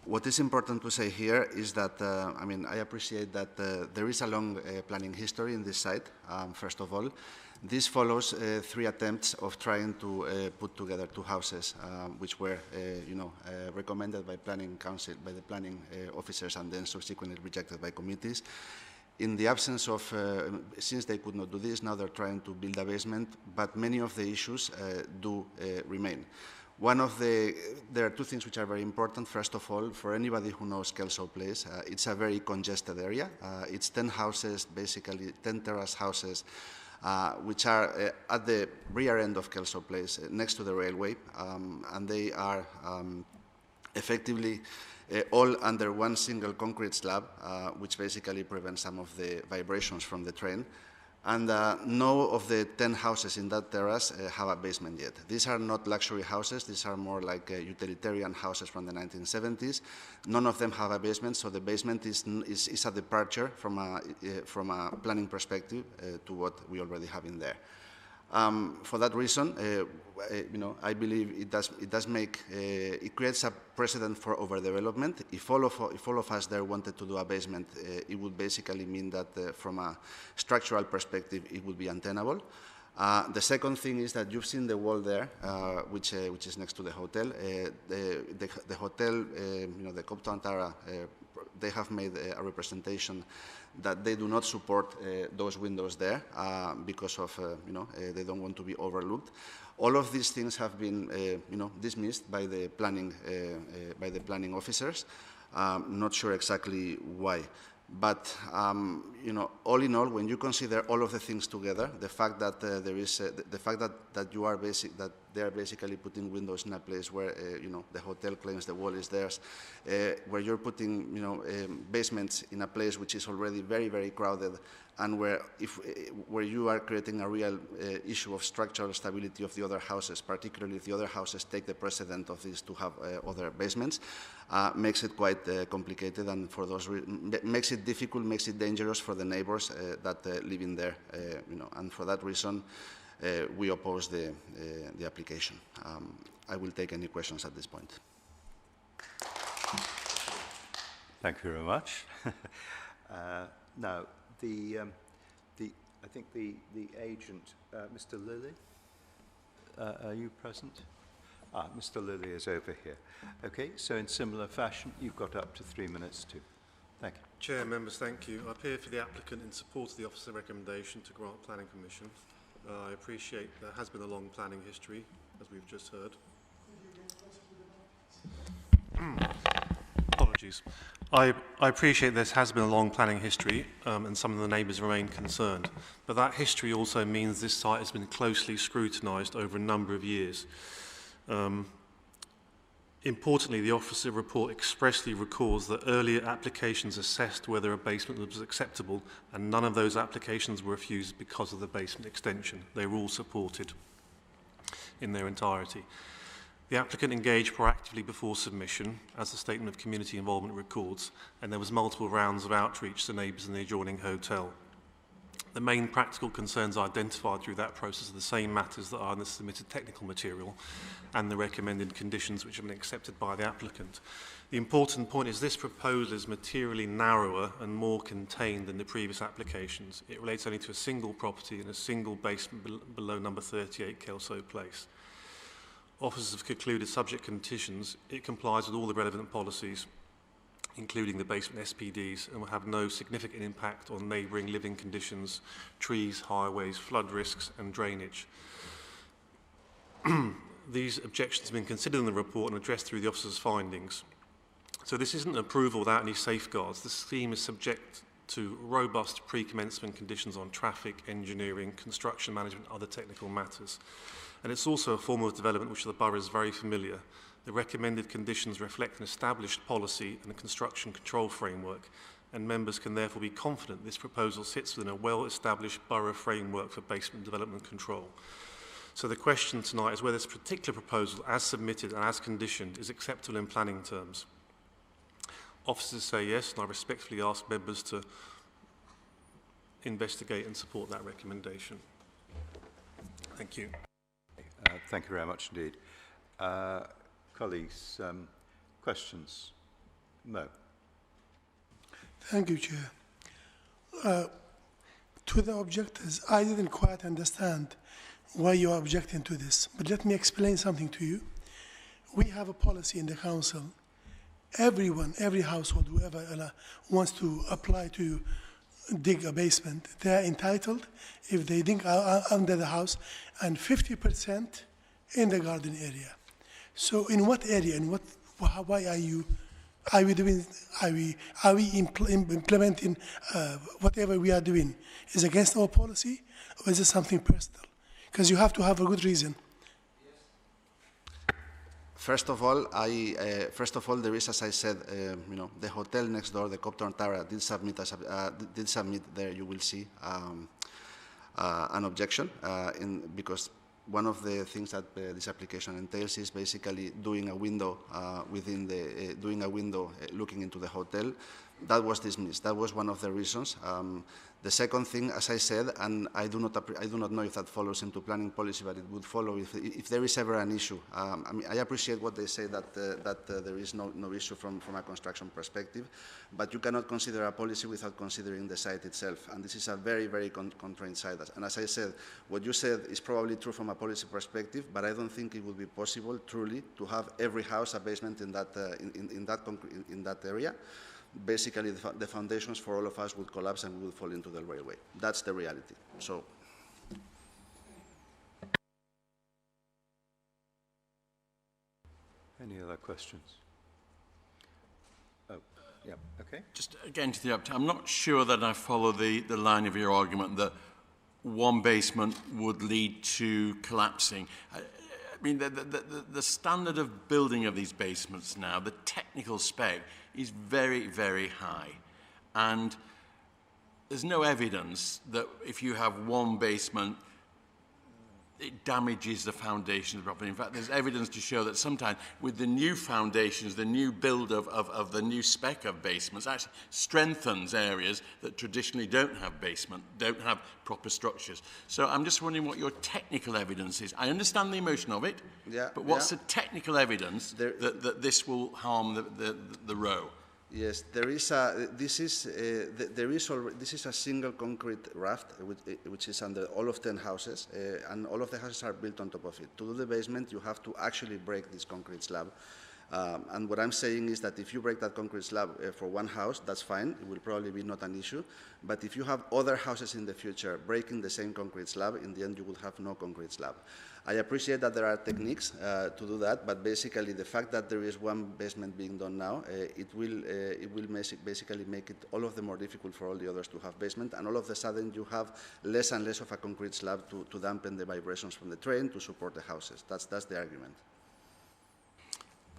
What is important to say here is that, I appreciate that there is a long planning history in this site, first of all. This follows 3 attempts of trying to put together 2 houses, which were, recommended by planning council, by the planning officers, and then subsequently rejected by committees. In the absence of, since they could not do this, now they're trying to build a basement, but many of the issues do remain. There are 2 things which are very important. First of all, for anybody who knows Kelso Place, it's a very congested area. It's 10 houses, basically 10 terrace houses, which are at the rear end of Kelso Place, next to the railway, and they are effectively all under one single concrete slab, which basically prevents some of the vibrations from the train. And no of the 10 houses in that terrace have a basement yet. These are not luxury houses. These are more like utilitarian houses from the 1970s. None of them have a basement, so the basement is a departure from a planning perspective to what we already have in there. For that reason, I believe it creates a precedent for overdevelopment. If all of us there wanted to do a basement, it would basically mean that from a structural perspective, it would be untenable. The second thing is that you've seen the wall there, which is next to the hotel. The hotel, the Compton Tower, they have made a representation that they do not support those windows there because of, they don't want to be overlooked. All of these things have been, dismissed by the planning officers. Not sure exactly why. But all in all, when you consider all of the things together, the fact that that they are basically putting windows in a place where the hotel claims the wall is theirs, where you're putting basements in a place which is already very, very crowded, and where you are creating a real issue of structural stability of the other houses, particularly if the other houses take the precedent of these to have other basements, makes it quite complicated, and for those makes it difficult, makes it dangerous for the neighbors that live in there, and for that reason, we oppose the application. I will take any questions at this point.
Thank you very much. Now, I think the agent, Mr. Lilly, are you present? Mr. Lilly is over here. Okay, so in similar fashion, you've got up to 3 minutes too. Thank you.
Chair, members, thank you. I appear for the applicant in support of the officer recommendation to grant planning permission. I appreciate there has been a long planning history, as we've just heard. Apologies. I appreciate this has been a long planning history, and some of the neighbours remain concerned. But that history also means this site has been closely scrutinised over a number of years. Importantly, the officer report expressly records that earlier applications assessed whether a basement was acceptable, and none of those applications were refused because of the basement extension. They were all supported in their entirety. The applicant engaged proactively before submission, as the Statement of Community Involvement records, and there was multiple rounds of outreach to neighbours in the adjoining hotel. The main practical concerns identified through that process are the same matters that are in the submitted technical material and the recommended conditions which have been accepted by the applicant. The important point is this proposal is materially narrower and more contained than the previous applications. It relates only to a single property in a single basement below number 38 Kelso Place. Officers have concluded, subject conditions, it complies with all the relevant policies, including the basement SPDs, and will have no significant impact on neighbouring living conditions, trees, highways, flood risks and drainage. These objections have been considered in the report and addressed through the officer's findings. So this isn't an approval without any safeguards. The scheme is subject to robust pre-commencement conditions on traffic, engineering, construction management, and other technical matters. And it's also a form of development which the borough is very familiar. The recommended conditions reflect an established policy and a construction control framework, and members can therefore be confident this proposal sits within a well-established borough framework for basement development control. So the question tonight is whether this particular proposal, as submitted and as conditioned, is acceptable in planning terms. Officers say yes, and I respectfully ask members to investigate and support that recommendation. Thank you.
Thank you very much indeed. Colleagues, questions? No.
Thank you, Chair. To the objectors, I didn't quite understand why you are objecting to this, but let me explain something to you. We have a policy in the council. Everyone, every household, whoever wants to apply to dig a basement, they are entitled, if they dig under the house, and 50% in the garden area. So in what area and why are we implementing whatever we are doing is against our policy, or is it something personal? Because you have to have a good reason.
First of all, there is, as I said, the hotel next door, the Compton Tower, did submit there. You will see. an objection because one of the things that this application entails is basically doing a window looking into the hotel. That was dismissed. That was one of the reasons. The second thing, as I said, and I do not know if that follows into planning policy, but it would follow if there is ever an issue. I mean, I appreciate what they say that there is no issue from a construction perspective, but you cannot consider a policy without considering the site itself. And this is a very, very constrained site. And as I said, what you said is probably true from a policy perspective, but I don't think it would be possible truly to have every house a basement in that area. Basically, the foundations for all of us would collapse and we would fall into the railway. That's the reality. So,
any other questions? Oh, yeah, okay.
Just again to the update, I'm not sure that I follow the line of your argument that one basement would lead to collapsing. I mean, the standard of building of these basements now, the technical spec, is very, very high. And there's no evidence that if you have one basement, it damages the foundations properly. In fact, there's evidence to show that sometimes with the new foundations, the new build of the new spec of basements actually strengthens areas that traditionally don't have basement, don't have proper structures. So I'm just wondering what your technical evidence is. I understand the emotion of it, but what's the technical evidence that this will harm the row?
Yes, there is a. This is a single concrete raft which is under all of 10 houses, and all of the houses are built on top of it. To do the basement, you have to actually break this concrete slab. And what I'm saying is that if you break that concrete slab for one house, that's fine. It will probably be not an issue. But if you have other houses in the future breaking the same concrete slab, in the end you will have no concrete slab. I appreciate that there are techniques to do that, but basically the fact that there is one basement being done now, it will basically make it all of the more difficult for all the others to have basement, and all of a sudden you have less and less of a concrete slab to dampen the vibrations from the train to support the houses. That's the argument.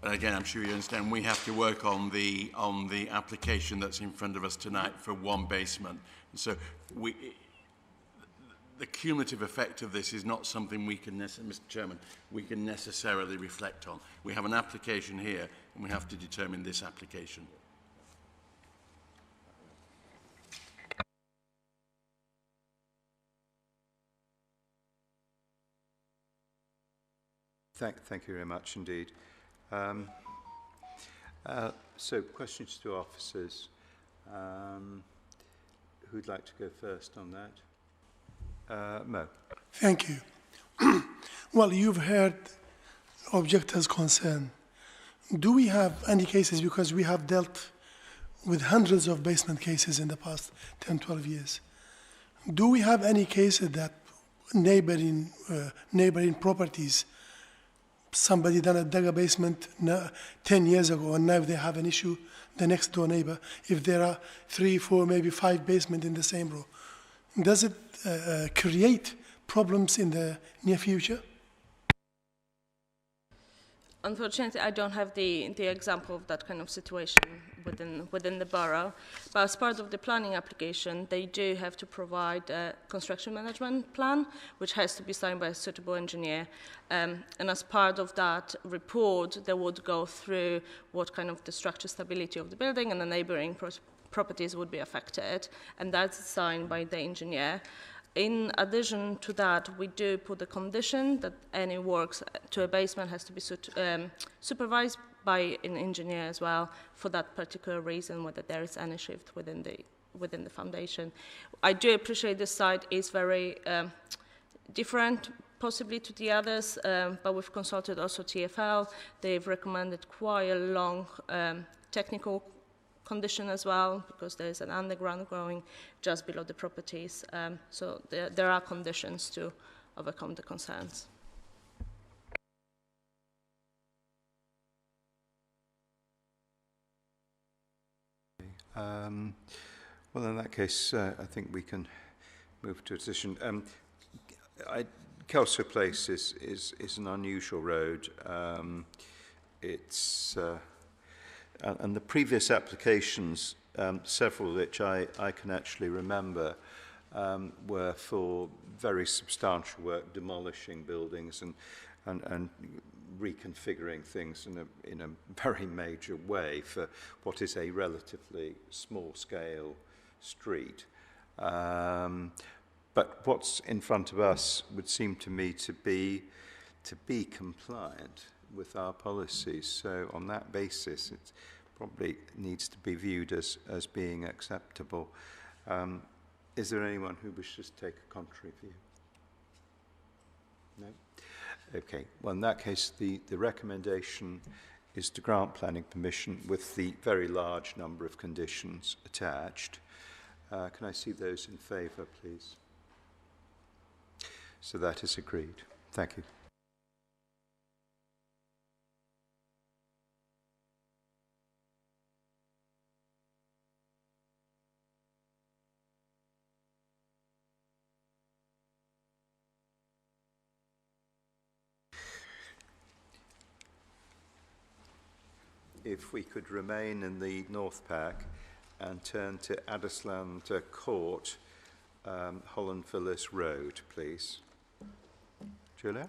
But again, I'm sure you understand we have to work on the application that's in front of us tonight for one basement. And so the cumulative effect of this is not something we can, Mr. Chairman, we can necessarily reflect on. We have an application here, and we have to determine this application.
Thank you very much indeed. So questions to officers. Who'd like to go first on that? Mo.
Thank you. Well, you've heard objectors' concern. Do we have any cases, because we have dealt with hundreds of basement cases in the past 10, 12 years. Do we have any cases that neighboring properties, somebody dug a basement 10 years ago and now they have an issue, the next door neighbor, if there are 3, 4, maybe 5 basements in the same row? Does it create problems in the near future?
Unfortunately, I don't have the example of that kind of situation within the borough. But as part of the planning application, they do have to provide a construction management plan, which has to be signed by a suitable engineer. And as part of that report, they would go through what kind of the structure stability of the building and the neighboring properties would be affected, and that's signed by the engineer. In addition to that, we do put the condition that any works to a basement has to be supervised by an engineer as well, for that particular reason, whether there is any shift within the foundation. I do appreciate this site is very different possibly to the others, but we've consulted also TfL. They've recommended quite a long technical condition as well, because there's an underground going just below the properties. So there are conditions to overcome the concerns.
Well, in that case, I think we can move to a decision. Kelso Place is an unusual road. And the previous applications, several of which I can actually remember, were for very substantial work, demolishing buildings and reconfiguring things in a very major way for what is a relatively small-scale street. But what's in front of us would seem to me to be compliant with our policies. So on that basis, it probably needs to be viewed as being acceptable. Is there anyone who wishes to take a contrary view? No? Okay, well in that case the recommendation is to grant planning permission with the very large number of conditions attached. Can I see those in favour, please? So that is agreed. Thank you. If we could remain in the North Pack and turn to Addison Court, Holland Road, please. Julia?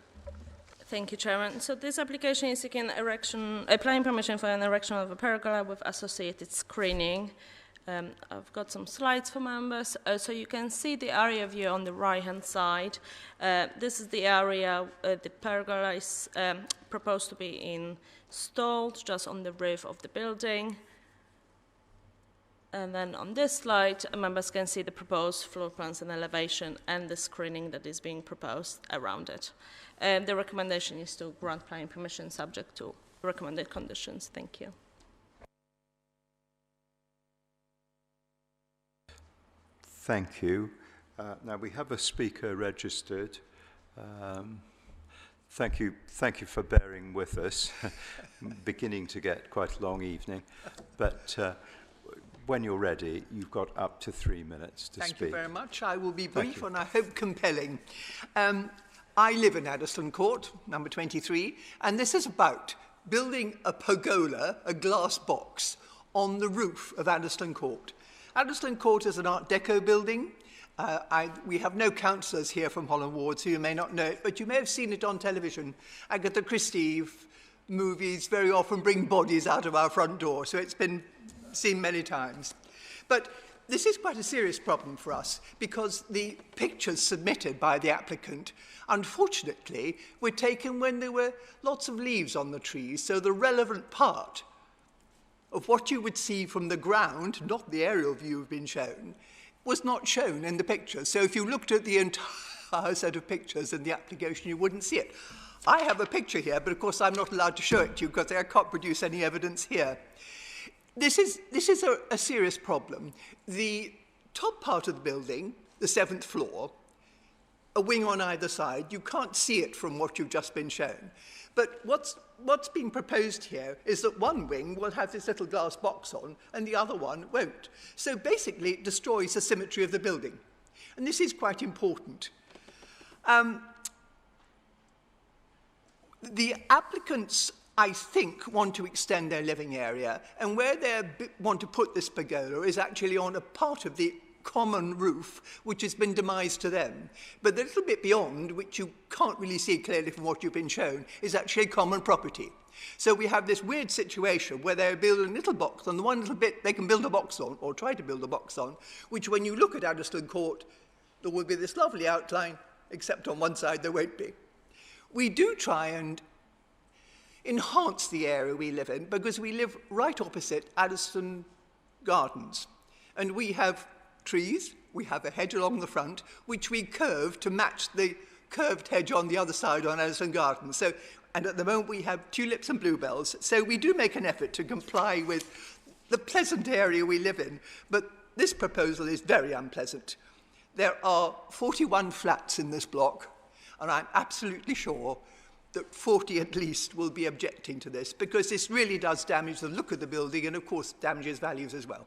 Thank you, Chairman. So this application is seeking planning permission for an erection of a pergola with associated screening. I've got some slides for members. So you can see the area view on the right-hand side. This is the area the pergola is proposed to be installed just on the roof of the building. And then on this slide, members can see the proposed floor plans and elevation and the screening that is being proposed around it. The recommendation is to grant planning permission subject to recommended conditions. Thank you.
Thank you. Now we have a speaker registered. Thank you for bearing with us. Beginning to get quite a long evening, but when you're ready, you've got up to 3 minutes to speak.
Thank you very much. I will be brief and I hope compelling. I live in Addison Court, number 23, and this is about building a pergola, a glass box, on the roof of Addison Court. Addison Court is an Art Deco building. We have no councillors here from Holland Ward, so you may not know it, but you may have seen it on television. Agatha Christie movies very often bring bodies out of our front door, so it's been seen many times. But this is quite a serious problem for us because the pictures submitted by the applicant, unfortunately, were taken when there were lots of leaves on the trees, so the relevant part of what you would see from the ground, not the aerial view have been shown, was not shown in the pictures. So if you looked at the entire set of pictures in the application, you wouldn't see it. I have a picture here, but of course I'm not allowed to show it to you because I can't produce any evidence here. This is a serious problem. The top part of the building, the 7th floor, a wing on either side, you can't see it from what you've just been shown. But what's being proposed here is that one wing will have this little glass box on and the other one won't. So basically it destroys the symmetry of the building. And this is quite important. The applicants, I think, want to extend their living area, and where they want to put this pergola is actually on a part of the common roof, which has been demised to them. But the little bit beyond, which you can't really see clearly from what you've been shown, is actually common property. So we have this weird situation where they're building a little box on the one little bit they can build a box on, or try to build a box on, which when you look at Addison Court, there will be this lovely outline, except on one side there won't be. We do try and enhance the area we live in because we live right opposite Addison Gardens. And we have trees, we have a hedge along the front, which we curve to match the curved hedge on the other side on Addison Gardens. So, and at the moment we have tulips and bluebells. So we do make an effort to comply with the pleasant area we live in. But this proposal is very unpleasant. There are 41 flats in this block, and I'm absolutely sure that 40 at least will be objecting to this because this really does damage the look of the building and of course damages values as well.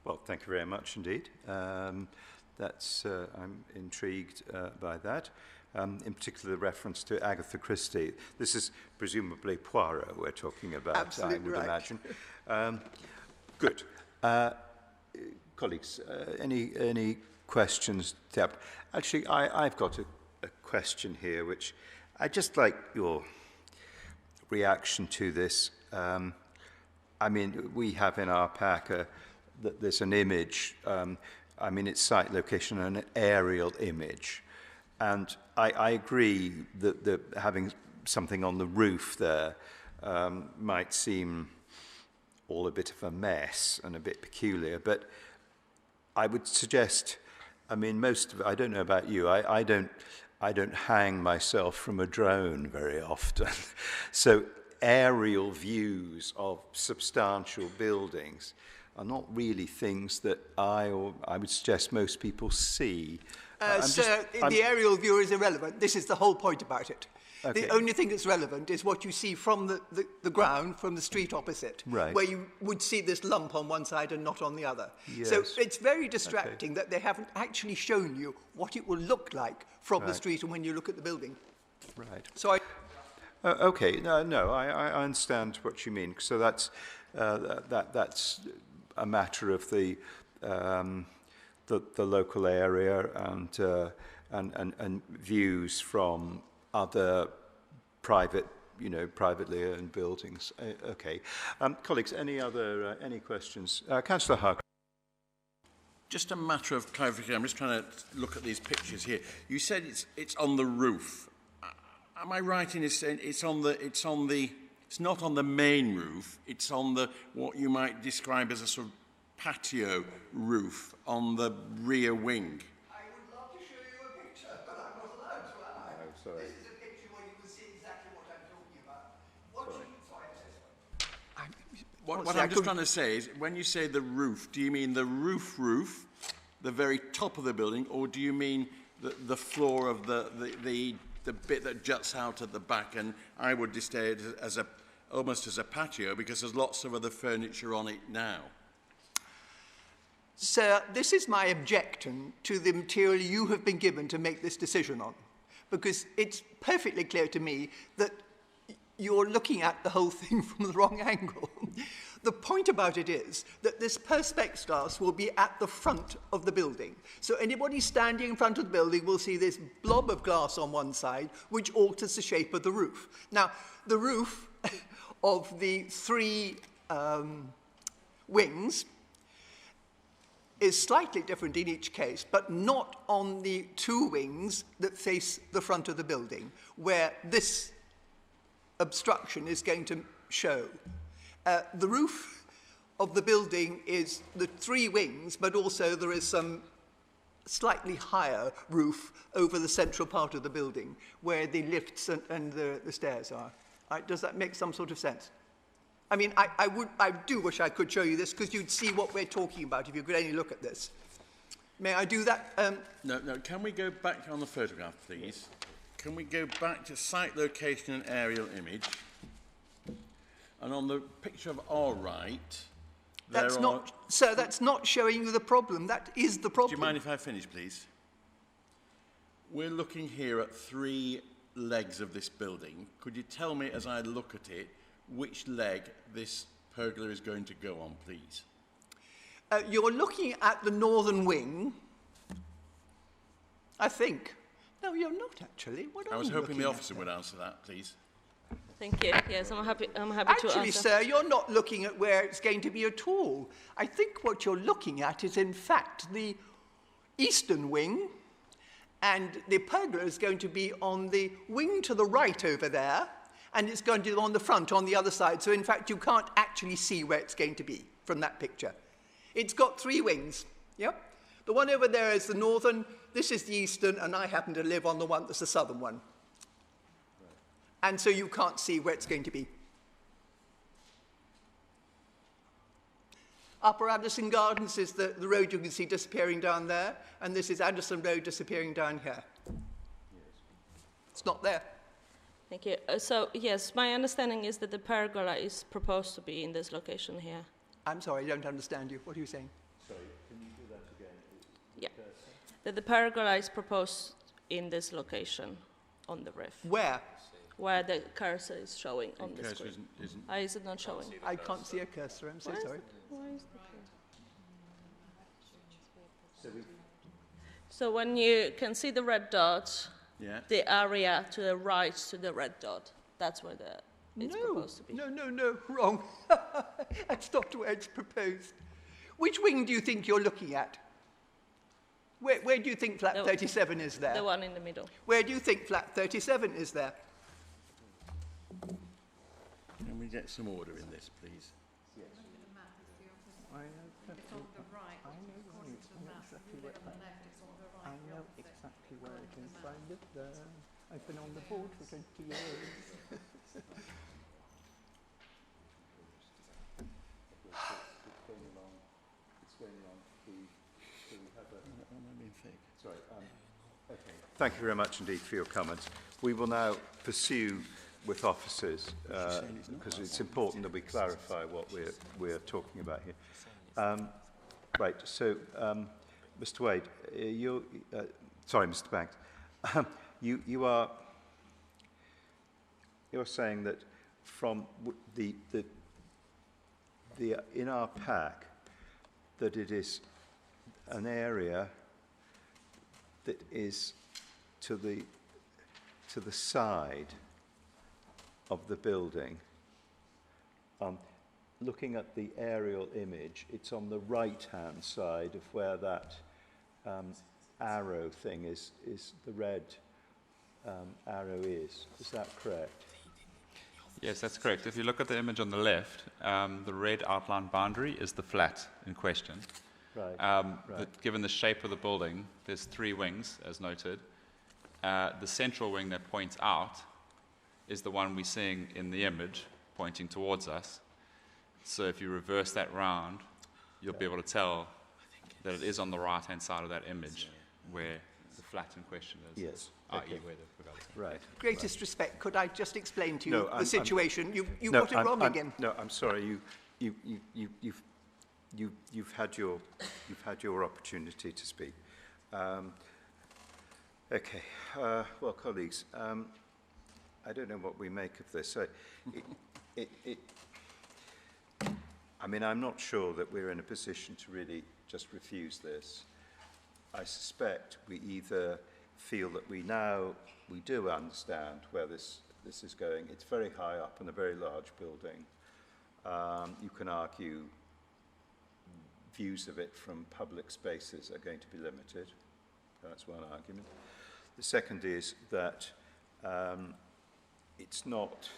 Well, thank you very much indeed. I'm intrigued by that. In particular, the reference to Agatha Christie. This is presumably Poirot we're talking about, absolutely I would imagine. Good. colleagues, any questions? Actually, I've got a question here, which I'd just like your reaction to this. I mean, we have in our pack that there's an image. I mean, it's site location and an aerial image. And I agree that having something on the roof there might seem all a bit of a mess and a bit peculiar. But I would suggest, I mean, I don't know about you, I don't hang myself from a drone very often. So aerial views of substantial buildings are not really things that I would suggest most people see.
The aerial view is irrelevant. This is the whole point about it. Okay. The only thing that's relevant is what you see from the ground, from the street opposite, right, where you would see this lump on one side and not on the other. Yes. So it's very distracting that they haven't actually shown you what it will look like from the street and when you look at the building.
Right.
So
okay, no, I understand what you mean. So that's a matter of the local area and views from other privately owned buildings. Okay, colleagues, any questions? Councillor Hug.
Just a matter of clarification. I'm just trying to look at these pictures here. You said it's on the roof. Am I right in saying it's not on the main roof? It's on what you might describe as a sort of patio roof on the rear wing.
I would love to show you a picture, but I'm not allowed to, am I?
No, sorry.
This is a picture where you can see exactly what I'm talking about.
What I'm just trying to say is, when you say the roof, do you mean the roof, the very top of the building, or do you mean the floor of the bit that juts out at the back? And I would display it as almost as a patio, because there's lots of other furniture on it now.
Sir, this is my objection to the material you have been given to make this decision on, because it's perfectly clear to me that you're looking at the whole thing from the wrong angle. The point about it is that this perspex glass will be at the front of the building. So anybody standing in front of the building will see this blob of glass on one side, which alters the shape of the roof. Now, the roof of the three wings is slightly different in each case, but not on the two wings that face the front of the building, where this obstruction is going to show. The roof of the building is the three wings, but also there is some slightly higher roof over the central part of the building, where the lifts and the stairs are. Does that make some sort of sense? I mean, I do wish I could show you this, because you'd see what we're talking about if you could only look at this. May I do that?
No. Can we go back on the photograph, please? Can we go back to site location and aerial image? And on the picture of our right,
Sir, that's not showing you the problem. That is the problem.
Do you mind if I finish, please? We're looking here at three legs of this building. Could you tell me, as I look at it, which leg this pergola is going to go on, please?
You're looking at the northern wing, I think. No, you're not actually.
I was hoping the officer would answer that, please.
Thank you. Yes, I'm happy to answer.
Actually, sir, you're not looking at where it's going to be at all. I think what you're looking at is, in fact, the eastern wing, and the pergola is going to be on the wing to the right over there, and it's going to be on the front on the other side. So, in fact, you can't actually see where it's going to be from that picture. It's got three wings. Yep. The one over there is the northern, this is the eastern, and I happen to live on the one that's the southern one. And so you can't see where it's going to be. Upper Addison Gardens is the road you can see disappearing down there, and this is Addison Road disappearing down here. It's not there.
Thank you. So, yes, my understanding is that the pergola is proposed to be in this location here.
I'm sorry, I don't understand you. What are you saying?
Sorry, can you do that again?
Yeah. That the pergola is proposed in this location on the roof.
Where?
Where the cursor is showing on the screen. Is it not showing?
I can't see a cursor, I'm so sorry.
Why is the So when you can see the red dot,
yeah,
the area to the right to the red dot, that's where it's proposed to be.
No, wrong. That's not where it's proposed. Which wing do you think you're looking at? Where do you think flat 37 is there?
The one in the middle.
Where do you think flat 37 is there?
Can we get some order in this, please?
Yes. I know
it's on the right. According to the map, if you look on the left, it's on the right.
I know exactly where it is. I live there. I've been on the board for 20 years.
Thank you very much indeed for your comments. We will now pursue with officers, because it's important that we clarify what we're talking about here. Right, so Mr. Wade, sorry, Mr. Banks, you're saying that from the in our pack that it is an area that is to the side of the building. Looking at the aerial image, it's on the right-hand side of where that arrow thing is the red arrow is. Is that correct?
Yes, that's correct. If you look at the image on the left, the red outline boundary is the flat in question.
Right.
Given the shape of the building, there's 3 wings, as noted. The central wing that points out is the one we're seeing in the image, pointing towards us. So if you reverse that round, you'll be able to tell that it is on the right-hand side of that image where the flat in question is.
Yes.
i.e. where the forgotten.
Right.
Greatest respect, could I just explain to you the situation? You got it wrong again.
No, I'm sorry. You've had your opportunity to speak. Okay. Well, colleagues, I don't know what we make of this. I mean, I'm not sure that we're in a position to really just refuse this. I suspect we either feel that we do understand where this is going. It's very high up in a very large building. You can argue views of it from public spaces are going to be limited. That's one argument. The second is that it's not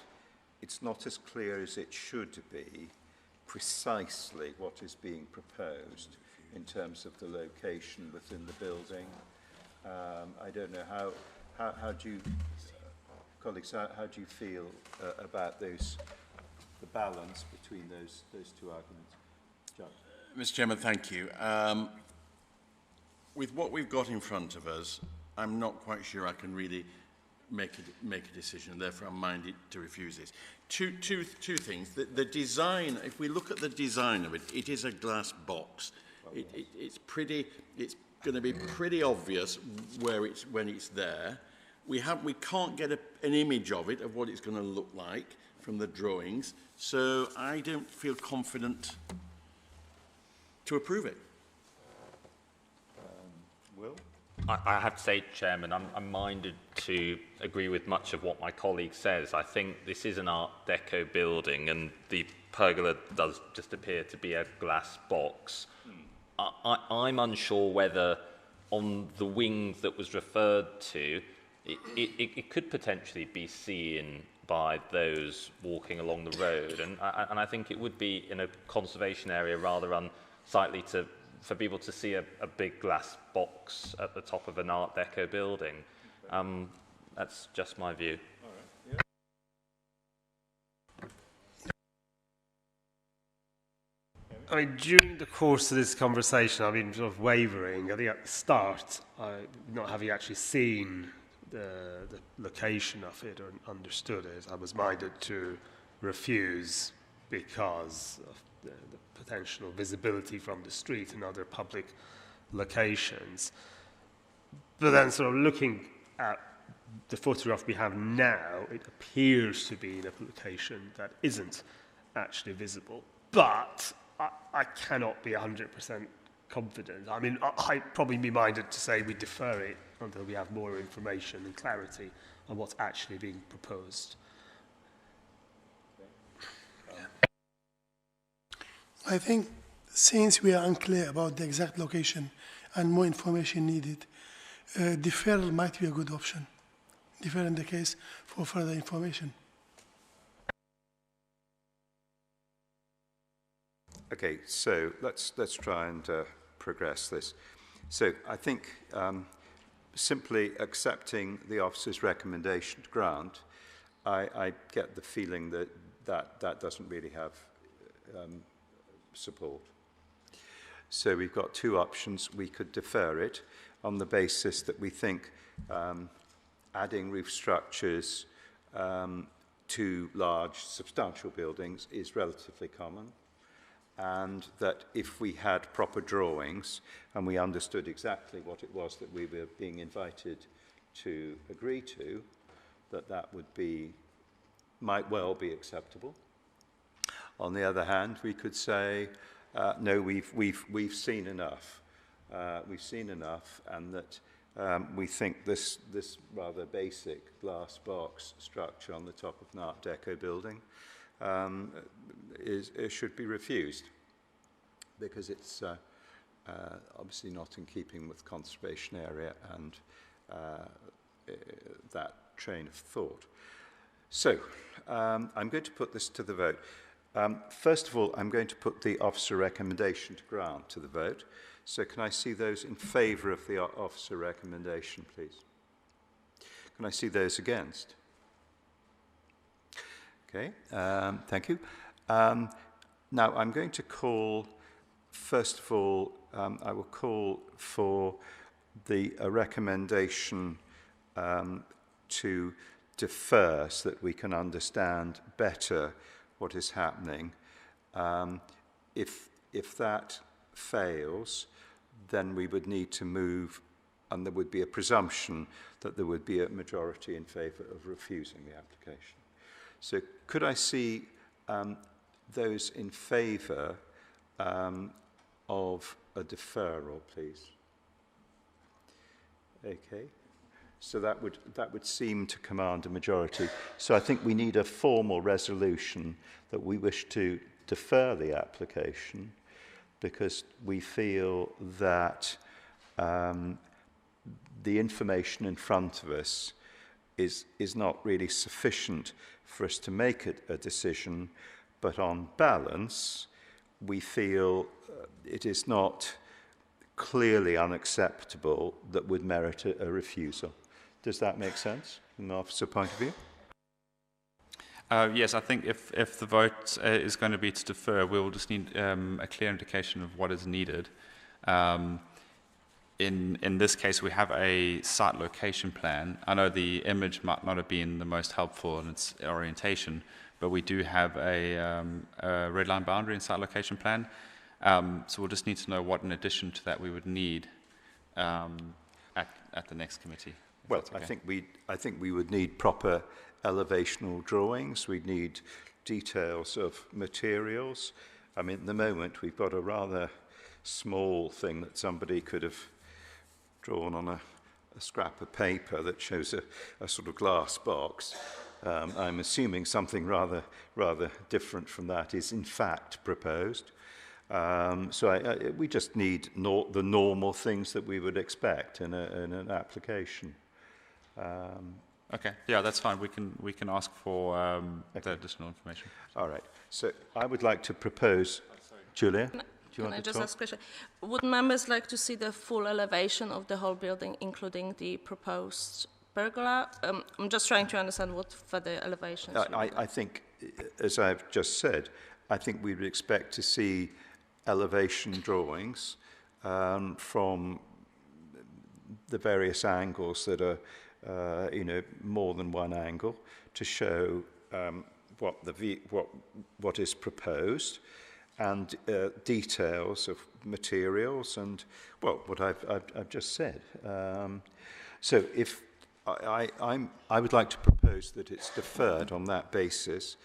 as clear as it should be precisely what is being proposed in terms of the location within the building. I don't know how do you, colleagues, how do you feel about the balance between those 2 arguments? John.
Mr. Chairman, thank you. With what we've got in front of us, I'm not quite sure I can really make a decision, therefore I'm minded to refuse this. Two things. The design, if we look at the design of it, it is a glass box. It's going to be pretty obvious when it's there. We can't get an image of it, of what it's going to look like from the drawings, so I don't feel confident to approve it.
Will?
I have to say, Chairman, I'm minded to agree with much of what my colleague says. I think this is an Art Deco building, and the pergola does just appear to be a glass box. I'm unsure whether on the wing that was referred to, it could potentially be seen by those walking along the road, and I think it would be in a conservation area rather unsightly for people to see a big glass box at the top of an Art Deco building. That's just my view.
I mean, during the course of this conversation, I've been sort of wavering. I think at the start, not having actually seen the location of it or understood it, I was minded to refuse because of the potential visibility from the street and other public locations. But then sort of looking at the photograph we have now, it appears to be in a location that isn't actually visible. But I cannot be 100% confident. I mean, I'd probably be minded to say we defer it until we have more information and clarity on what's actually being proposed.
I think since we are unclear about the exact location and more information needed, deferral might be a good option. Deferring the case for further information.
Okay, so let's try and progress this. So I think simply accepting the officer's recommendation to grant, I get the feeling that doesn't really have support. So we've got two options. We could defer it on the basis that we think adding roof structures to large, substantial buildings is relatively common, and that if we had proper drawings and we understood exactly what it was that we were being invited to agree to, that would be, might well be acceptable. On the other hand, we could say, no, we've seen enough. We've seen enough, and that we think this rather basic glass box structure on the top of an Art Deco building it should be refused, because it's obviously not in keeping with conservation area and that train of thought. So I'm going to put this to the vote. First of all, I'm going to put the officer recommendation to grant to the vote. So can I see those in favour of the officer recommendation, please? Can I see those against? Okay, thank you. Now I'm going to call, first of all, I will call for the recommendation to defer so that we can understand better what is happening. If that fails, then we would need to move, and there would be a presumption that there would be a majority in favour of refusing the application. So could I see those in favour of a deferral, please? Okay. So that would seem to command a majority. So I think we need a formal resolution that we wish to defer the application because we feel that the information in front of us is not really sufficient for us to make a decision, but on balance, we feel it is not clearly unacceptable that would merit a refusal. Does that make sense from the officer point of view?
Yes, I think if the vote is going to be to defer, we will just need a clear indication of what is needed. In this case, we have a site location plan. I know the image might not have been the most helpful in its orientation, but we do have a red line boundary and site location plan. So we'll just need to know what, in addition to that, we would need at the next committee.
Well, okay. I think we would need proper elevational drawings. We'd need details of materials. I mean, at the moment, we've got a rather small thing that somebody could have drawn on a scrap of paper that shows a sort of glass box. I'm assuming something rather different from that is in fact proposed. So we just need the normal things that we would expect in an application.
Okay, yeah, that's fine. We can ask for the additional information.
All right. So I would like to propose, Julia.
Can I just ask a question? Would members like to see the full elevation of the whole building, including the proposed pergola? I'm just trying to understand what further elevations.
I think, as I've just said, I think we would expect to see elevation drawings from the various angles that are, more than one angle to show what is proposed, and details of materials and, well, what I've just said. So if I would like to propose that it's deferred on that basis.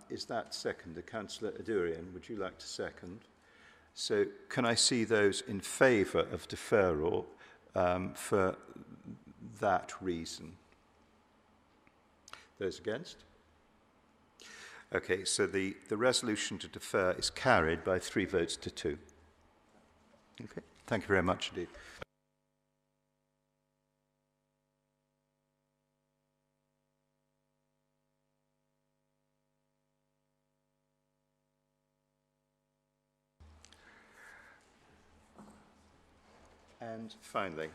Is that seconded? Councillor Adurian, would you like to second? So can I see those in favour of deferral for that reason? Those against? Okay, so the resolution to defer is carried by 3 votes to 2. Okay, thank you very much indeed. And finally,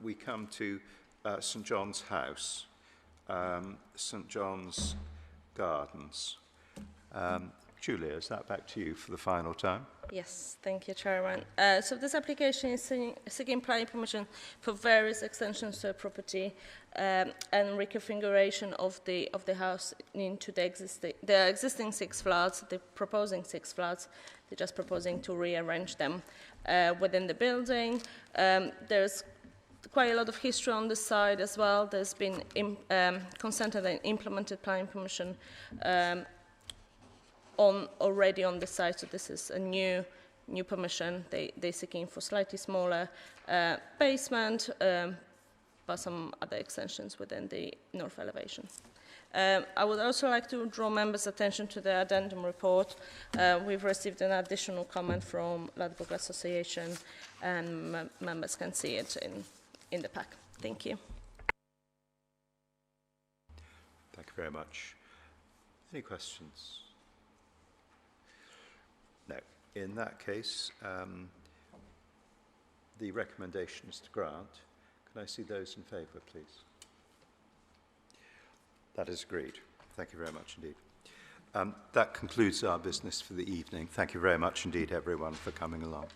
we come to St John's House, St John's Gardens. Julia, is that back to you for the final time?
Yes, thank you, Chairman. So this application is seeking planning permission for various extensions to a property and reconfiguration of the house into the existing 6 flats. They're proposing 6 flats. They're just proposing to rearrange them within the building. There's quite a lot of history on this side as well. There's been consented and implemented planning permission already on the site, so this is a new permission. They're seeking for slightly smaller basement, but some other extensions within the north elevation. I would also like to draw members' attention to the addendum report. We've received an additional comment from Ladbroke Association, and members can see it in the pack. Thank you.
Thank you very much. Any questions? No. In that case, the recommendation is to grant. Can I see those in favour, please? That is agreed. Thank you very much indeed. That concludes our business for the evening. Thank you very much indeed, everyone, for coming along.